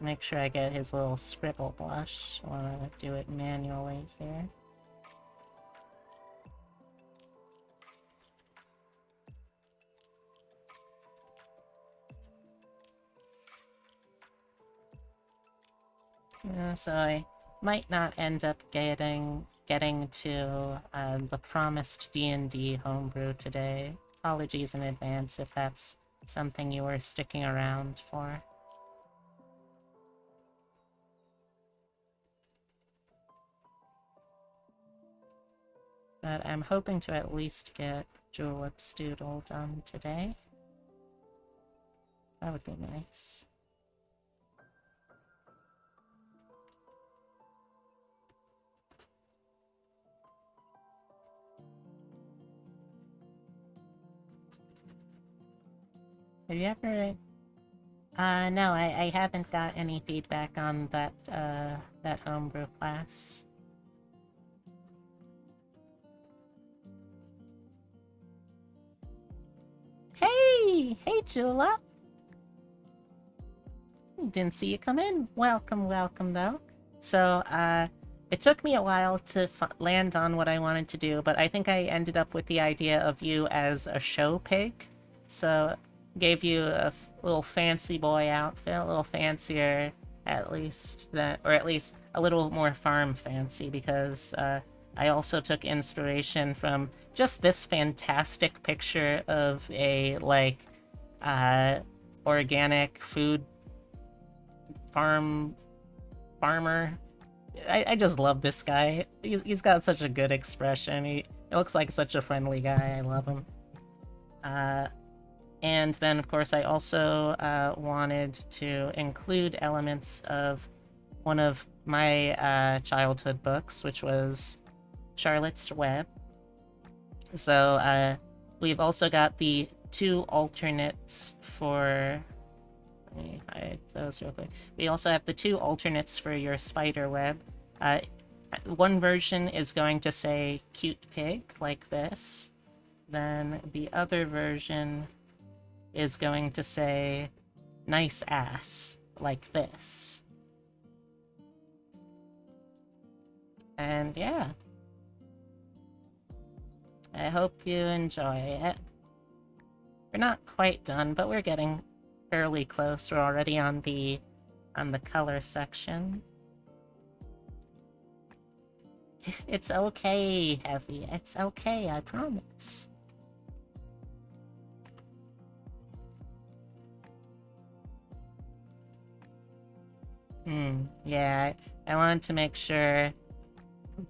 Make sure I get his little scribble blush. I want to do it manually here. So I might not end up getting to the promised D&D homebrew today. Apologies in advance if that's something you were sticking around for. But I'm hoping to at least get Julep's Doodle done today. That would be nice. Have you ever... no, I haven't got any feedback on that, that homebrew class. Hey! Hey, Julep! Didn't see you come in. Welcome, welcome, though. So, it took me a while to land on what I wanted to do, but I think I ended up with the idea of you as a show pig. So, gave you a little fancy boy outfit, a little fancier, at least, or at least a little more farm fancy, because, I also took inspiration from just this fantastic picture of a, like, organic food farmer. I just love this guy. He's got such a good expression. He looks like such a friendly guy. I love him. And then, of course, I also wanted to include elements of one of my childhood books, which was Charlotte's Web. So we've also got the two alternates for... Let me hide those real quick. We also have the two alternates for your spider web. One version is going to say cute pig, like this. Then the other version is going to say nice ass, like this. And yeah. I hope you enjoy it. We're not quite done, but we're getting fairly close. We're already on the color section. It's okay, Heavy. It's okay, I promise. Yeah, I wanted to make sure,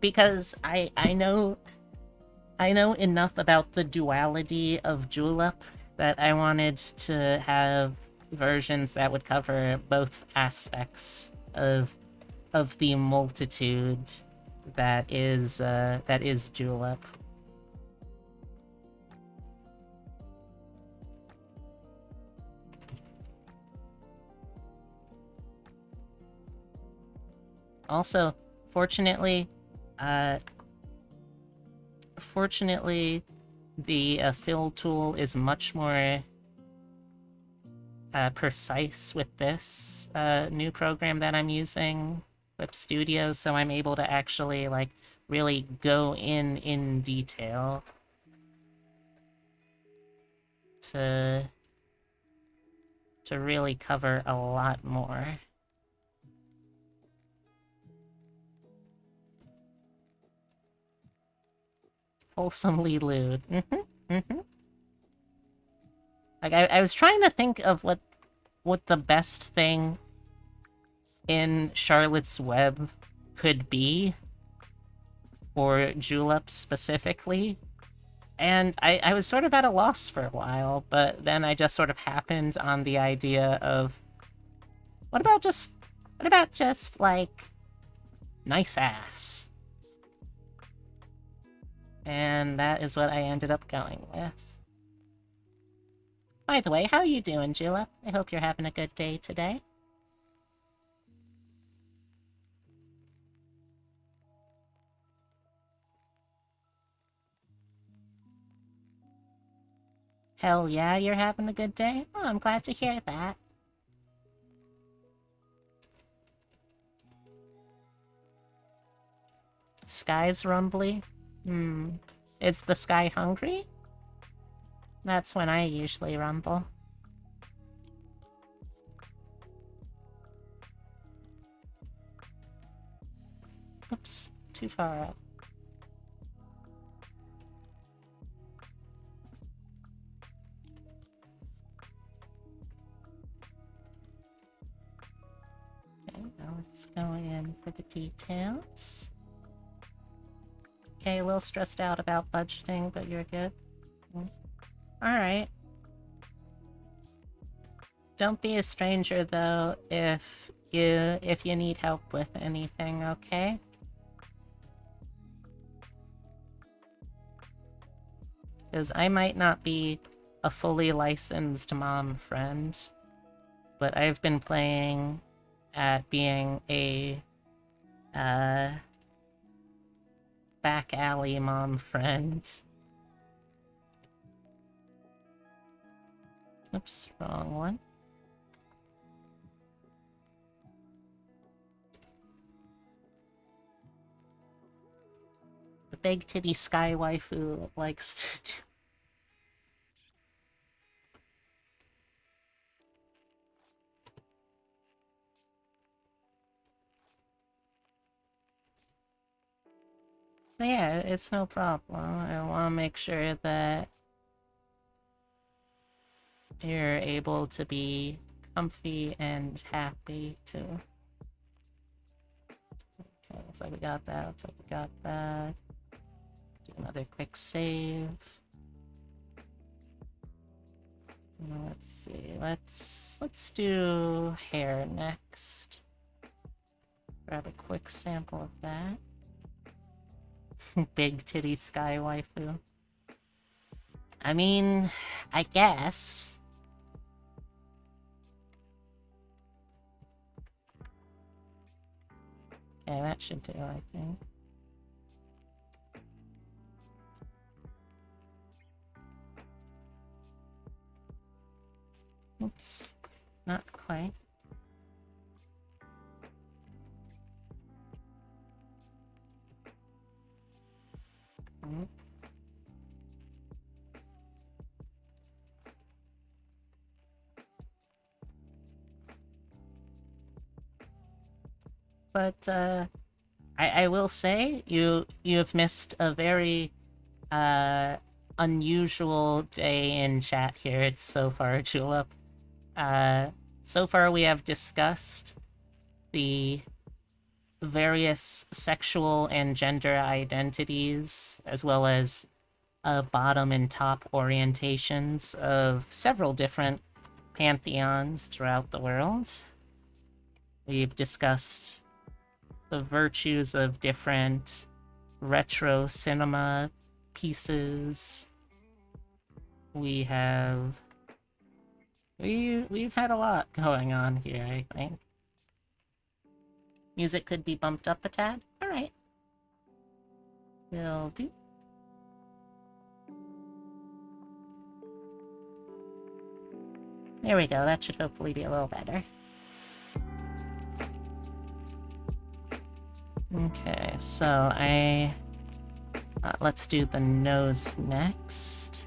because I know enough about the duality of Julep that I wanted to have versions that would cover both aspects of the multitude that is Julep. Also, fortunately, uh, the fill tool is much more precise with this new program that I'm using, Clip Studio, so I'm able to actually, like, really go in detail to really cover a lot more. Wholesomely lewd. Like, I was trying to think of what the best thing in Charlotte's Web could be for Julep specifically. And I was sort of at a loss for a while, but then I just sort of happened on the idea of, what about just, like, nice ass? And that is what I ended up going with. By the way, how are you doing, Julep? I hope you're having a good day today. Hell yeah, you're having a good day? Oh, I'm glad to hear that. Sky's rumbly? Is the sky hungry? That's when I usually rumble. Oops, too far up. Okay, now let's go in for the details. Okay, a little stressed out about budgeting, but you're good. Alright. Don't be a stranger, though, if you need help with anything, okay? Because I might not be a fully licensed mom friend, but I've been playing at being a back alley mom friend. Oops, wrong one. The big titty sky waifu likes to do. But yeah, it's no problem. I want to make sure that you're able to be comfy and happy too. Okay, looks like we got that. Looks like we got that. Do another quick save. Let's see. Let's do hair next. Grab a quick sample of that. Big titty sky waifu. I mean, I guess. Okay, that should do, I think. Oops, not quite. But I will say you've missed a very unusual day in chat here so far, Julep. So far we have discussed the various sexual and gender identities, as well as bottom and top orientations of several different pantheons throughout the world. We've discussed the virtues of different retro cinema pieces. We've had a lot going on here, I think. Music could be bumped up a tad. Alright. Will do. There we go, that should hopefully be a little better. Okay, so let's do the nose next.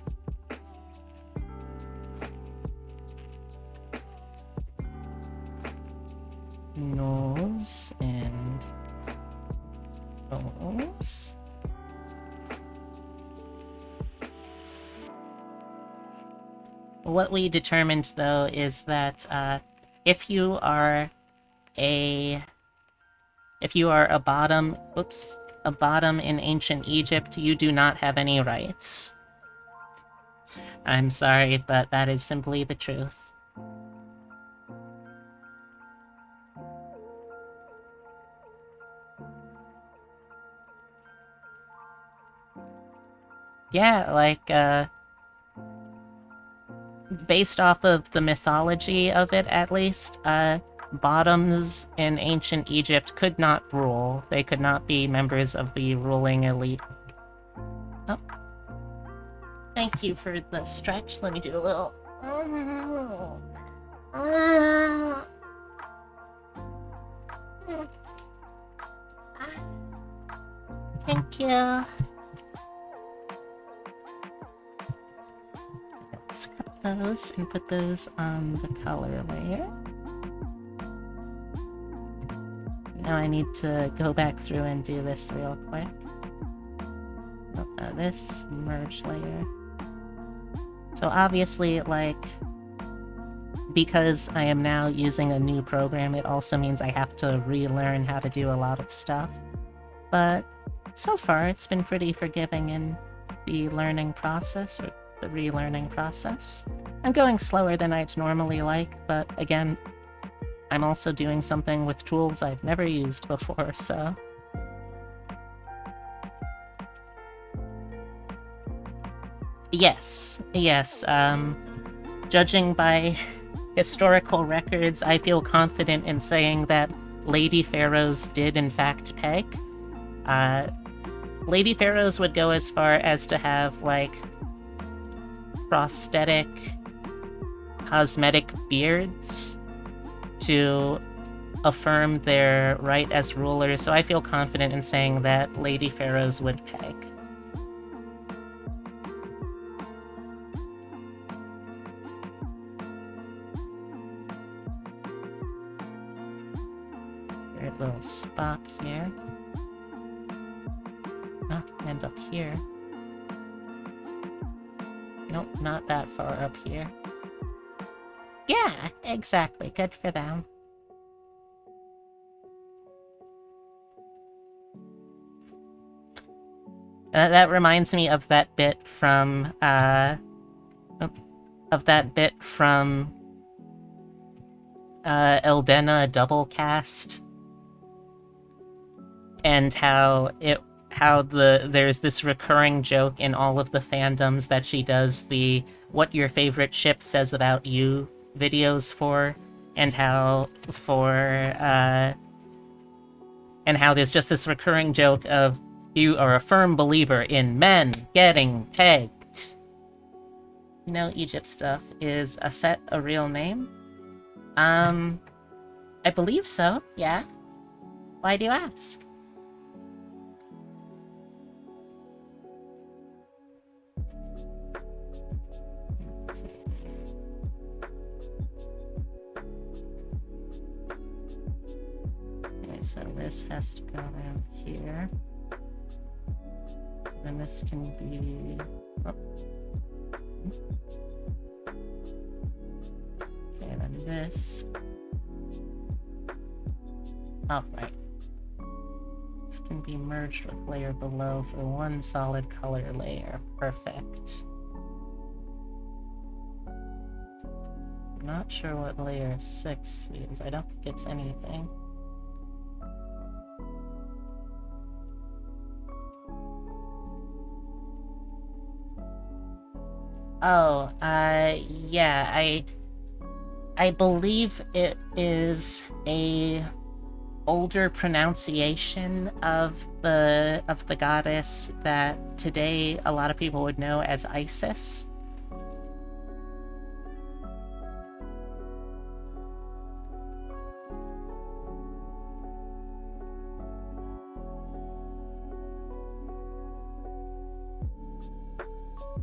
Nose and nose. What we determined, though, is that if you are a bottom, a bottom in ancient Egypt, you do not have any rights. I'm sorry, but that is simply the truth. Yeah, like, based off of the mythology of it, at least, bottoms in ancient Egypt could not rule. They could not be members of the ruling elite. Oh. Thank you for the stretch. Let me do a little... Thank you. Let's cut those and put those on the color layer. Now I need to go back through and do this real quick. This merge layer. So obviously, like, because I am now using a new program, it also means I have to relearn how to do a lot of stuff. But so far, it's been pretty forgiving in the learning process, or the relearning process. I'm going slower than I'd normally like, but again, I'm also doing something with tools I've never used before, so... Yes, judging by historical records, I feel confident in saying that Lady Pharaohs did in fact peg. Lady Pharaohs would go as far as to have, like, prosthetic, cosmetic beards to affirm their right as rulers, so I feel confident in saying that Lady Pharaohs would peg. Weird little spot here. Oh, and up here. Nope, not that far up here. Yeah, exactly. Good for them. That reminds me of that bit from, Eldena Doublecast, and there's this recurring joke in all of the fandoms that she does the "What Your Favorite Ship Says About You" videos for, and how there's just this recurring joke of, you are a firm believer in men getting pegged. You know, Egypt stuff. Is Aset a real name? I believe so, yeah. Why do you ask? Let's see. Okay, so this has to go around here. Then this can be... Oh. Okay, then this... Oh, right. This can be merged with layer below for one solid color layer. Perfect. I'm not sure what layer 6 is. I don't think it's anything. Oh, yeah, I believe it is a older pronunciation of the goddess that today a lot of people would know as Isis.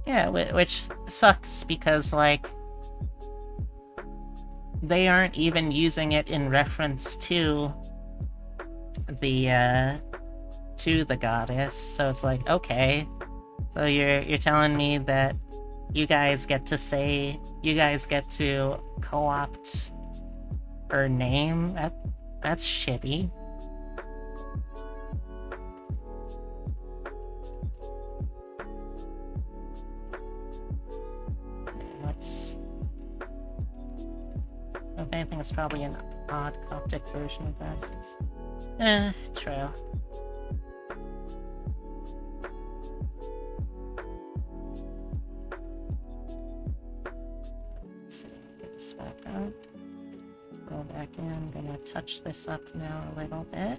Yeah, which sucks because, like, they aren't even using it in reference to the goddess, so it's like, okay, so you're telling me that you guys get to co-opt her name? That's shitty. Let's... If anything, it's probably an odd Coptic version of that, since... true. Let's see, get this back up. Let's go back in. I'm gonna touch this up now a little bit.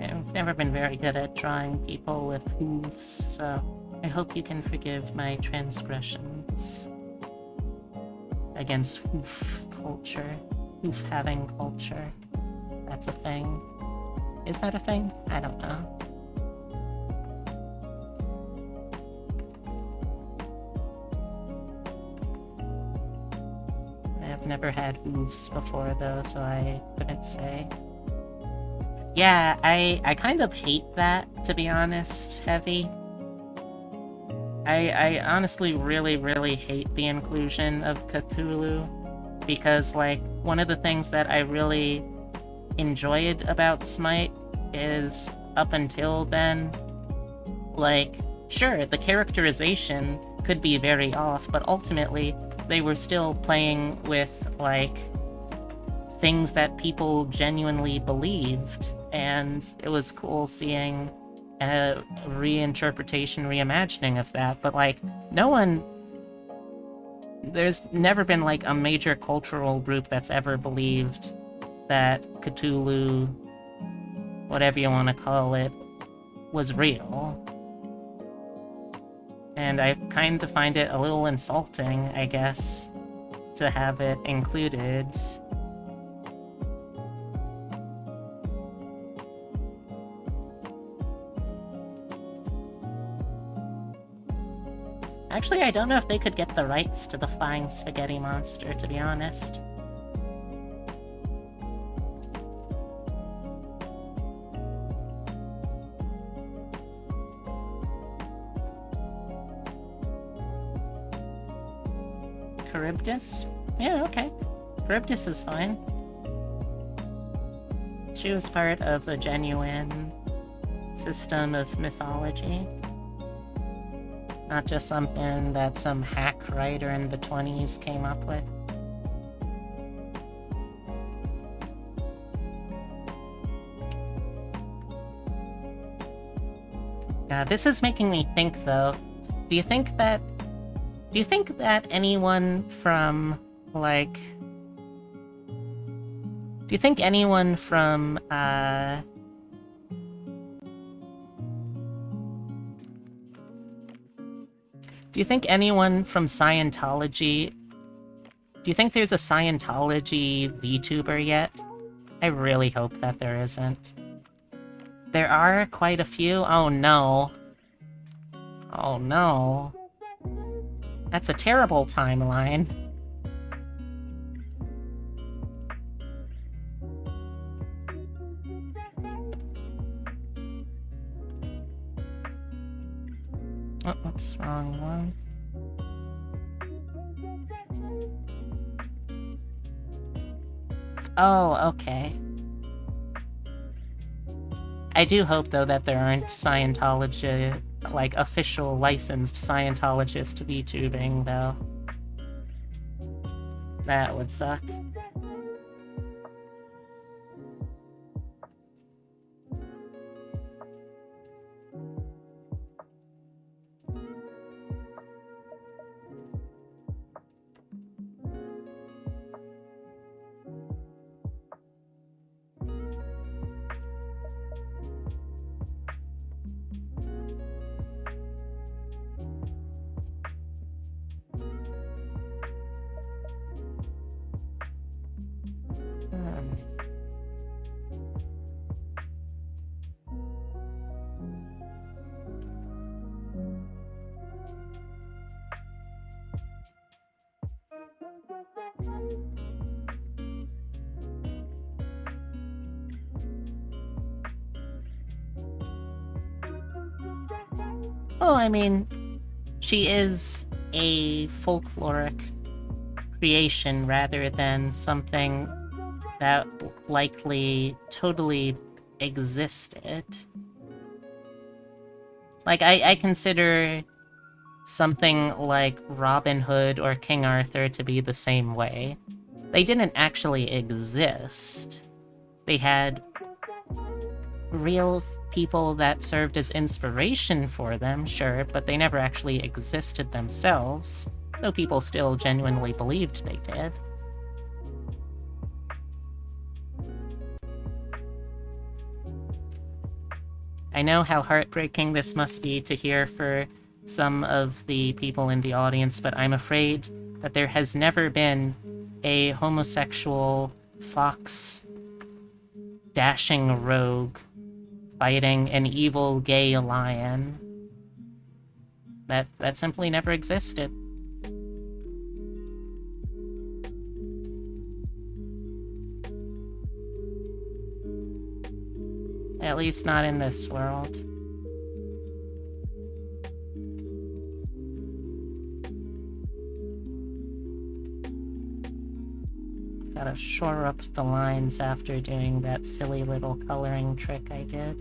I've never been very good at drawing people with hooves, so I hope you can forgive my transgressions against hoof culture, hoof-having culture. That's a thing. Is that a thing? I don't know. I've never had hooves before, though, so I couldn't say. Yeah, I kind of hate that, to be honest, Heavy. I honestly really hate the inclusion of Cthulhu, because, like, one of the things that I really enjoyed about Smite is, up until then, like, sure, the characterization could be very off, but ultimately, they were still playing with, like, things that people genuinely believed, and it was cool seeing a reinterpretation, reimagining of that, but, like, there's never been, like, a major cultural group that's ever believed that Cthulhu, whatever you want to call it, was real. And I kind of find it a little insulting, I guess, to have it included. Actually, I don't know if they could get the rights to the flying spaghetti monster, to be honest. Charybdis? Yeah, okay. Charybdis is fine. She was part of a genuine system of mythology. Not just something that some hack writer in the 20s came up with. This is making me think, though. Do you think that anyone from, like... Do you think anyone from, Do you think anyone from Scientology... Do you think there's a Scientology VTuber yet? I really hope that there isn't. There are quite a few? Oh no. Oh no. That's a terrible timeline. Oh, what's wrong one? Oh, okay. I do hope, though, that there aren't Scientology, like, official licensed Scientologists VTubing, though. That would suck. Oh, I mean, she is a folkloric creation rather than something that likely totally existed. Like, I consider something like Robin Hood or King Arthur to be the same way. They didn't actually exist. They had real people that served as inspiration for them, sure, but they never actually existed themselves, though people still genuinely believed they did. I know how heartbreaking this must be to hear for some of the people in the audience, but I'm afraid that there has never been a homosexual fox dashing rogue fighting an evil gay lion. That simply never existed. At least not in this world. Gotta shore up the lines after doing that silly little coloring trick I did.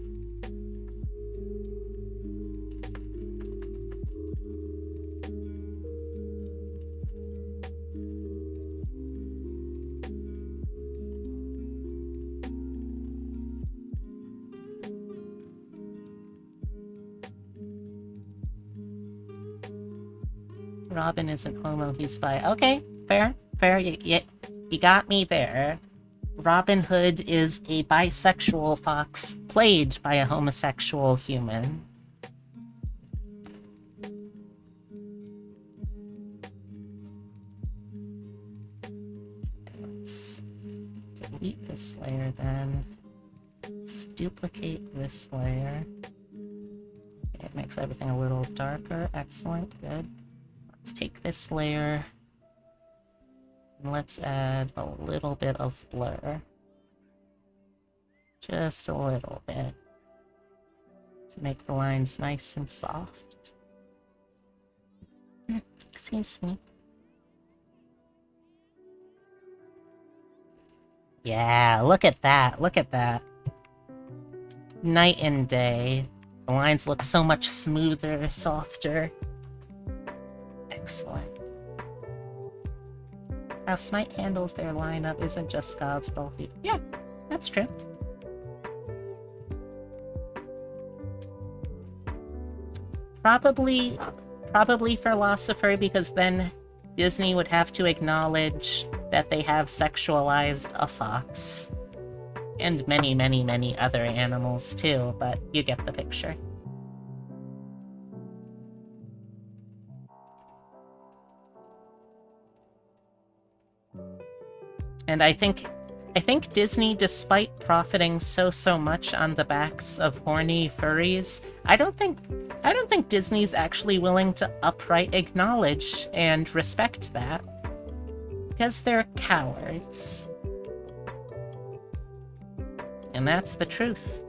Robin isn't homo, he's bi. Okay, fair. You got me there. Robin Hood is a bisexual fox played by a homosexual human. Let's delete this layer then. Let's duplicate this layer. It makes everything a little darker. Excellent, good. Let's take this layer and let's add a little bit of blur. Just a little bit. To make the lines nice and soft. Excuse me. Yeah, look at that, look at that. Night and day. The lines look so much smoother, softer. Excellent. How Smite handles their lineup isn't just God's worldview. Yeah, that's true. Probably Philosopher, because then Disney would have to acknowledge that they have sexualized a fox. And many other animals too, but you get the picture. And I think Disney, despite profiting so much on the backs of horny furries, I don't think Disney's actually willing to upright acknowledge and respect that. Because they're cowards. And that's the truth.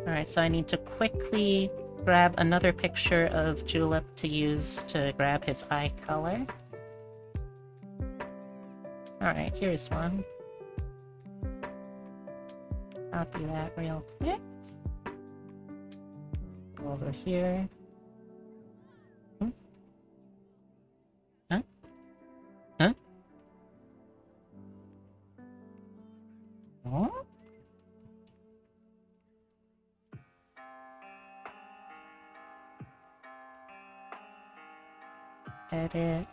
Alright, so I need to quickly grab another picture of Julep to use to grab his eye color. Alright, here's one. Copy that real quick. Go over here. Hmm? Huh? Huh? Huh? Edit.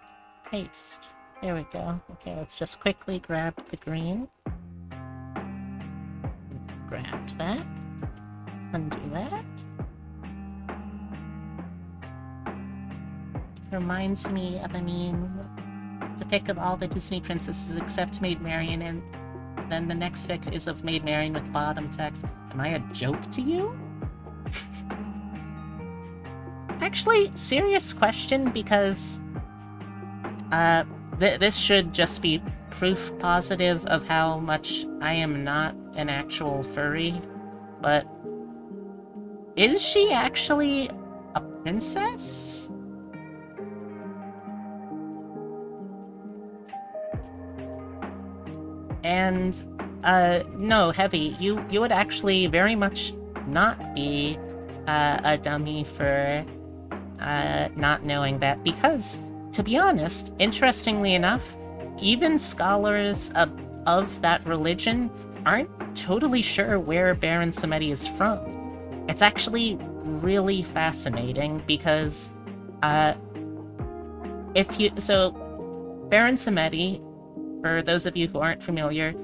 Paste. There we go. Okay, let's just quickly grab the green. Grabbed that. Undo that. Reminds me of a meme. It's a pic of all the Disney princesses except Maid Marian, and then the next pic is of Maid Marian with bottom text. Am I a joke to you? Actually, serious question, because this should just be proof positive of how much I am not an actual furry, but is she actually a princess? And, no, Heavy, you would actually very much not be a dummy for not knowing that, because, to be honest, interestingly enough, even scholars of that religion aren't totally sure where Baron Samedi is from. It's actually really fascinating, because, Baron Samedi, for those of you who aren't familiar,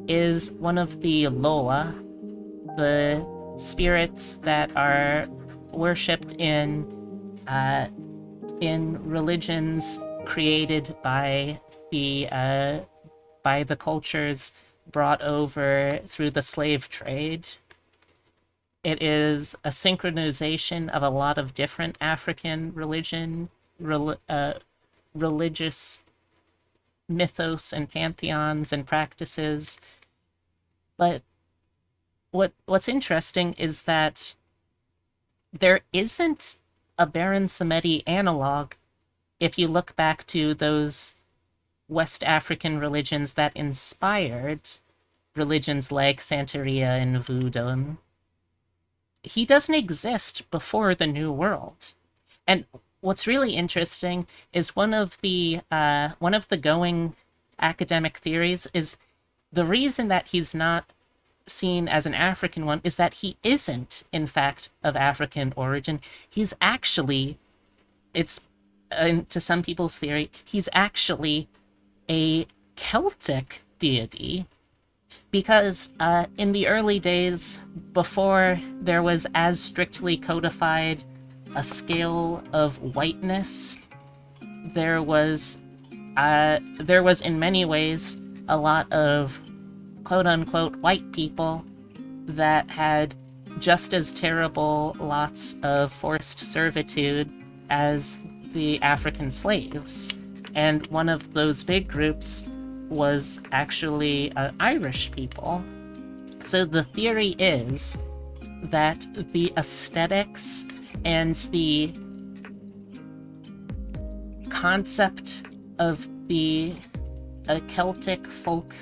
is one of the Loa, the spirits that are worshipped in religions created by the cultures brought over through the slave trade. It is a synchronization of a lot of different African religious mythos and pantheons and practices. But what's interesting is that there isn't a Baron Samedi analog if you look back to those West African religions that inspired religions like Santeria and Voodoo. He doesn't exist before the New World. And what's really interesting is one of the going academic theories is the reason that he's not seen as an African one is that he isn't, in fact, of African origin. He's actually, to some people's theory, he's actually a Celtic deity, because in the early days, before there was as strictly codified a scale of whiteness, there was in many ways a lot of quote-unquote white people that had just as terrible lots of forced servitude as the African slaves. And one of those big groups was actually Irish people. So the theory is that the aesthetics and the concept of the Celtic folk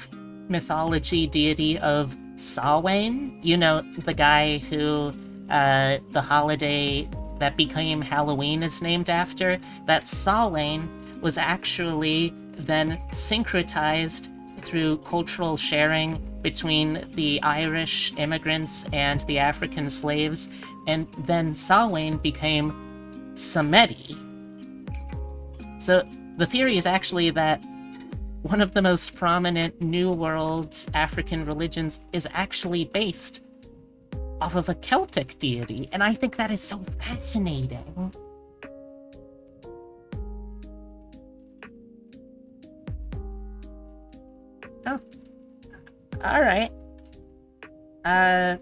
mythology deity of Samhain, you know, the guy who the holiday that became Halloween is named after, that Samhain was actually then syncretized through cultural sharing between the Irish immigrants and the African slaves, and then Samhain became Samedi. So the theory is actually that one of the most prominent New World African religions is actually based off of a Celtic deity, and I think that is so fascinating. Oh. Alright. I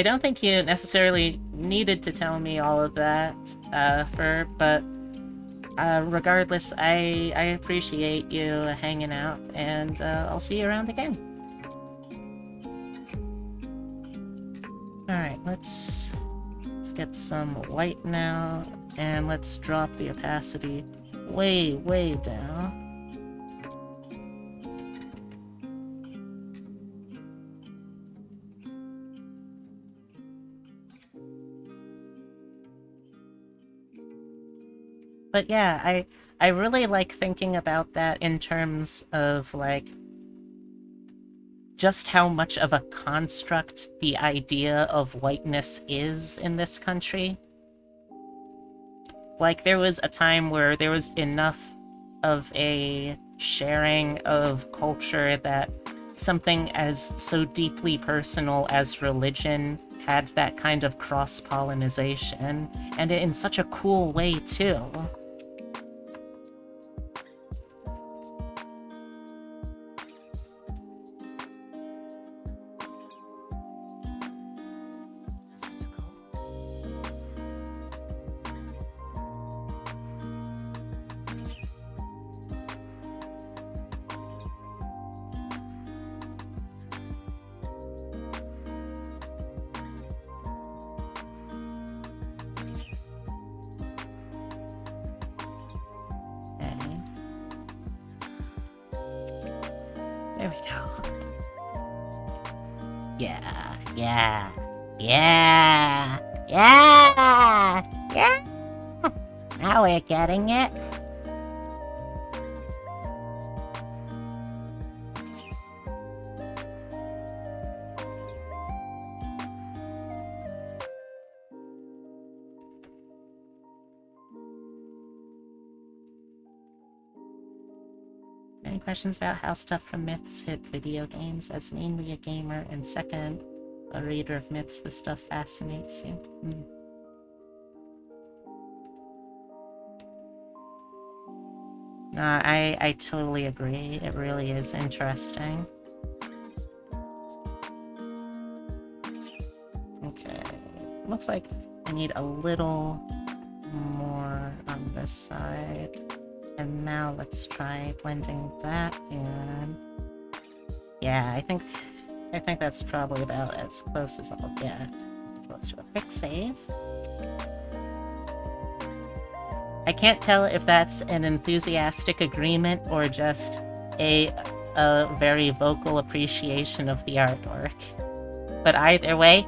don't think you necessarily needed to tell me all of that, but regardless, I appreciate you hanging out, and I'll see you around again. Alright, let's get some white now, and let's drop the opacity way down. But yeah, I really like thinking about that in terms of, like, just how much of a construct the idea of whiteness is in this country. Like, there was a time where there was enough of a sharing of culture that something as so deeply personal as religion had that kind of cross-pollinization, and in such a cool way, too. Okay. There we go. Yeah, yeah, yeah, yeah, yeah. Now we're getting it. Any questions about how stuff from myths hit video games? As mainly a gamer, and second, a reader of myths, the stuff fascinates you. I totally agree. It really is interesting. Okay. Looks like I need a little more on this side. And now let's try blending that in. Yeah, I think that's probably about as close as I'll get. So let's do a quick save. I can't tell if that's an enthusiastic agreement or just a very vocal appreciation of the artwork. But either way,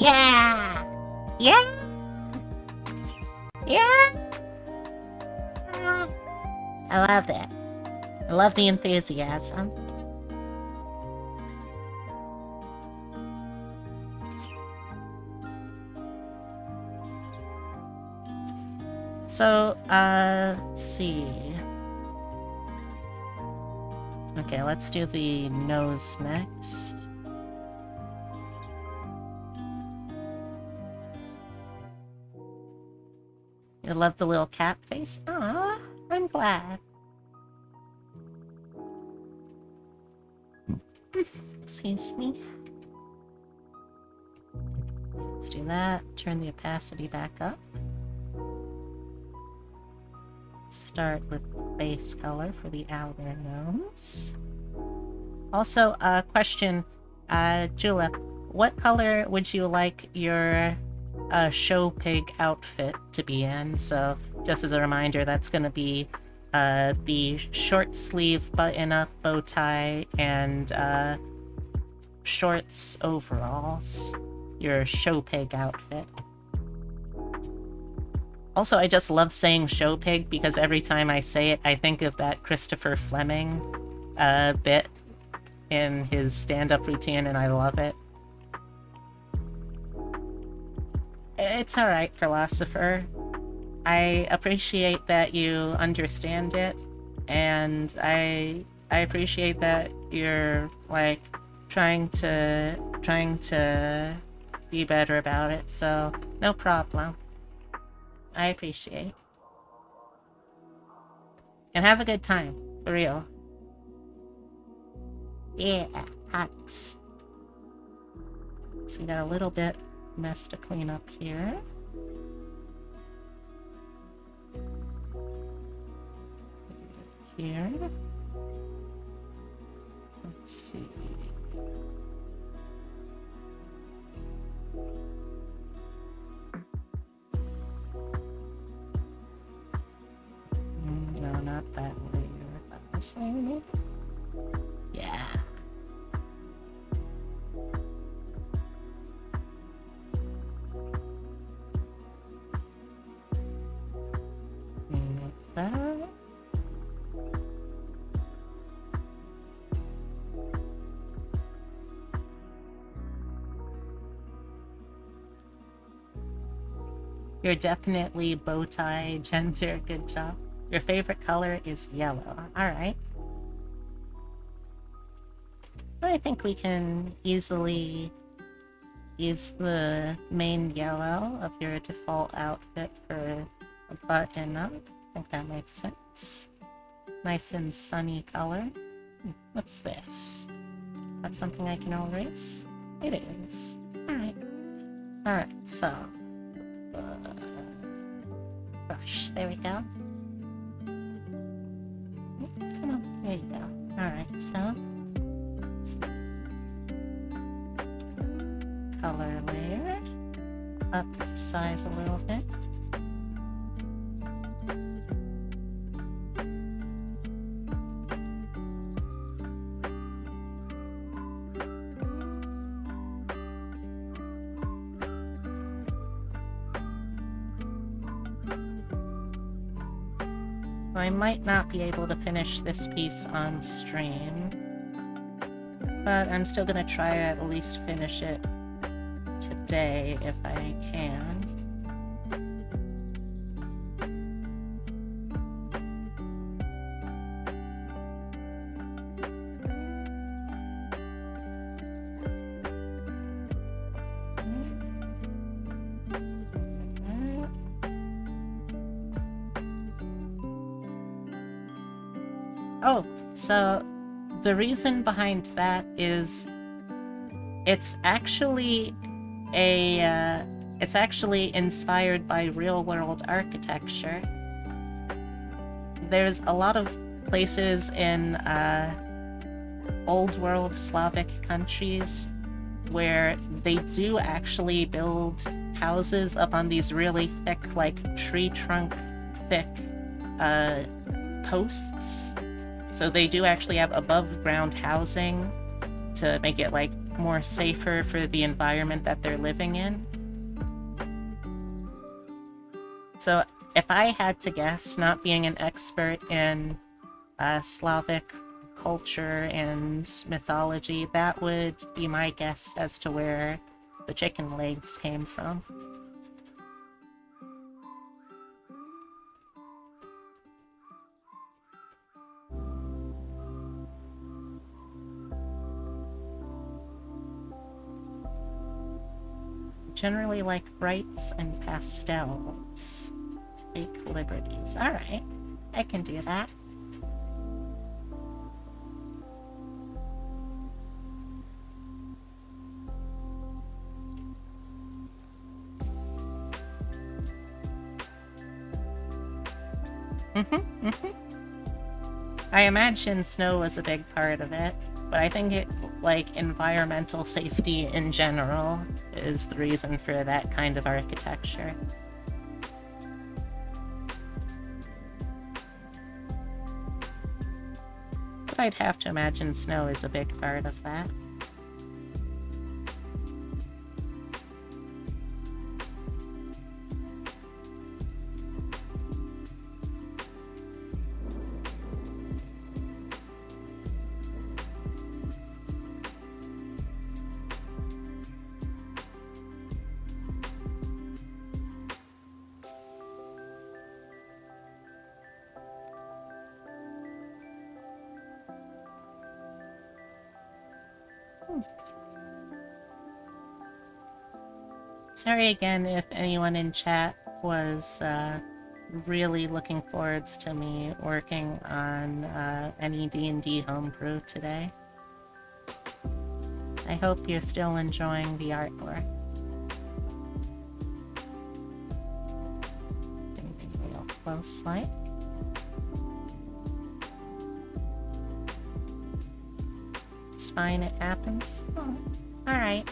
yeah! Yeah! Yeah! I love it. I love the enthusiasm. So, let's see. Okay, let's do the nose next. You love the little cat face? Aww, I'm glad. Excuse me. Let's do that. Turn the opacity back up. Start with the base color for the outer nose. Also, question, Julep, what color would you like your show pig outfit to be in? So, just as a reminder, that's going to be the short sleeve button-up bow tie and shorts overalls. Your show pig outfit. Also, I just love saying show pig because every time I say it, I think of that Christopher Fleming bit in his stand-up routine, and I love it. It's alright, Philosopher. I appreciate that you understand it, and I appreciate that you're, like, trying to be better about it, so no problem. I appreciate. And have a good time, for real. Yeah, hugs. So you got a little bit mess to clean up here. Here. Let's see. No, not that layer. This layer? Yeah. You're definitely bow tie gender. Good job. Your favorite color is yellow. Alright. I think we can easily use the main yellow of your default outfit for a button up. I think that makes sense. Nice and sunny color. What's this? That's something I can erase? It is. Alright. Alright, so... brush. There we go. Come on. There you go. Alright, so... let's color layer. Up the size a little bit. I might not be able to finish this piece on stream, but I'm still gonna try to at least finish it today if I can. Oh, so the reason behind that is it's actually it's actually inspired by real-world architecture. There's a lot of places in old world Slavic countries where they do actually build houses up on these really thick, like tree trunk thick posts. So they do actually have above ground housing to make it like more safer for the environment that they're living in. So if I had to guess, not being an expert in Slavic culture and mythology, that would be my guess as to where the chicken legs came from. Generally like brights and pastels. Take liberties. Alright, I can do that. I imagine snow was a big part of it, but I think it, like, environmental safety in general is the reason for that kind of architecture. But I'd have to imagine snow is a big part of that. Sorry again if anyone in chat was really looking forward to me working on any D&D homebrew today. I hope you're still enjoying the artwork. Real close like. It's fine, it happens. Oh, alright.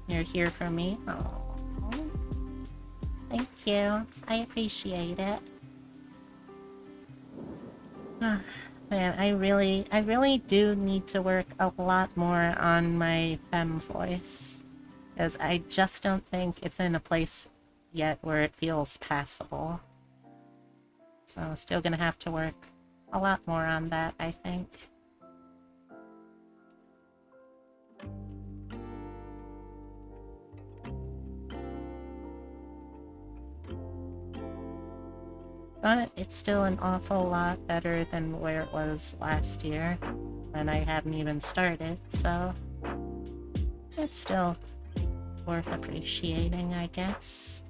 You're here for me? Oh, thank you. I appreciate it. Man, I really do need to work a lot more on my femme voice, because I just don't think it's in a place yet where it feels passable. So I'm still gonna have to work a lot more on that, I think. But it's still an awful lot better than where it was last year, when I hadn't even started, so it's still worth appreciating, I guess.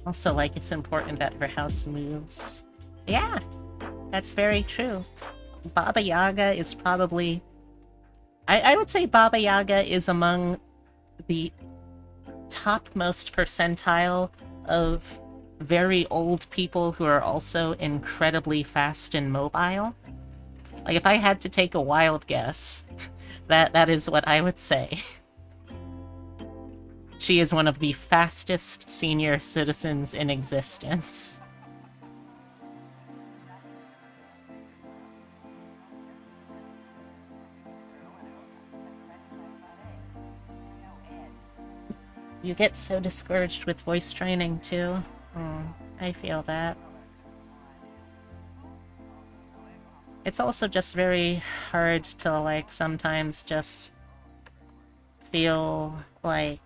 Also, like, it's important that her house moves. Yeah, that's very true. Baba Yaga is probably... I would say Baba Yaga is among the topmost percentile of very old people who are also incredibly fast and mobile. Like, if I had to take a wild guess, that is what I would say. She is one of the fastest senior citizens in existence. You get so discouraged with voice training, too. I feel that. It's also just very hard to, like, sometimes just feel like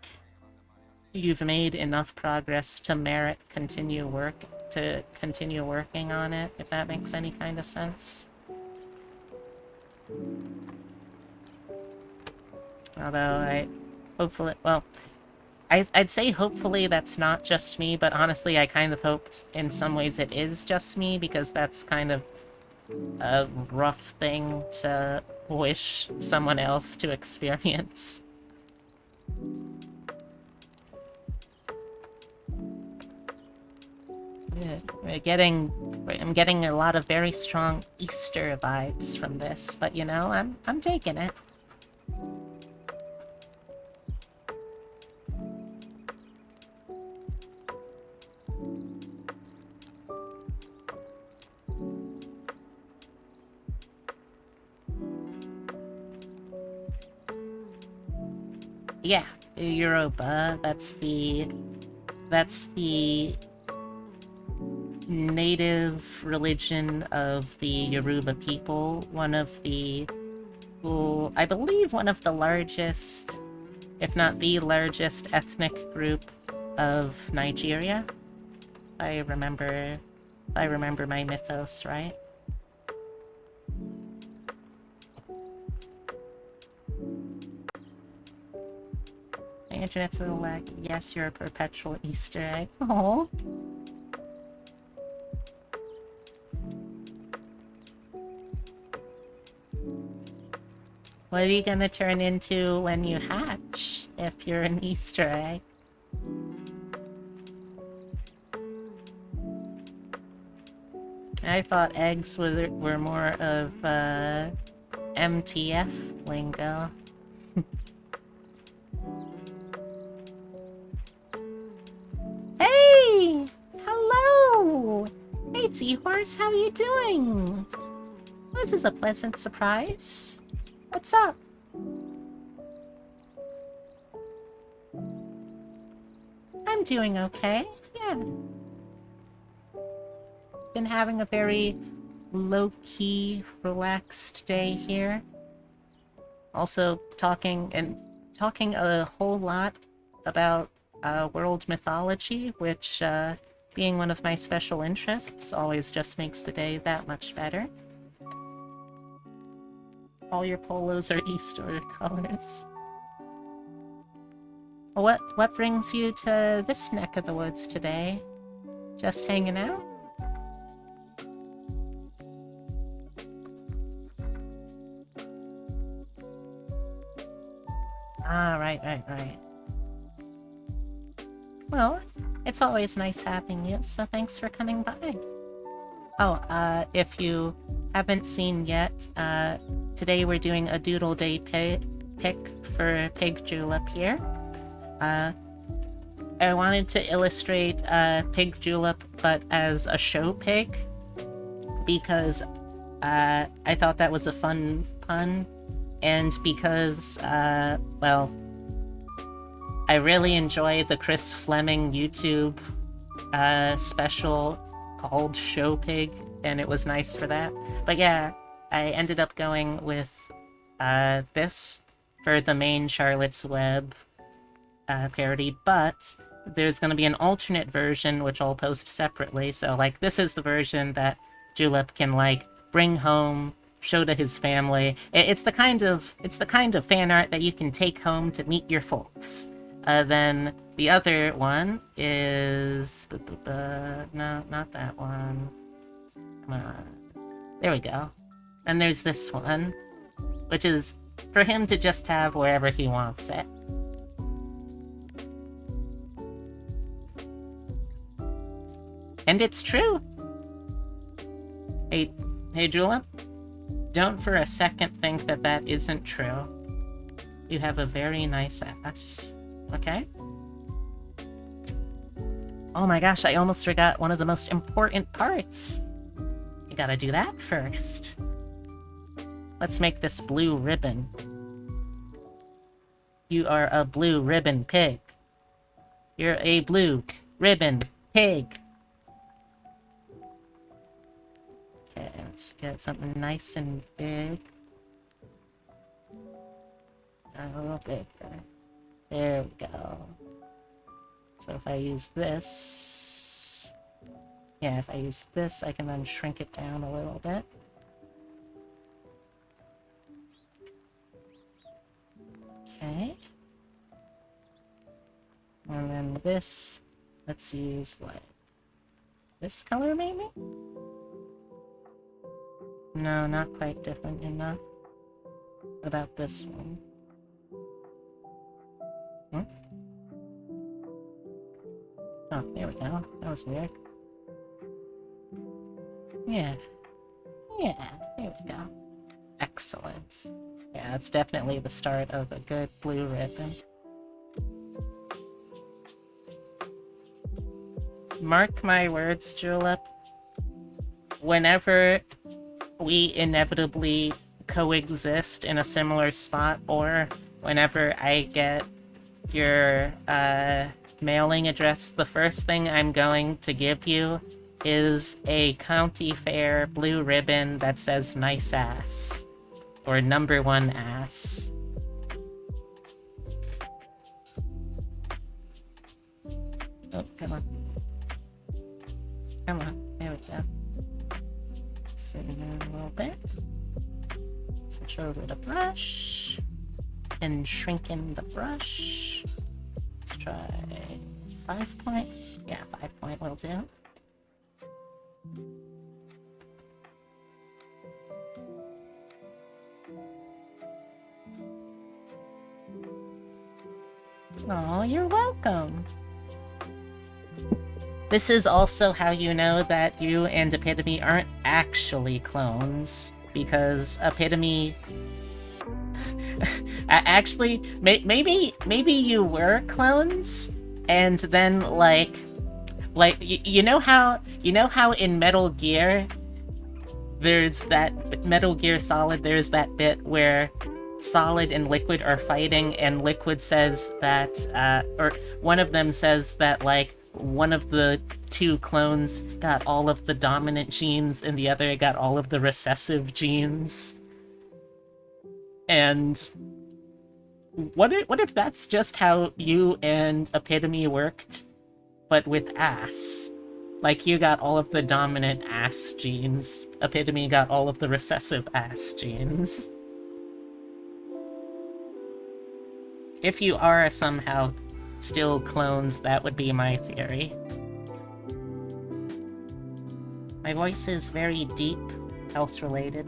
you've made enough progress to merit continue working on it, if that makes any kind of sense. Although I'd say hopefully that's not just me, but honestly I kind of hope in some ways it is just me, because that's kind of a rough thing to wish someone else to experience. I'm getting a lot of very strong Easter vibes from this, but you know, I'm taking it. Yeah, Europa, that's the native religion of the Yoruba people, I believe one of the largest, if not the largest, ethnic group of Nigeria. I remember my mythos right. My internet's a little laggy. Yes, you're a perpetual Easter egg. Oh. What are you gonna turn into when you hatch, if you're an Easter egg? I thought eggs were more of, MTF lingo. Hey! Hello! Hey, Seahorse, how are you doing? This is a pleasant surprise. What's up? I'm doing okay, yeah. Been having a very low-key, relaxed day here. Also talking a whole lot about world mythology, which, being one of my special interests, always just makes the day that much better. All your polos are Easter colors. What brings you to this neck of the woods today? Just hanging out? Ah, right. Well, it's always nice having you, so thanks for coming by. Oh, if you haven't seen yet, today we're doing a Doodle Day pick for Pig Julep here. I wanted to illustrate Pig Julep, but as a show pig, because I thought that was a fun pun, and because, well, I really enjoy the Chris Fleming YouTube special called Show Pig, and it was nice for that. But yeah, I ended up going with this for the main Charlotte's Web parody, but there's going to be an alternate version which I'll post separately. So like, this is the version that Julep can like bring home, show to his family. It's the kind of fan art that you can take home to meet your folks. Then the other one is no, not that one. Come on, there we go. And there's this one, which is for him to just have wherever he wants it. And it's true. Hey, Julep, don't for a second think that that isn't true. You have a very nice ass, okay? Oh my gosh, I almost forgot one of the most important parts. You gotta do that first. Let's make this blue ribbon. You are a blue ribbon pig. You're a blue ribbon pig. Okay, let's get something nice and big. A little bigger. There we go. So if I use this... Yeah, if I use this, I can then shrink it down a little bit. Okay. And then this, let's use like this color maybe? No, not quite different enough. What about this one? Oh, there we go. That was weird. Yeah. Yeah, there we go. Excellent. Yeah, that's definitely the start of a good blue ribbon. Mark my words, Julep. Whenever we inevitably coexist in a similar spot, or whenever I get your mailing address, the first thing I'm going to give you is a county fair blue ribbon that says nice ass. Or #1 ass. Oh, come on. Come on, there we go. Zoom in a little bit. Switch over the brush. And shrink in the brush. Let's try 5 point. Yeah, 5 point will do. Oh, you're welcome. This is also how you know that you and Epitome aren't actually clones, because Epitome... Actually, maybe you were clones, and then like you know how in Metal Gear there's that Metal Gear Solid, there's that bit where Solid and Liquid are fighting, and Liquid says that, or one of them says that, like, one of the two clones got all of the dominant genes and the other got all of the recessive genes. And what if that's just how you and Epitome worked, but with ass? Like, you got all of the dominant ass genes, Epitome got all of the recessive ass genes. If you are somehow still clones, that would be my theory. My voice is very deep, health-related.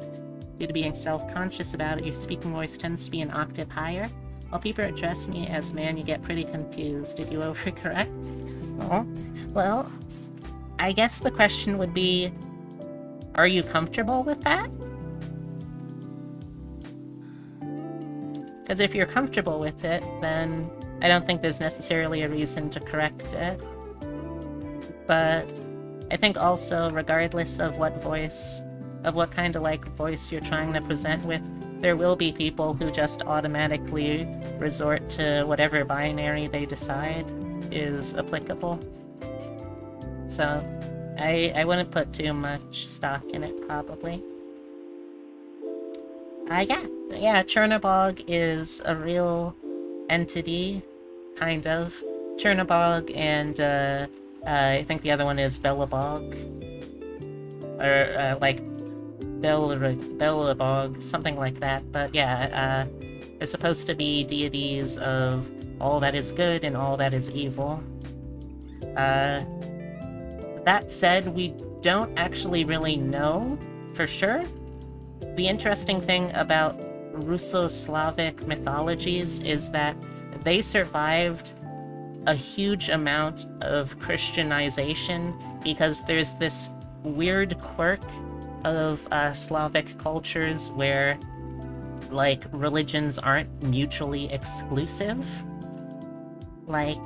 Due to being self-conscious about it, your speaking voice tends to be an octave higher. While people address me as man, you get pretty confused. Did you overcorrect? Oh, well, I guess the question would be, are you comfortable with that? Because if you're comfortable with it, then I don't think there's necessarily a reason to correct it. But I think also, regardless of what kind of like voice you're trying to present with, there will be people who just automatically resort to whatever binary they decide is applicable. So I wouldn't put too much stock in it, probably. Yeah, Chernobog is a real entity, kind of. Chernobog and, I think the other one is Belobog. Or, like, Belobog, something like that. But yeah, they're supposed to be deities of all that is good and all that is evil. That said, we don't actually really know for sure. The interesting thing about Russo-Slavic mythologies is that they survived a huge amount of Christianization because there's this weird quirk of Slavic cultures where, like, religions aren't mutually exclusive. Like,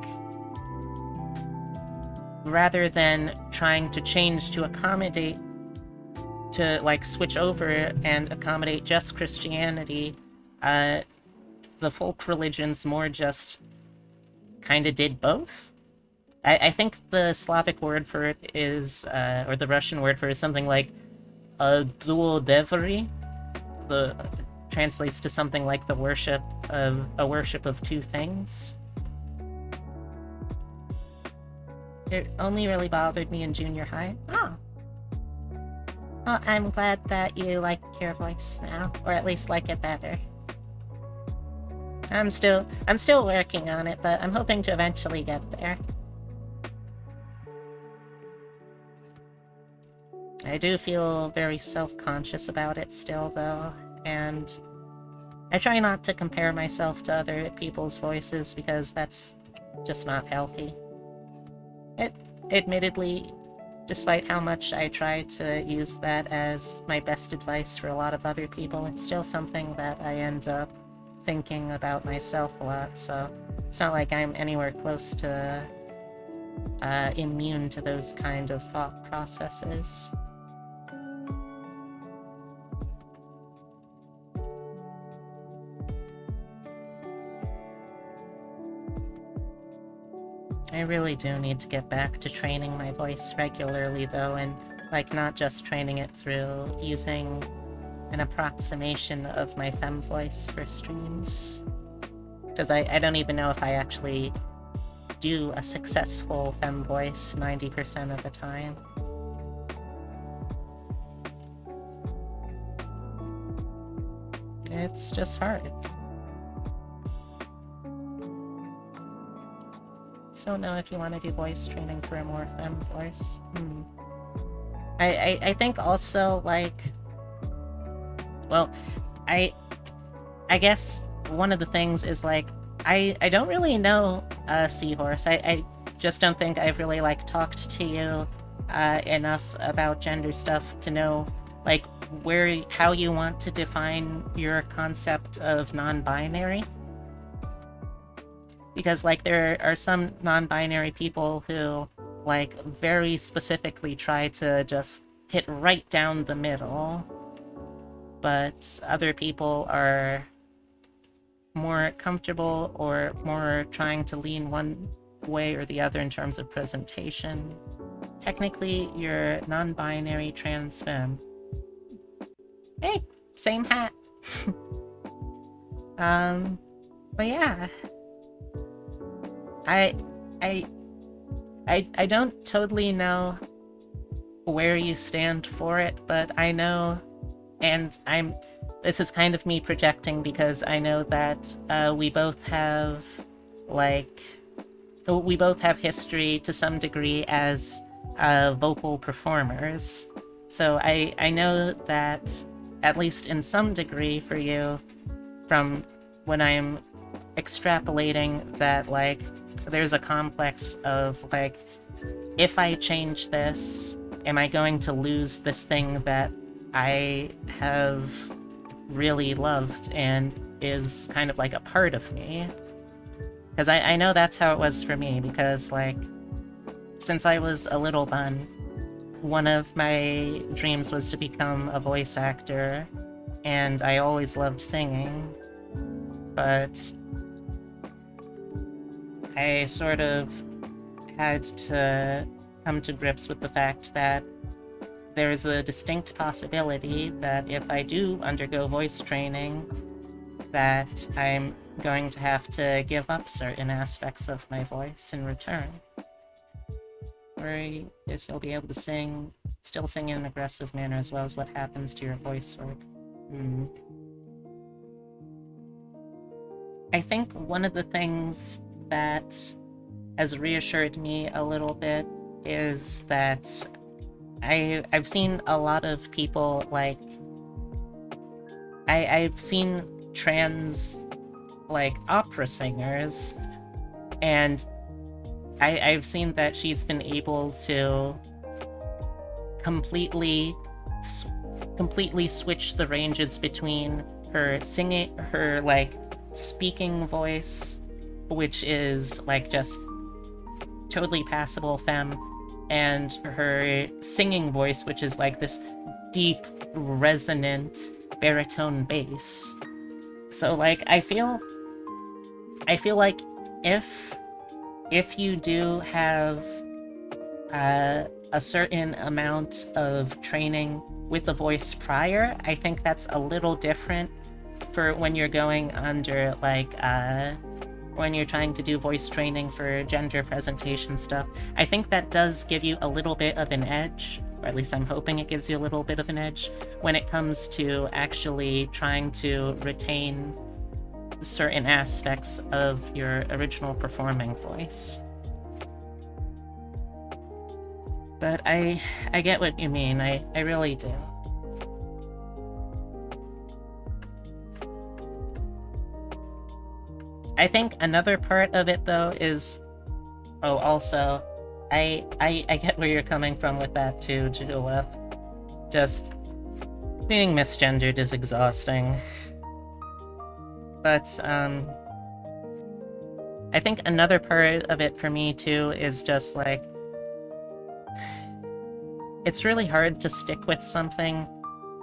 rather than trying to change to accommodate, to, like, switch over and accommodate just Christianity, the folk religions more just kind of did both. I think the Slavic word for it is, or the Russian word for it is something like duodevry. Translates to something like a worship of two things. It only really bothered me in junior high. Oh. Well, I'm glad that you like your voice now, or at least like it better. I'm still working on it, but I'm hoping to eventually get there. I do feel very self-conscious about it still, though, and I try not to compare myself to other people's voices because that's just not healthy. Admittedly, despite how much I try to use that as my best advice for a lot of other people, it's still something that I end up thinking about myself a lot, so it's not like I'm anywhere close to immune to those kind of thought processes. I really do need to get back to training my voice regularly, though, and, like, not just training it through using an approximation of my femme voice for streams. Because I don't even know if I actually do a successful femme voice 90% of the time. It's just hard. Don't know if you want to do voice training for a more femme voice. I think also, like, well, I guess one of the things is, like, I don't really know Seahorse. I just don't think I've really, like, talked to you enough about gender stuff to know, like, how you want to define your concept of non-binary. Because, like, there are some non-binary people who, like, very specifically try to just hit right down the middle. But other people are more comfortable or more trying to lean one way or the other in terms of presentation. Technically, you're non-binary trans femme. Hey, same hat. But yeah. I don't totally know where you stand for it, but I know, and this is kind of me projecting because I know that we both have history to some degree as vocal performers. So I know that, at least in some degree for you, from when I'm extrapolating that, like, there's a complex of, like, if I change this, am I going to lose this thing that I have really loved and is kind of like a part of me? Because I know that's how it was for me, because, like, since I was a little bun, one of my dreams was to become a voice actor, and I always loved singing, but I sort of had to come to grips with the fact that there's a distinct possibility that if I do undergo voice training, that I'm going to have to give up certain aspects of my voice in return. Or if you'll be able to still sing in an aggressive manner, as well as what happens to your voice work. I think one of the things that has reassured me a little bit is that I've seen a lot of people, like, I've seen trans, like, opera singers, and I've seen that she's been able to completely switch the ranges between her singing, her, like, speaking voice, which is, like, just totally passable femme, and her singing voice, which is, like, this deep, resonant baritone bass. So, like, I feel like if you do have a certain amount of training with a voice prior, I think that's a little different for when you're going under, like, when you're trying to do voice training for gender presentation stuff. I think that does give you a little bit of an edge, or at least I'm hoping it gives you a little bit of an edge, when it comes to actually trying to retain certain aspects of your original performing voice. But I get what you mean, I really do. I think another part of it, though, is... Oh, also, I get where you're coming from with that, too, Julep. Just... being misgendered is exhausting. But, I think another part of it for me, too, is just, like... It's really hard to stick with something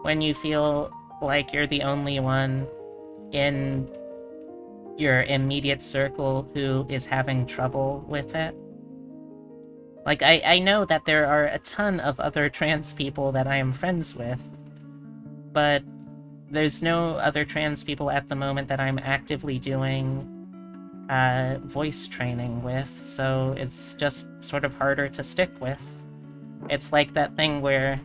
when you feel like you're the only one in your immediate circle who is having trouble with it. Like, I know that there are a ton of other trans people that I am friends with, but there's no other trans people at the moment that I'm actively doing voice training with, so it's just sort of harder to stick with. It's like that thing where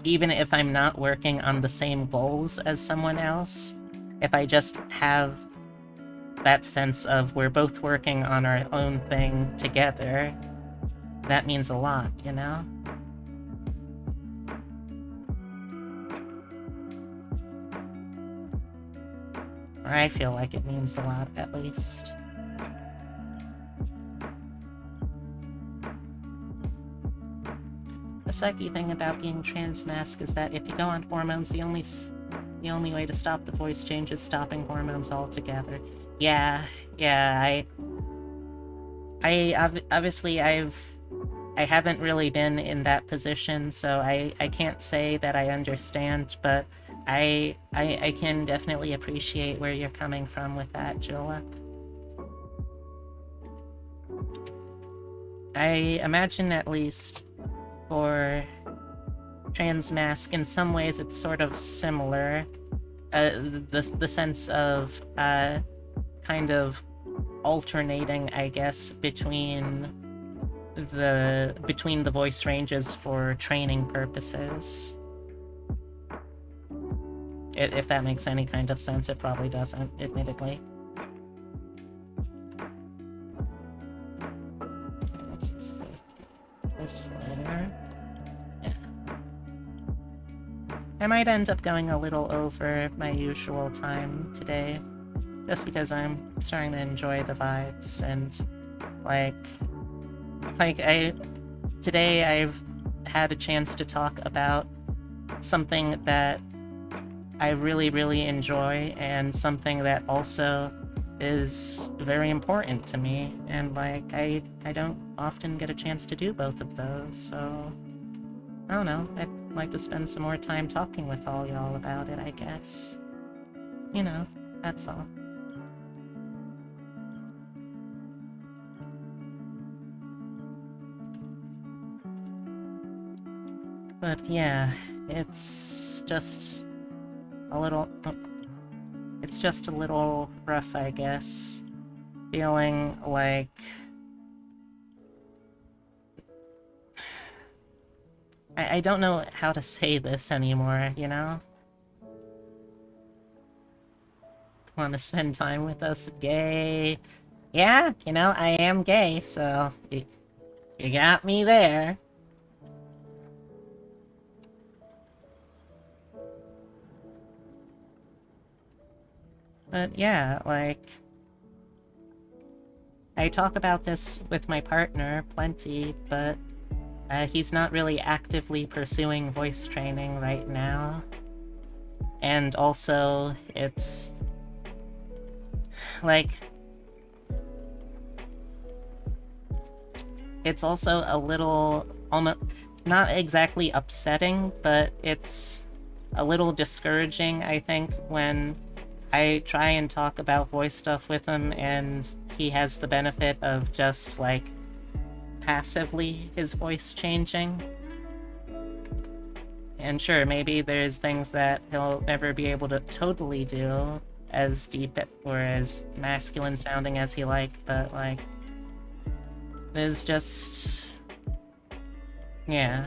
even if I'm not working on the same goals as someone else, if I just have that sense of we're both working on our own thing together, that means a lot, you know? Or I feel like it means a lot, at least. The sucky thing about being trans-masc is that if you go on hormones, the only way to stop the voice change is stopping hormones altogether. Yeah, obviously I haven't really been in that position, so I can't say that I understand, but I can definitely appreciate where you're coming from with that, Julep. I imagine, at least for trans-masc, in some ways it's sort of similar. The sense of kind of alternating, I guess, between the voice ranges for training purposes. If that makes any kind of sense, it probably doesn't, admittedly. Okay, let's just this layer. Yeah. I might end up going a little over my usual time today, just because I'm starting to enjoy the vibes, and today I've had a chance to talk about something that I really, really enjoy, and something that also is very important to me, and like I don't often get a chance to do both of those, so I don't know. I'd like to spend some more time talking with all y'all about it, I guess. You know, that's all. But yeah, it's just a little... It's just a little rough, I guess. Feeling like... I don't know how to say this anymore, you know? Want to spend time with us? Gay. Yeah, you know, I am gay, so you got me there. But yeah, like... I talk about this with my partner plenty, but he's not really actively pursuing voice training right now. And also, it's... like... it's also a little... almost... not exactly upsetting, but it's a little discouraging, I think, when I try and talk about voice stuff with him and he has the benefit of just, like, passively his voice changing. And sure, maybe there's things that he'll never be able to totally do as deep or as masculine sounding as he liked, but, like, there's just... yeah.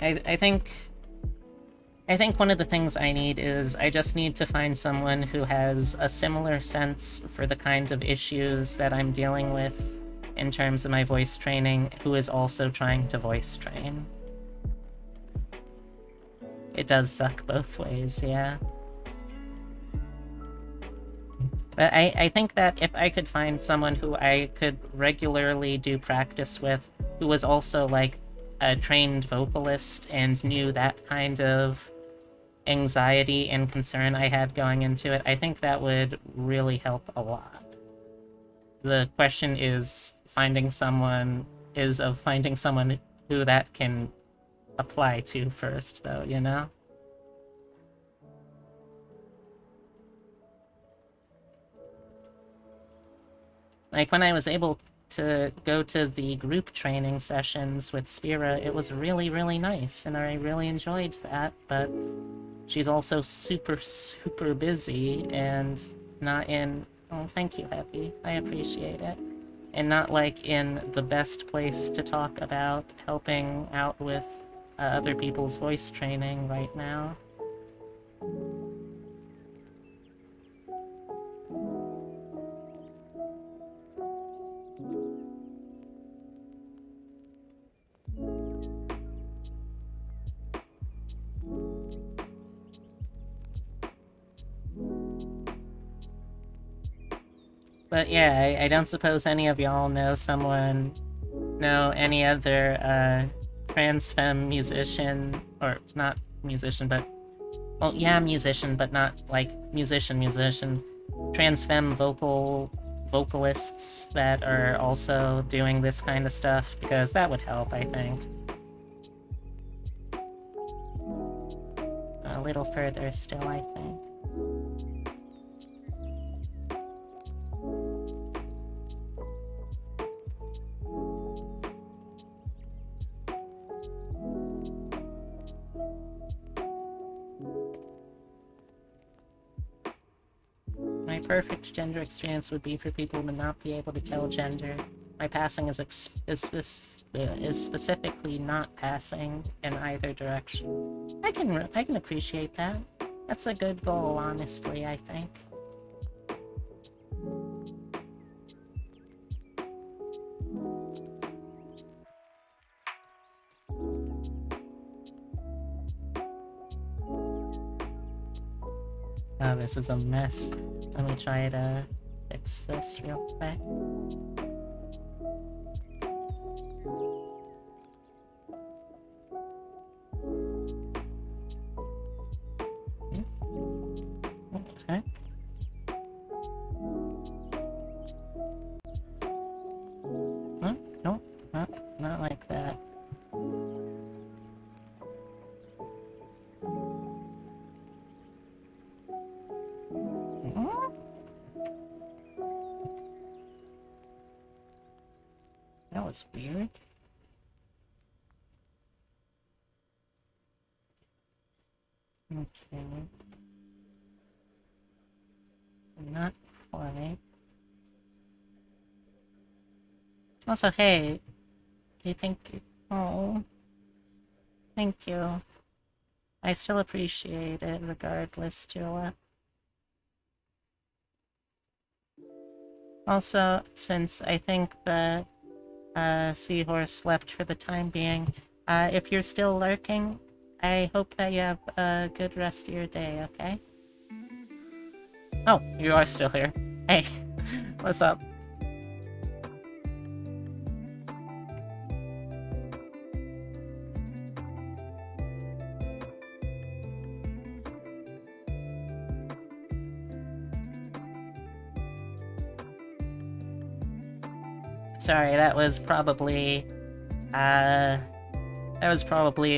I think one of the things I need is I just need to find someone who has a similar sense for the kind of issues that I'm dealing with in terms of my voice training, who is also trying to voice train. It does suck both ways, yeah. But I think that if I could find someone who I could regularly do practice with, who was also, like, a trained vocalist and knew that kind of anxiety and concern I had going into it, I think that would really help a lot. The question is finding someone who that can apply to first, though, you know? Like, when I was able to go to the group training sessions with Spira, it was really, really nice, and I really enjoyed that, but she's also super, super busy, and not in... oh, thank you, Heavy. I appreciate it. And not, like, in the best place to talk about helping out with other people's voice training right now. But yeah, I don't suppose any of y'all know any other trans femme musician, or not musician, but... well, yeah, musician, but not, like, musician. Trans femme vocalists that are also doing this kind of stuff, because that would help, I think. A little further still, I think. My perfect gender experience would be for people to not be able to tell gender. My passing is specifically not passing in either direction. I can appreciate that. That's a good goal, honestly, I think. Oh, this is a mess. Let me try to fix this real quick. was weird. Okay. Not quite. Also, hey, do you think... Oh, thank you. I still appreciate it regardless, Jula. Also, since I think the seahorse left for the time being, if you're still lurking, I hope that you have a good rest of your day, okay? Oh, you are still here. Hey, what's up? Sorry, that was probably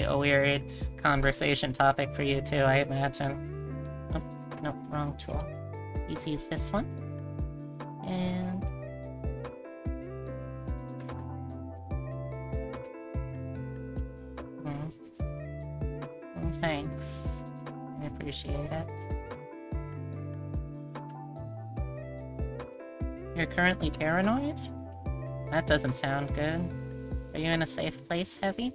a weird conversation topic for you too, I imagine. Oh, no, wrong tool. Please use this one. And... Well, thanks. I appreciate it. You're currently paranoid? That doesn't sound good. Are you in a safe place, Heavy?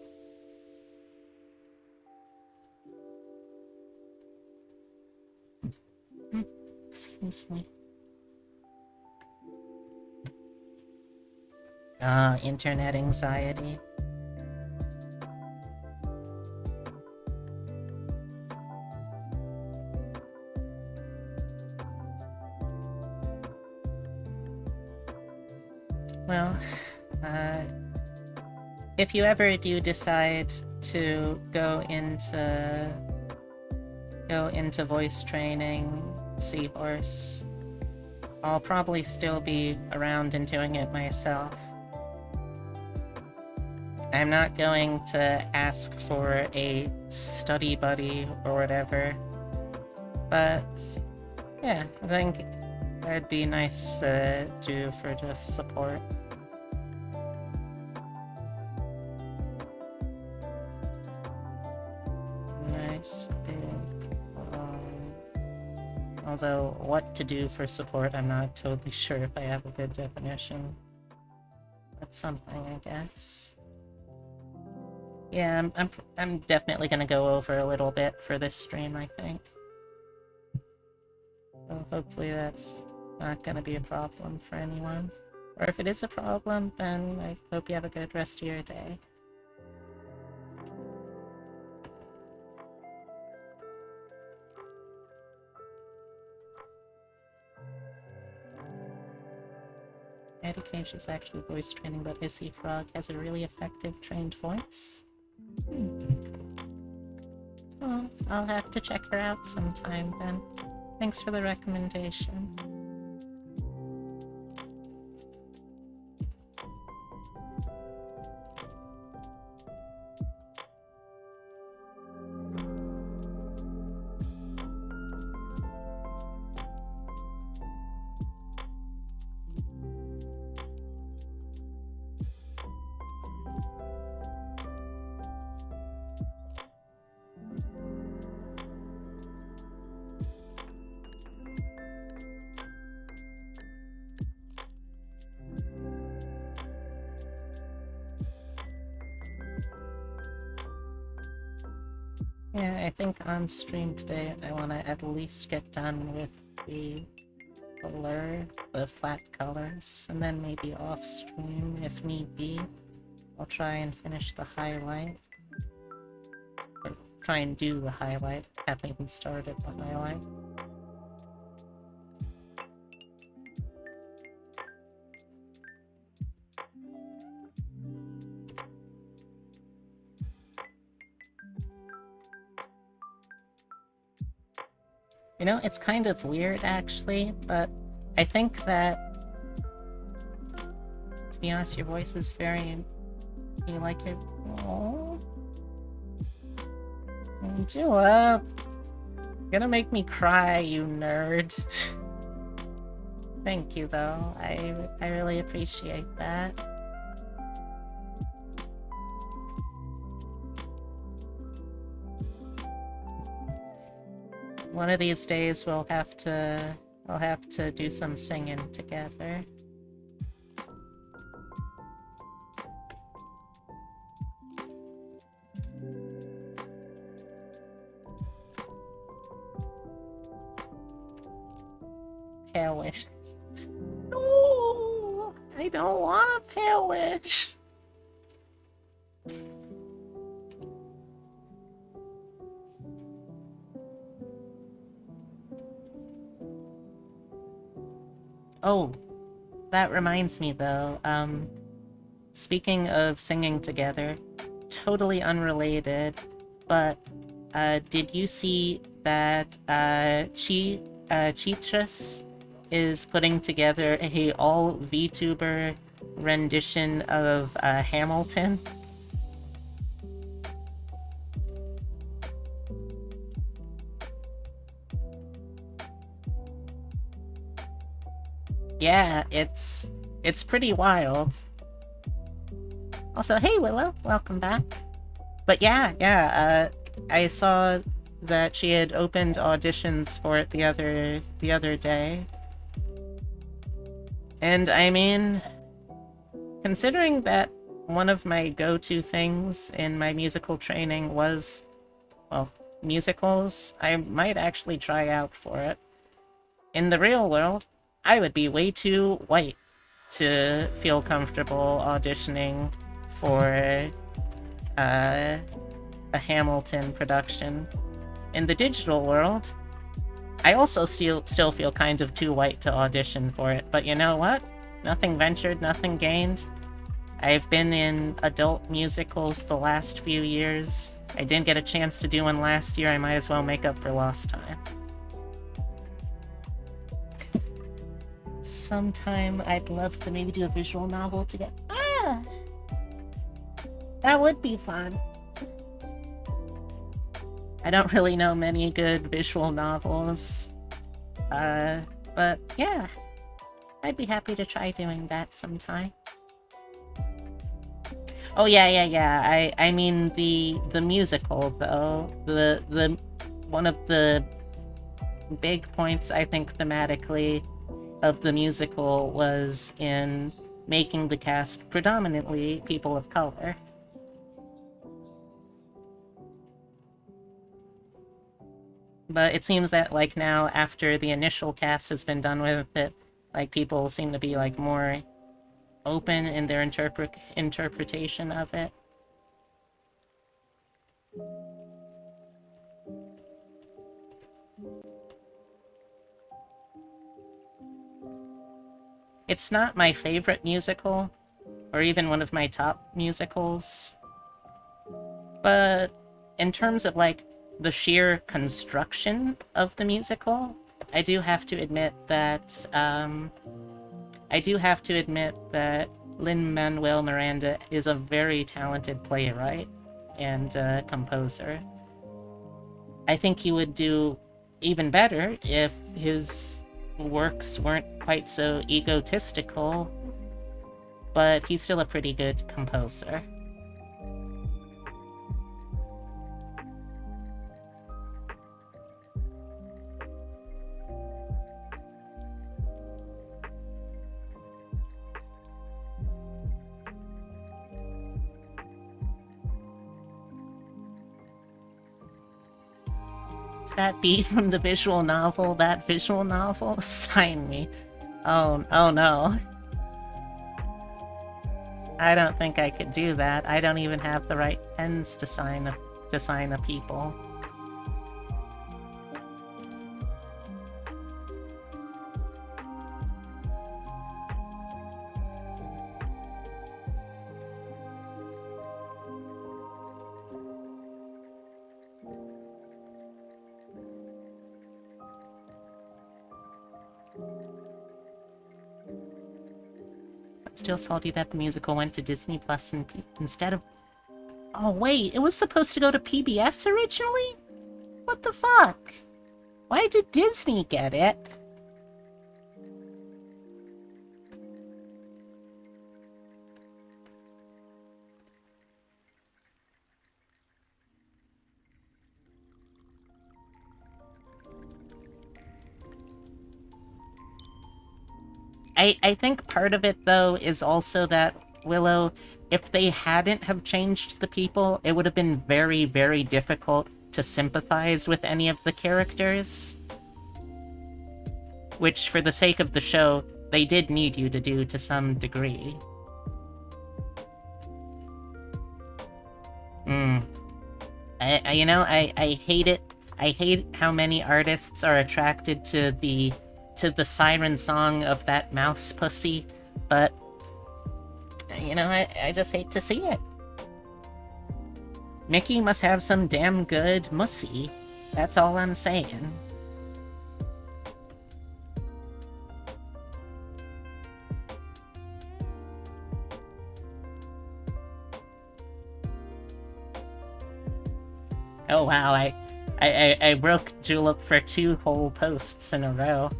Excuse me. Internet anxiety. Well, if you ever do decide to go into voice training, Seahorse, I'll probably still be around and doing it myself. I'm not going to ask for a study buddy or whatever, but yeah, I think that'd be nice to do for just support. Nice big although what to do for support, I'm not totally sure if I have a good definition. That's something, I guess. Yeah, I'm definitely gonna go over a little bit for this stream, I think. So hopefully that's not gonna be a problem for anyone. Or if it is a problem, then I hope you have a good rest of your day. Eddie Cage is actually voice training, but Hissy Frog has a really effective trained voice. Well, I'll have to check her out sometime then. Thanks for the recommendation. Yeah, I think on stream today I want to at least get done with the blur, the flat colors, and then maybe off stream if need be. I'll try and finish the highlight. Or try and do the highlight. Haven't even started the highlight. You know, it's kind of weird actually, but I think that, to be honest, your voice is very... You like your... Aww. Angela! You're gonna make me cry, you nerd. Thank you, though. I really appreciate that. One of these days we'll have to do some singing together. Pale Wish. No! I don't want a Pale Wish! Oh, that reminds me though, speaking of singing together, totally unrelated, but, did you see that, Cheetras is putting together a all VTuber rendition of, Hamilton? Yeah, it's pretty wild. Also, hey Willow, welcome back. But yeah, I saw that she had opened auditions for it the other day. And I mean, considering that one of my go-to things in my musical training was, well, musicals, I might actually try out for it. In the real world, I would be way too white to feel comfortable auditioning for a Hamilton production. In the digital world, I also still feel kind of too white to audition for it, but you know what? Nothing ventured, nothing gained. I've been in adult musicals the last few years. I didn't get a chance to do one last year, I might as well make up for lost time. Sometime I'd love to maybe do a visual novel together. Ah! That would be fun. I don't really know many good visual novels. But yeah. I'd be happy to try doing that sometime. Oh yeah. I mean the musical though. The one of the big points I think thematically of the musical was in making the cast predominantly people of color. But it seems that, like, now, after the initial cast has been done with it, like, people seem to be, like, more open in their interpretation of it. It's not my favorite musical, or even one of my top musicals, but in terms of, like, the sheer construction of the musical, I do have to admit that, Lin-Manuel Miranda is a very talented playwright and composer. I think he would do even better if his works weren't quite so egotistical, but he's still a pretty good composer. Is that B from the visual novel? That visual novel? Sign me. Oh no. I don't think I could do that. I don't even have the right pens to sign the people. I'm still salty that the musical went to Disney Plus instead of... Oh wait, it was supposed to go to PBS originally? What the fuck? Why did Disney get it? I think part of it, though, is also that Willow, if they hadn't have changed the people, it would have been very, very difficult to sympathize with any of the characters. Which, for the sake of the show, they did need you to do to some degree. I hate it. I hate how many artists are attracted to the siren song of that mouse pussy, but I just hate to see it. Mickey must have some damn good mussy. That's all I'm saying. Oh wow, I broke Julep for 2 whole posts in a row.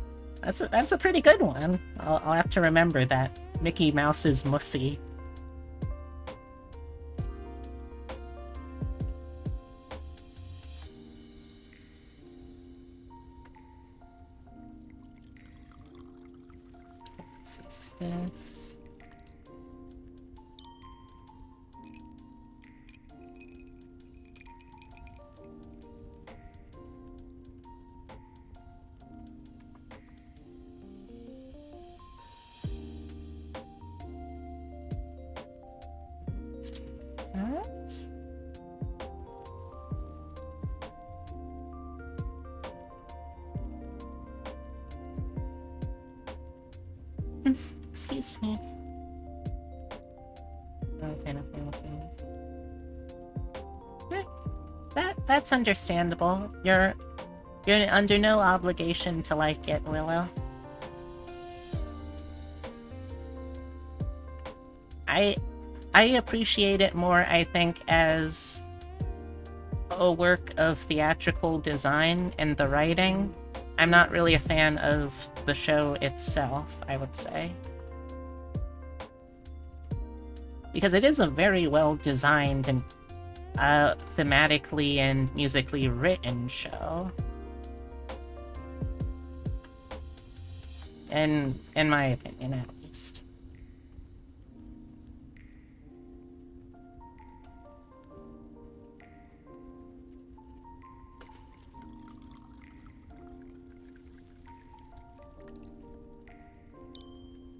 That's a pretty good one. I'll have to remember that. Mickey Mouse's mussy. What's this? Excuse me. Okay, nothing. That's understandable. You're under no obligation to like it, Willow. I appreciate it more, I think, as a work of theatrical design and the writing. I'm not really a fan of the show itself, I would say. Because it is a very well designed and thematically and musically written show. In my opinion, at least.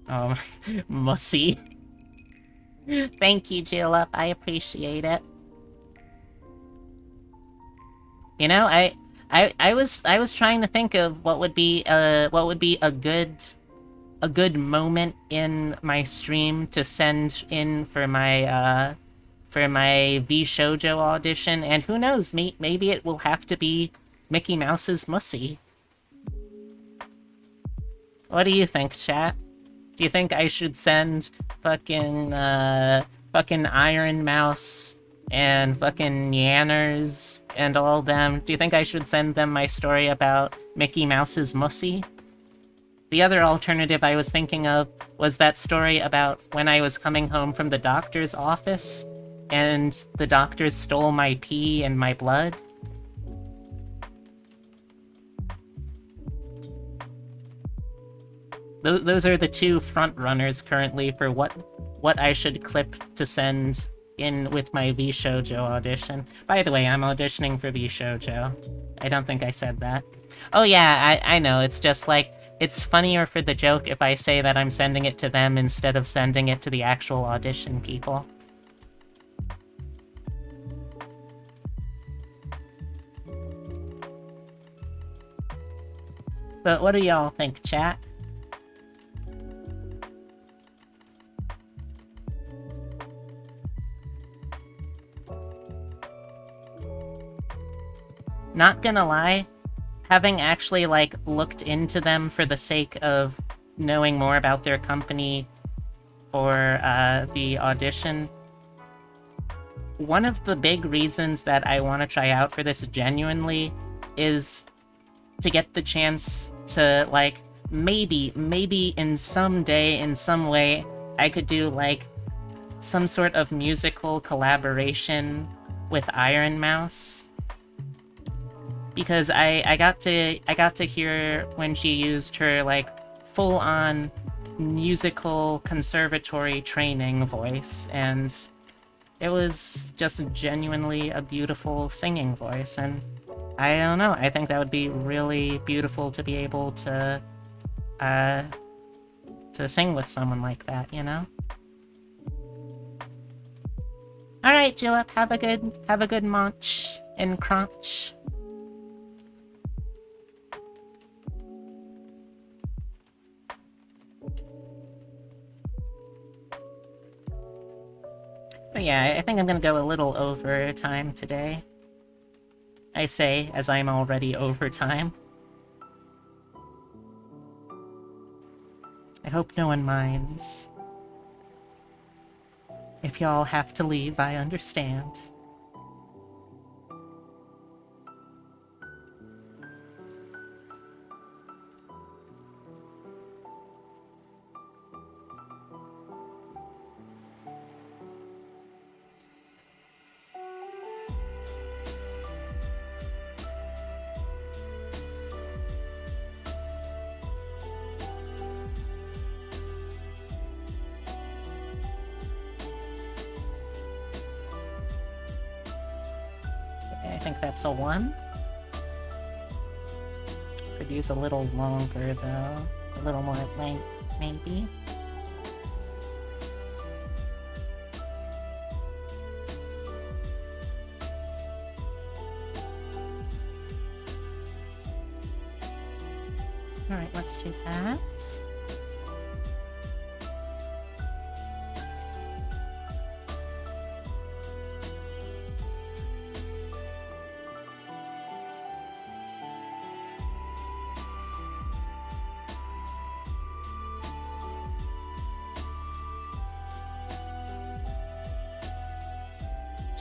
Oh, mussy. Thank you, Julep. I appreciate it. You know, I was trying to think of what would be a good moment in my stream to send in for my V Shoujo audition, and who knows, maybe it will have to be Mickey Mouse's mussy. What do you think, chat? Do you think I should send fucking Iron Mouse and fucking Yanners and all them? Do you think I should send them my story about Mickey Mouse's mussy? The other alternative I was thinking of was that story about when I was coming home from the doctor's office and the doctors stole my pee and my blood. Those are the 2 front runners currently for what I should clip to send in with my V Shoujo audition. By the way, I'm auditioning for V Shoujo. I don't think I said that. Oh yeah, I know, it's just like, it's funnier for the joke if I say that I'm sending it to them instead of sending it to the actual audition people. But what do y'all think, chat? Not gonna lie, having actually, like, looked into them for the sake of knowing more about their company for the audition, one of the big reasons that I want to try out for this genuinely is to get the chance to, like, maybe in some day, in some way, I could do, like, some sort of musical collaboration with Iron Mouse. Because I got to hear when she used her, like, full-on musical conservatory training voice, and it was just genuinely a beautiful singing voice, and I don't know, I think that would be really beautiful to be able to sing with someone like that, you know? Alright, Julep, have a good munch and crunch. But yeah, I think I'm gonna go a little over time today. I say, as I'm already over time. I hope no one minds. If y'all have to leave, I understand. I think that's a 1. Could use a little longer, though. A little more length, maybe. Alright, let's do that.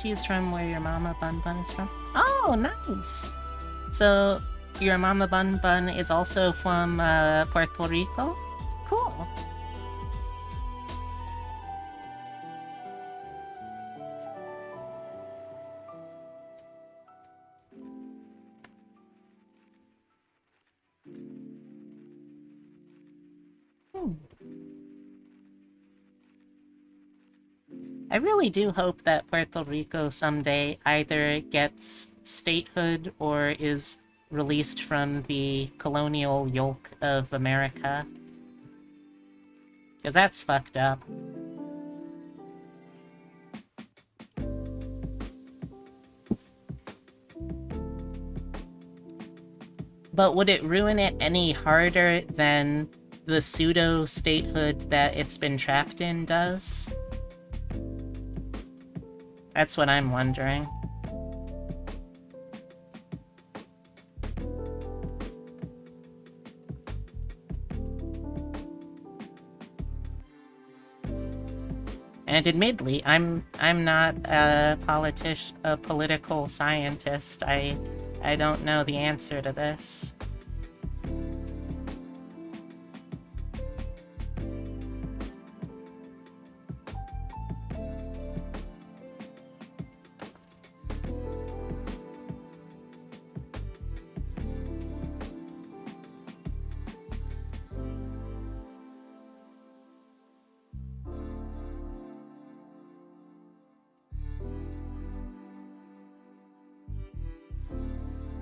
She's from where your mama Bun Bun is from? Oh, nice! So, your mama Bun Bun is also from, Puerto Rico? Cool. I really do hope that Puerto Rico someday either gets statehood or is released from the colonial yoke of America. Because that's fucked up. But would it ruin it any harder than the pseudo-statehood that it's been trapped in does? That's what I'm wondering. And admittedly, I'm not a political scientist. I don't know the answer to this.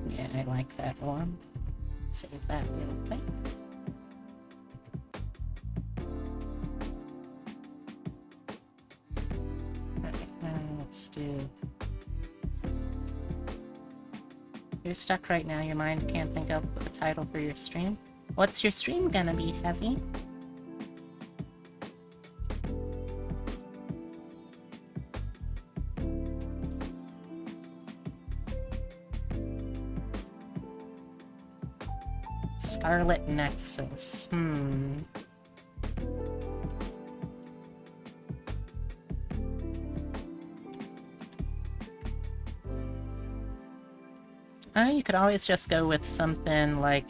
Yeah, I like that one. Save that real quick. Alright, let's do... You're stuck right now, your mind can't think of a title for your stream. What's your stream gonna be, Heavy? Scarlet Nexus. You could always just go with something like...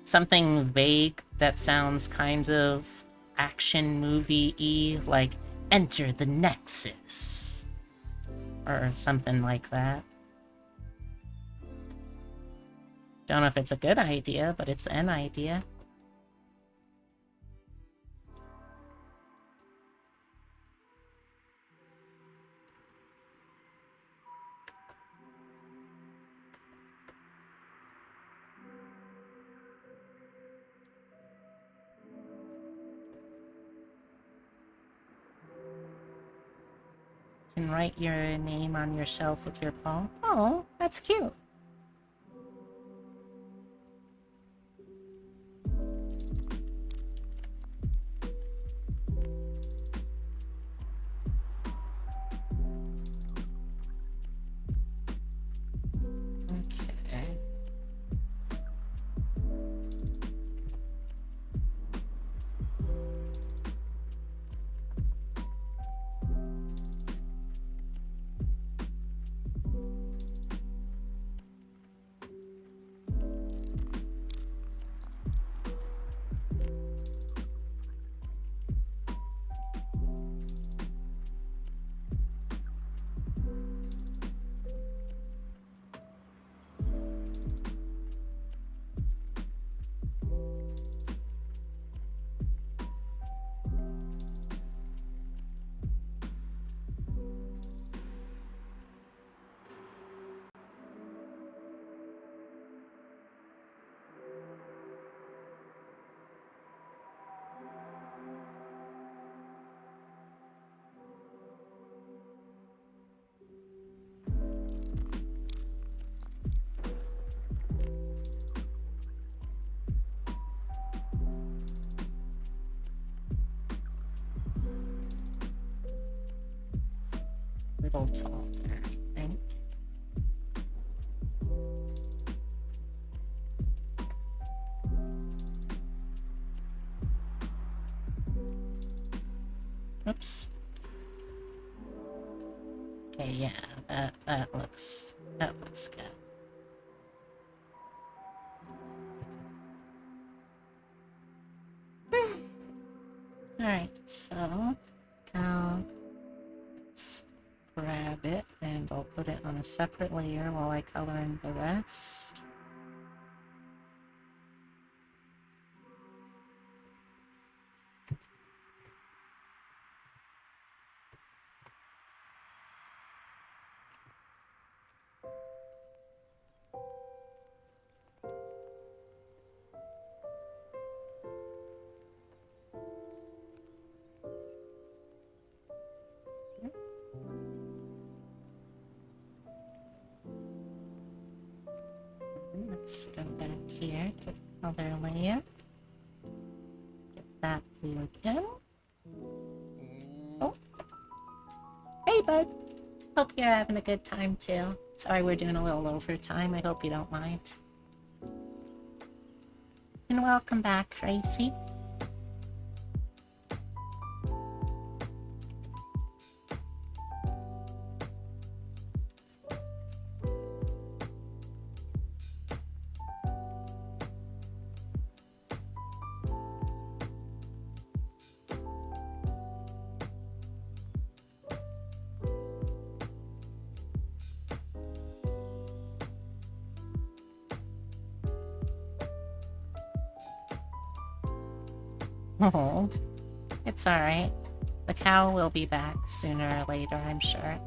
something vague that sounds kind of action movie-y, like Enter the Nexus. Or something like that. Don't know if it's a good idea, but it's an idea. can write your name on your shelf with your paw. Oh, that's cute. Okay. Little taller, I think. Oops. Okay, yeah, that looks good. Alright, so now let's grab it and I'll put it on a separate layer while I color in the rest. Let's go back here to the color layer. Get that blue again. Oh. Hey, bud. Hope you're having a good time, too. Sorry we're doing a little overtime. I hope you don't mind. And welcome back, Tracy. Oh, it's alright. The cow will be back sooner or later, I'm sure.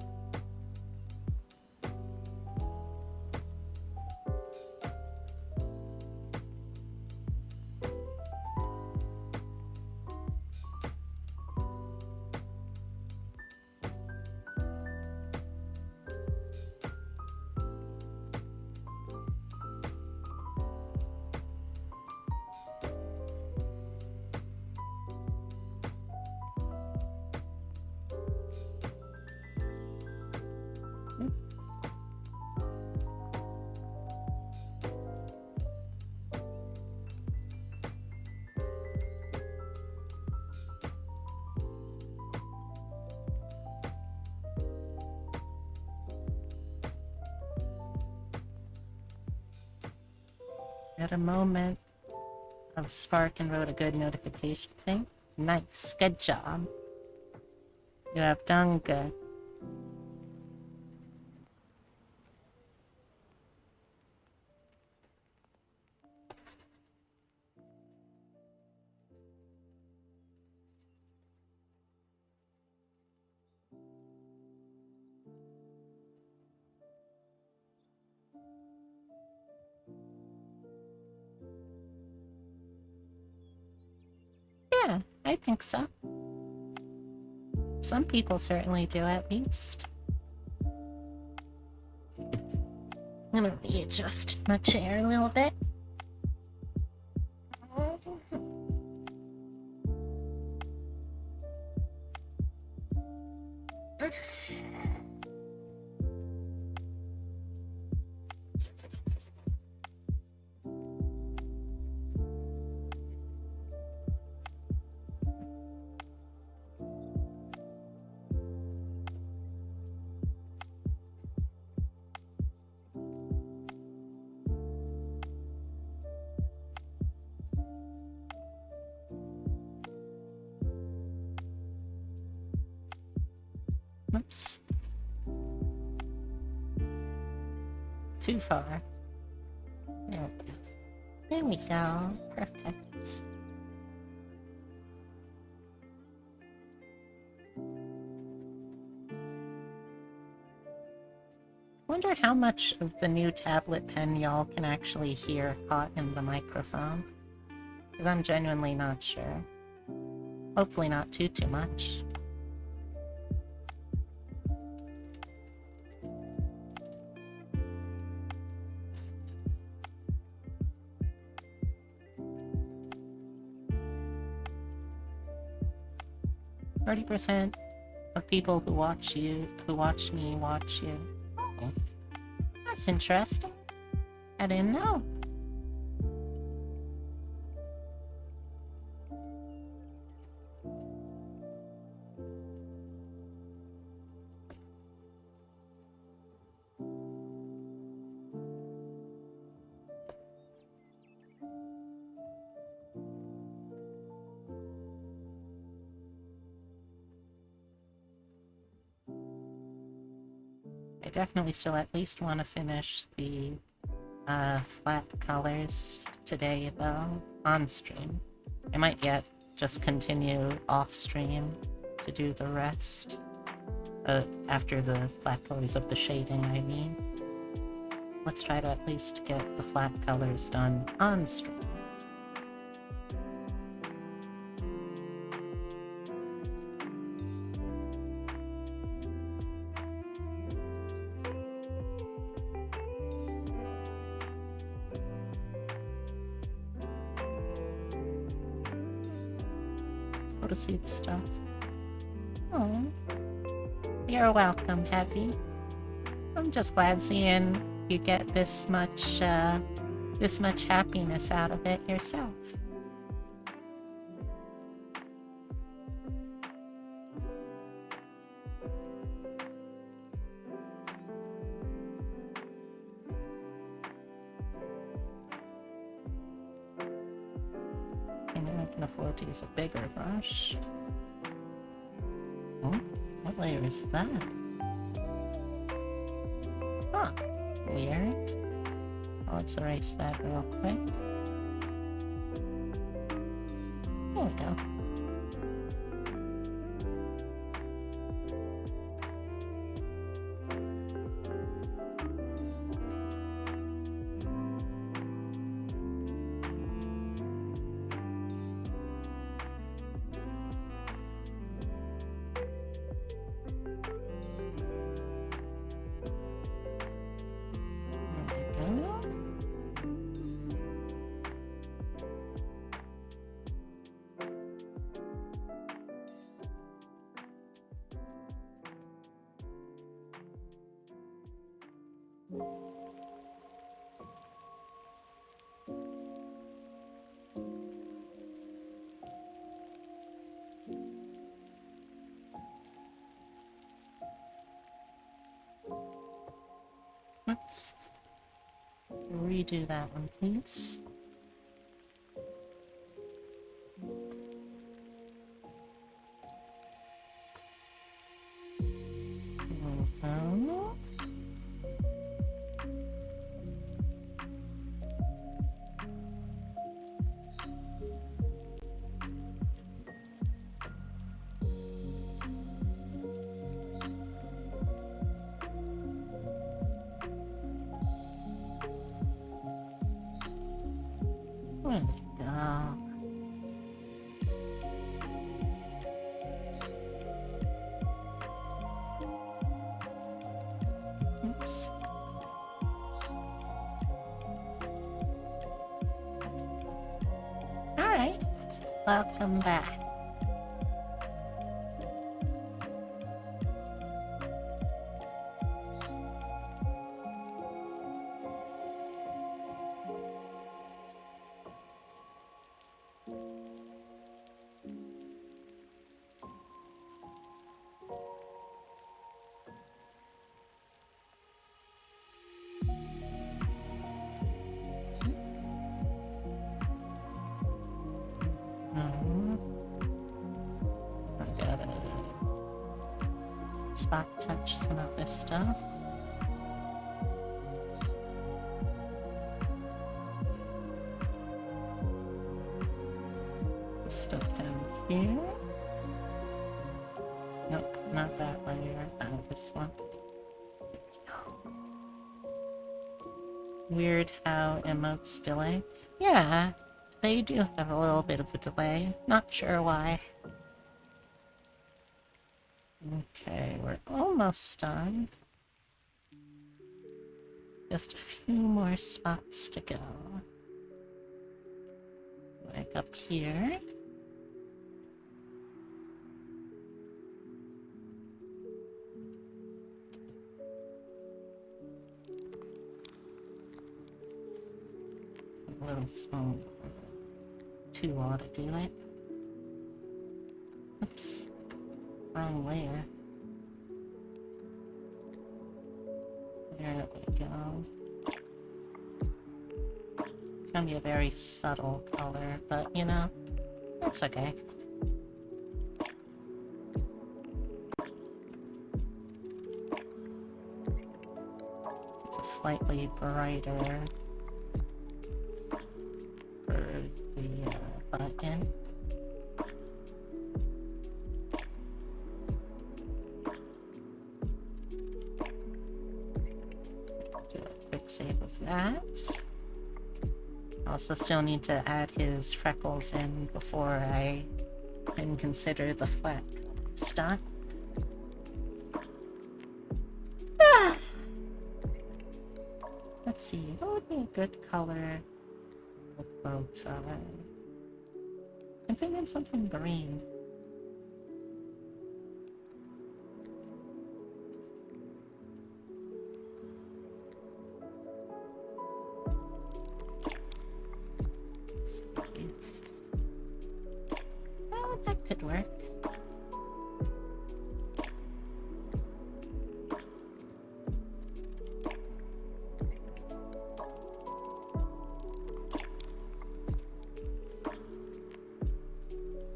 At a moment of spark and wrote a good notification thing. Nice, good job. You have done good. Yeah, I think so. Some people certainly do, at least. I'm gonna readjust my chair a little bit. Oops. Too far. There we go. Perfect. Wonder how much of the new tablet pen y'all can actually hear caught in the microphone. Because I'm genuinely not sure. Hopefully not too much. %, of people who watch me watch you. Oh, that's interesting. I didn't know. I definitely still at least want to finish the flat colors today, though, on stream. I might yet just continue off stream to do the rest. After the flat colors of the shading, I mean. Let's try to at least get the flat colors done on stream. To see the stuff. Oh, you're welcome, Heavy. I'm just glad seeing you get this much happiness out of it yourself. I can afford to use a bigger brush. Oh, what layer is that? Huh, weird. Let's erase that real quick. There we go. Oops. Redo that one, please. There we go. Alright, welcome back. I gotta spot touch some of this stuff. Stuff down here. Nope, not that layer. Oh, this one. Weird how emotes delay. Yeah, they do have a little bit of a delay. Not sure why. Okay, we're almost done. Just a few more spots to go. Like up here. A little small. Too raw to do it. Oops. Wrong layer. There we go. It's gonna be a very subtle color, but you know, that's okay. It's a slightly brighter for the button. Do a quick save of that. Also still need to add his freckles in before I can consider the flat stuff. Let's see, what would be a good color for bow tie? I'm thinking something green. Let's see. Well, that could work.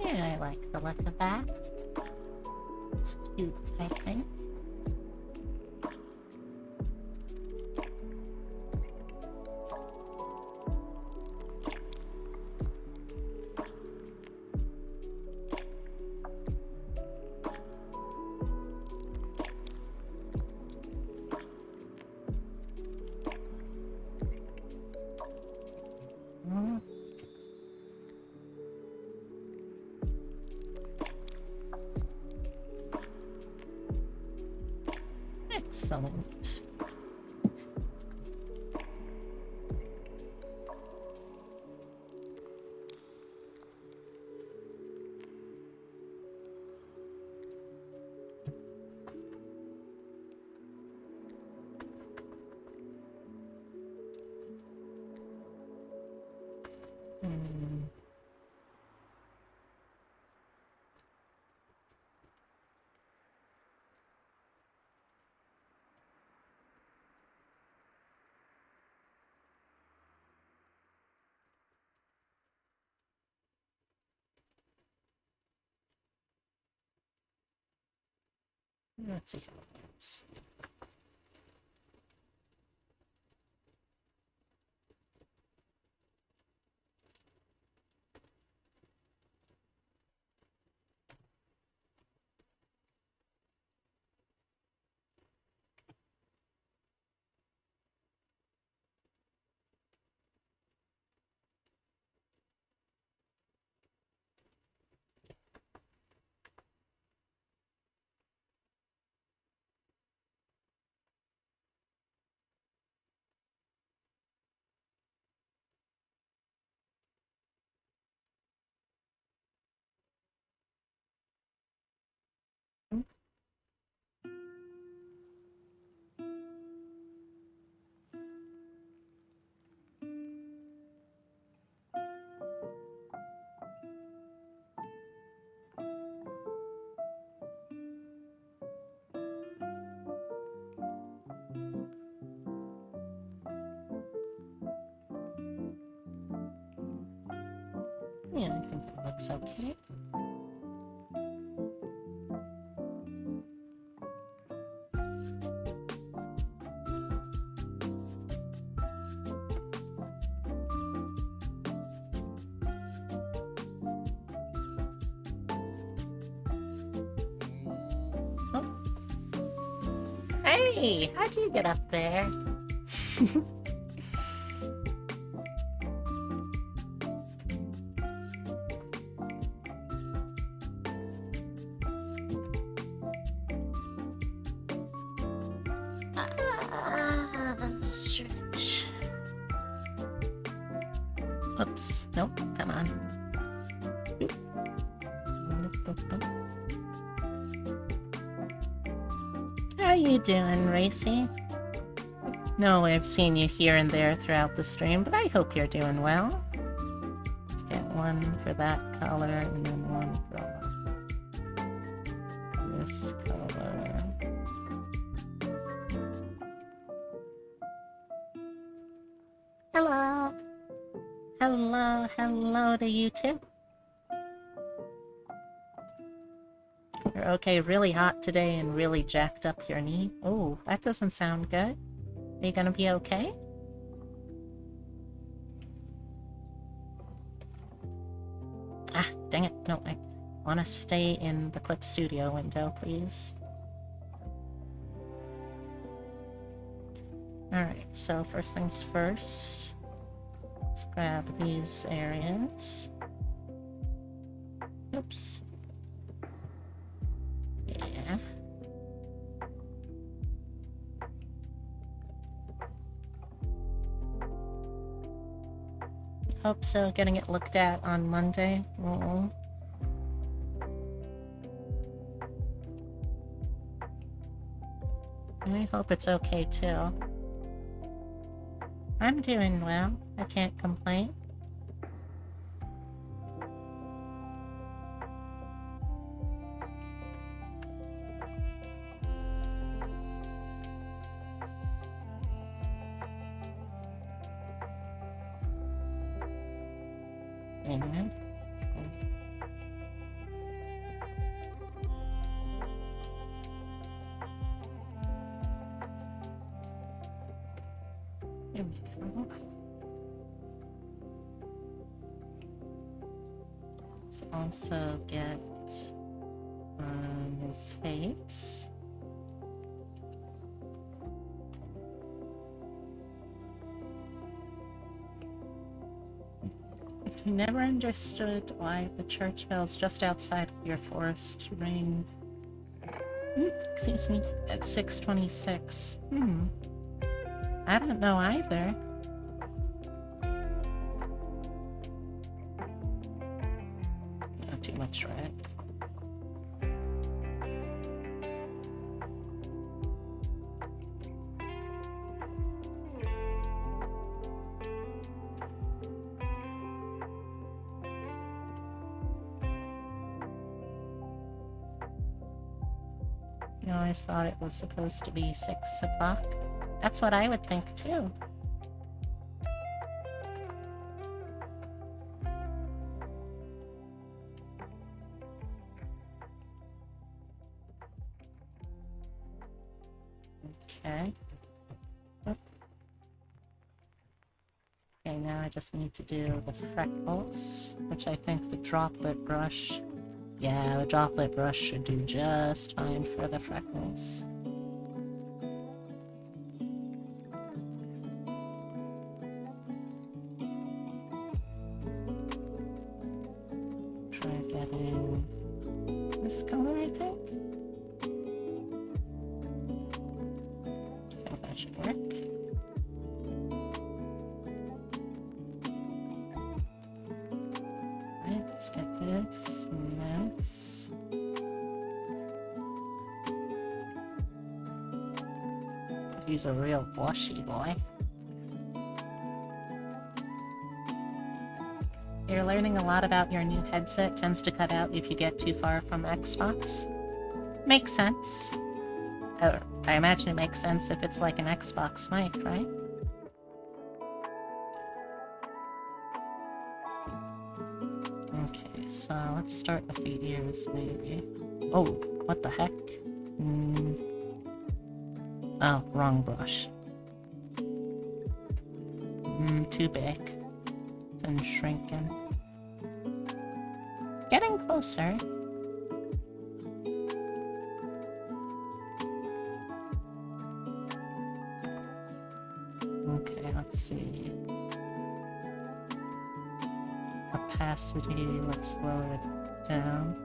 Yeah, I like the look of that. It's cute, I think. Excellent. Let's see how it looks. Yeah, I think it looks okay. Oh. Hey, how'd you get up there? Stretch. Oops. Nope. Come on. Oop. Nope, nope, nope. How you doing, Racy? No, I've seen you here and there throughout the stream, but I hope you're doing well. Let's get one for that color and then one for this color. Hello! Hello, hello to you too. You're okay, really hot today and really jacked up your knee. Oh, that doesn't sound good. Are you gonna be okay? Ah, dang it. No, I want to stay in the Clip Studio window, please. Alright, so first things first. Let's grab these areas. Oops. Yeah. Hope so, getting it looked at on Monday. Oh. I hope it's okay too. I'm doing well. I can't complain. Amen. There we go. Let's also get his face. I never understood why the church bells just outside of your forest ring. Excuse me, at 6:26. I don't know either. Not too much, right? You always thought it was supposed to be 6 o'clock. That's what I would think too. Okay. Oh. Okay, now I just need to do the freckles, which I think the droplet brush. Yeah, the droplet brush should do just fine for the freckles. Try getting this color, I think. I think that should work. Alright, let's get this and this. He's a real washy boy. You're learning a lot about your new headset. Tends to cut out if you get too far from Xbox. Makes sense. I imagine it makes sense if it's like an Xbox mic, right? Okay, so let's start with the ears, maybe. Oh, what the heck? Oh, wrong brush. Too big. It's shrinking. Getting closer. Okay, let's see. Opacity, let's lower it down.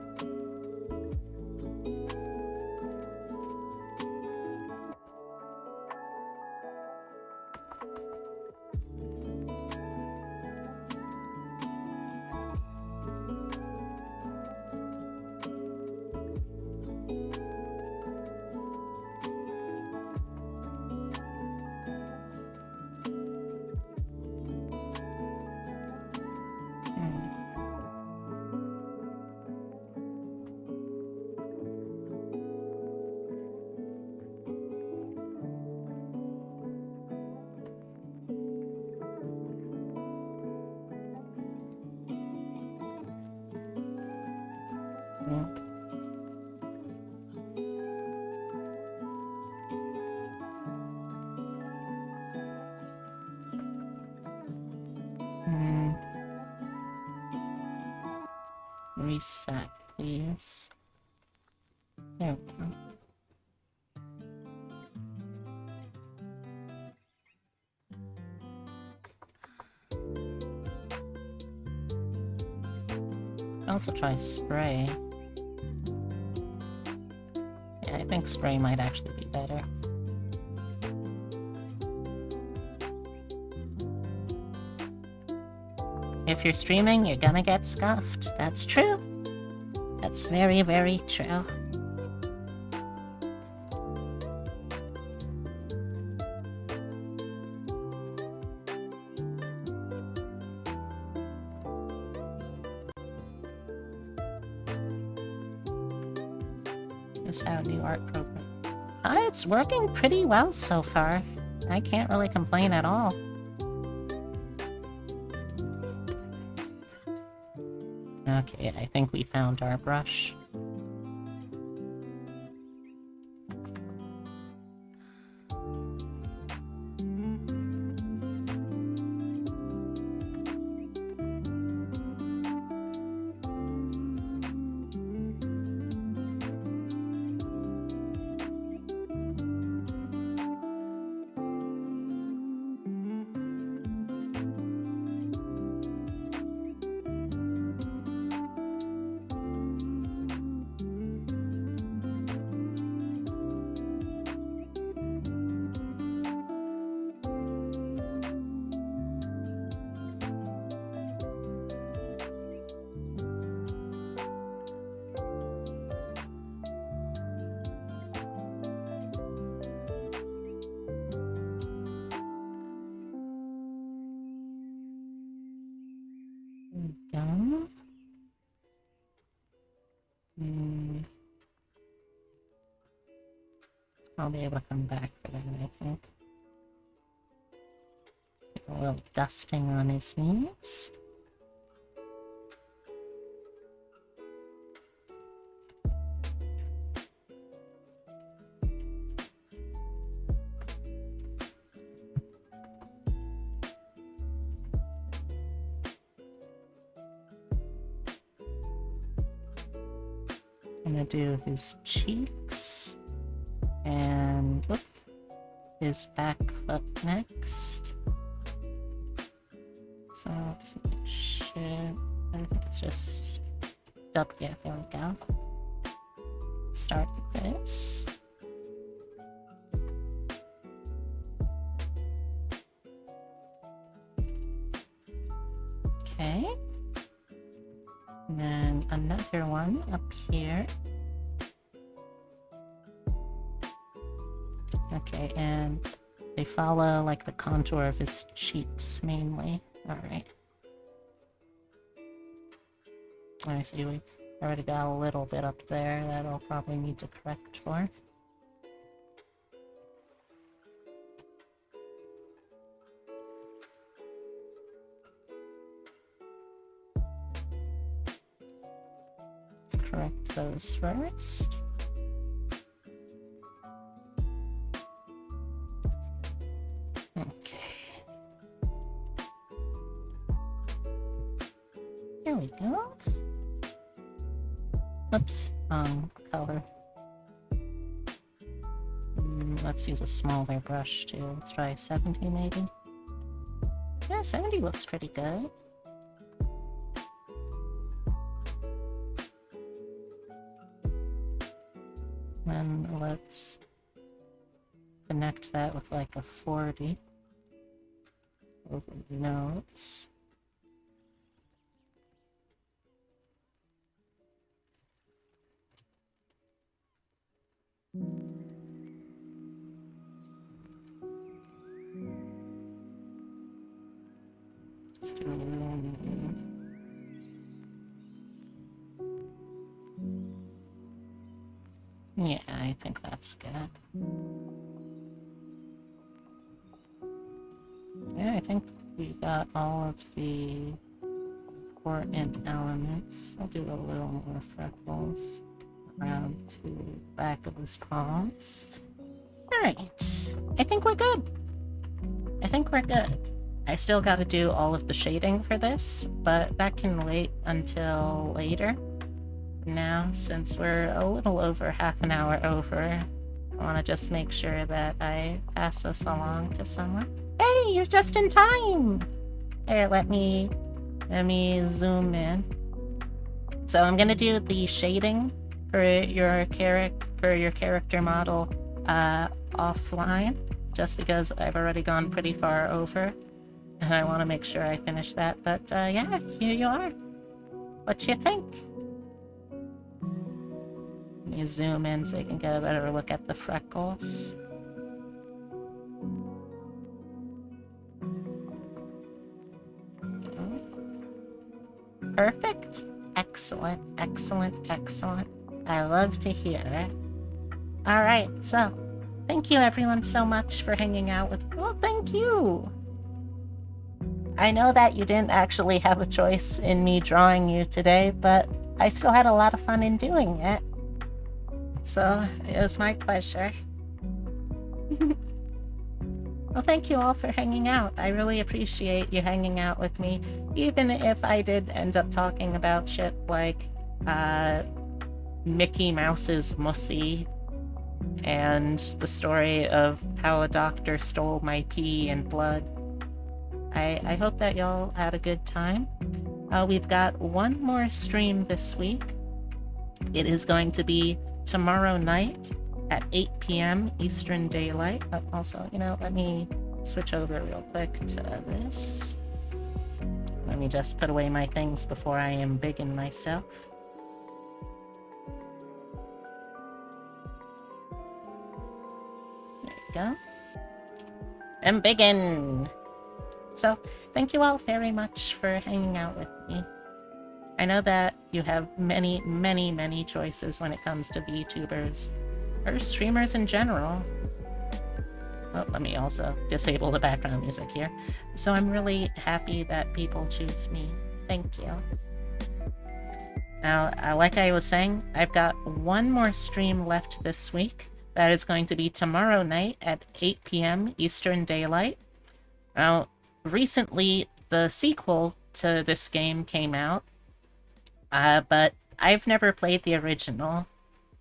Reset, please. There we go. Also try spray. Yeah, I think spray might actually be better. If you're streaming, you're gonna get scuffed. That's true. That's very, very true. This is our new art program. It's working pretty well so far. I can't really complain at all. Okay, I think we found our brush. Go. I'll be able to come back for that, I think. Get a little dusting on his knees. I'm gonna do his cheeks and his back foot next. So let's make sure. I think it's just yeah, there we go. Start with this. Okay. And then another one up here. Okay, and they follow like the contour of his cheeks mainly. Alright. I see we already got a little bit up there that I'll probably need to correct for. correct those first. Okay. There we go. Oops, wrong color. Let's use a smaller brush too. Let's try 70 maybe. Yeah, 70 looks pretty good. Then let's connect that with like a 40 over the nose. Let's do a little... Yeah, I think that's good. Yeah, I think we got all of the important elements. I'll do a little more freckles around to the back of his palms. Alright, I think we're good. I think we're good. I still gotta do all of the shading for this, but that can wait until later. Now, since we're a little over half an hour over, I want to just make sure that I pass this along to someone. Hey, you're just in time! Here, let me zoom in. So I'm gonna do the shading for your character model offline, just because I've already gone pretty far over, and I want to make sure I finish that. But yeah, here you are. What you think? Let me zoom in so you can get a better look at the freckles. Perfect. Excellent, excellent, excellent. I love to hear it. Alright, so, thank you everyone so much for hanging out with me. Well, thank you! I know that you didn't actually have a choice in me drawing you today, but I still had a lot of fun in doing it. So, it was my pleasure. Well, thank you all for hanging out. I really appreciate you hanging out with me, even if I did end up talking about shit like, Mickey Mouse's Mussy, and the story of how a doctor stole my pee and blood. I hope that y'all had a good time. We've got one more stream this week. It is going to be tomorrow night at 8 p.m. Eastern Daylight. But also, you know, let me switch over real quick to this. Let me just put away my things before I embiggen myself. There you go. Embiggen! So, thank you all very much for hanging out with me. I know that you have many, many, many choices when it comes to VTubers, or streamers in general. Oh, let me also disable the background music here. So I'm really happy that people choose me. Thank you. Now, like I was saying, I've got one more stream left this week. That is going to be tomorrow night at 8 p.m. Eastern Daylight. Now, recently, the sequel to this game came out, but I've never played the original,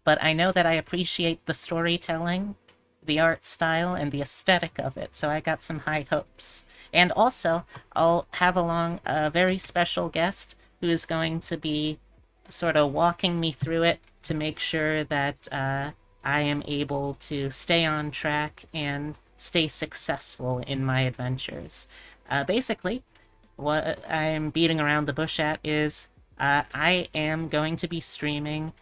but I know that I appreciate the storytelling, the art style, and the aesthetic of it, so I got some high hopes. And also, I'll have along a very special guest who is going to be sort of walking me through it to make sure that I am able to stay on track and stay successful in my adventures. Basically, what I'm beating around the bush at is I am going to be streaming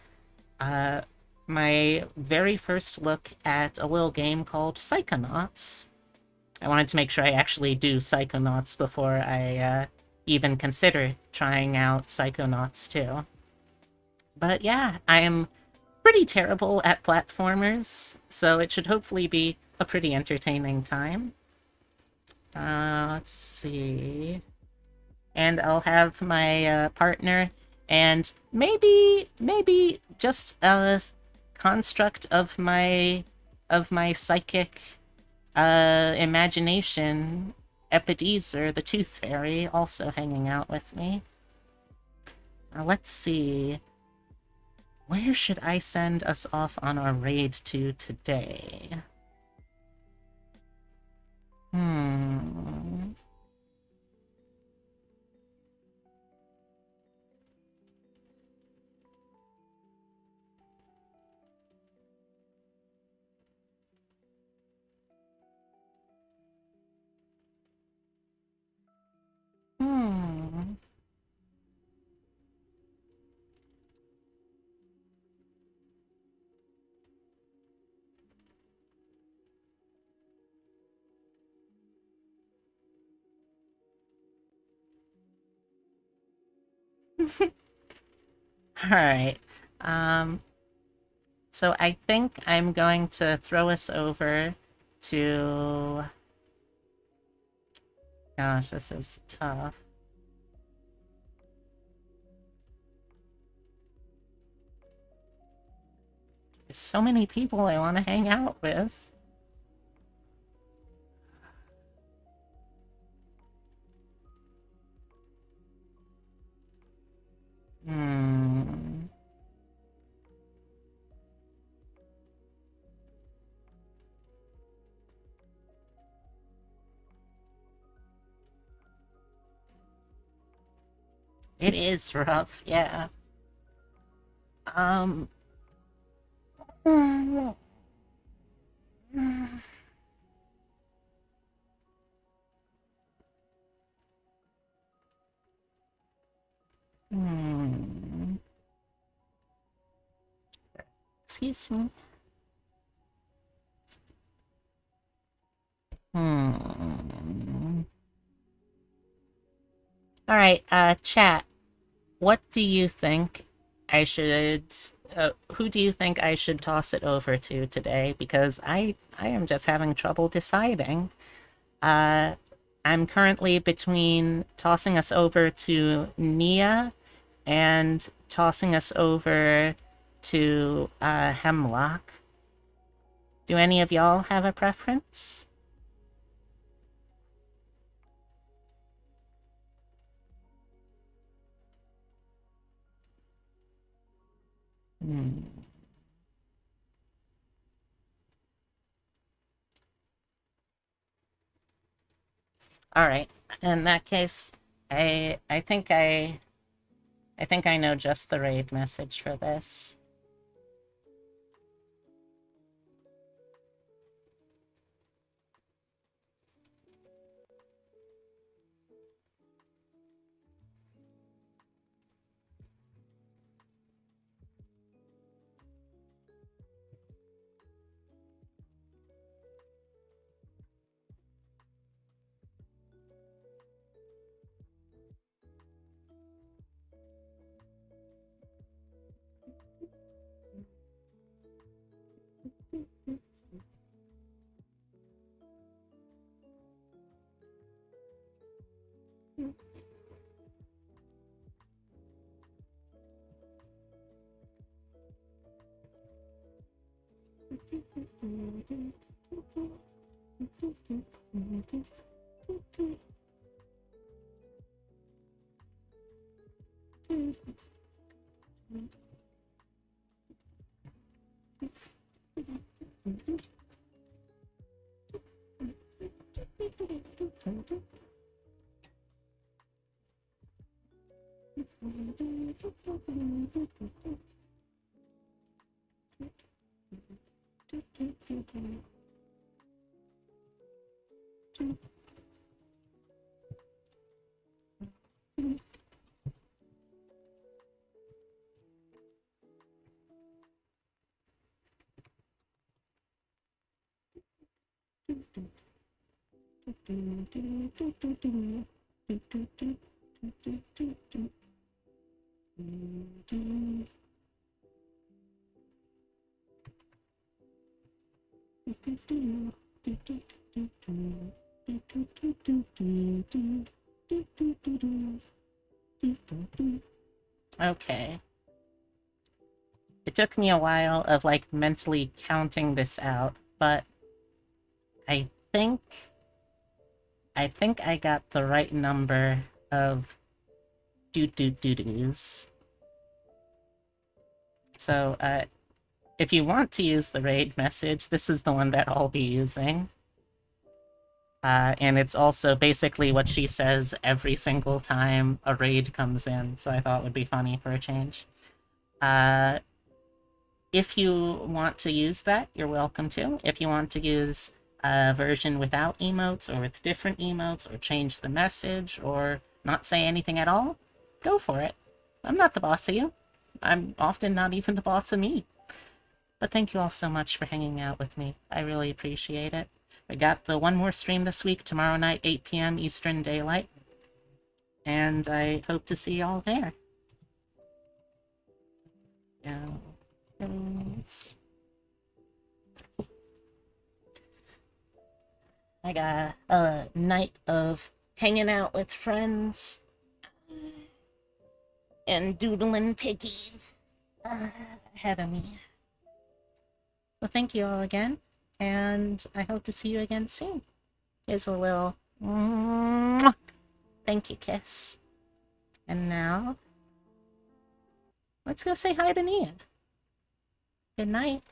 my very first look at a little game called Psychonauts. I wanted to make sure I actually do Psychonauts before I even consider trying out Psychonauts 2. But yeah, I am pretty terrible at platformers, so it should hopefully be a pretty entertaining time. Let's see... And I'll have my partner And maybe just a construct of my psychic imagination, Epidezer, the Tooth Fairy, also hanging out with me. Let's see. Where should I send us off on our raid to today? Hmm. Hmm. Alright. So I think I'm going to throw us over to... Gosh, this is tough. There's so many people I want to hang out with. Hmm. It is rough, yeah. Um... Hmm. Excuse me. Hmm. Alright, chat. What do you think I should... who do you think I should toss it over to today? Because I am just having trouble deciding. Uh, I'm currently between tossing us over to Nia and tossing us over to Hemlock. Do any of y'all have a preference? Hmm. All right. In that case, I think I know just the raid message for this. Okay. It took me a while of, like, mentally counting this out, but I think... I think I got the right number of doos. So, if you want to use the raid message, this is the one that I'll be using. And it's also basically what she says every single time a raid comes in, so I thought it would be funny for a change. If you want to use that, you're welcome to. If you want to use a version without emotes or with different emotes, or change the message, or not say anything at all, go for it. I'm not the boss of you. I'm often not even the boss of me. But thank you all so much for hanging out with me. I really appreciate it. I got the one more stream this week, tomorrow night, 8 p.m. Eastern Daylight. And I hope to see y'all there. Yeah. I got a night of hanging out with friends and doodling piggies ahead of me. So thank you all again, and I hope to see you again soon. Here's a little thank you kiss. And now, let's go say hi to Nia. Good night.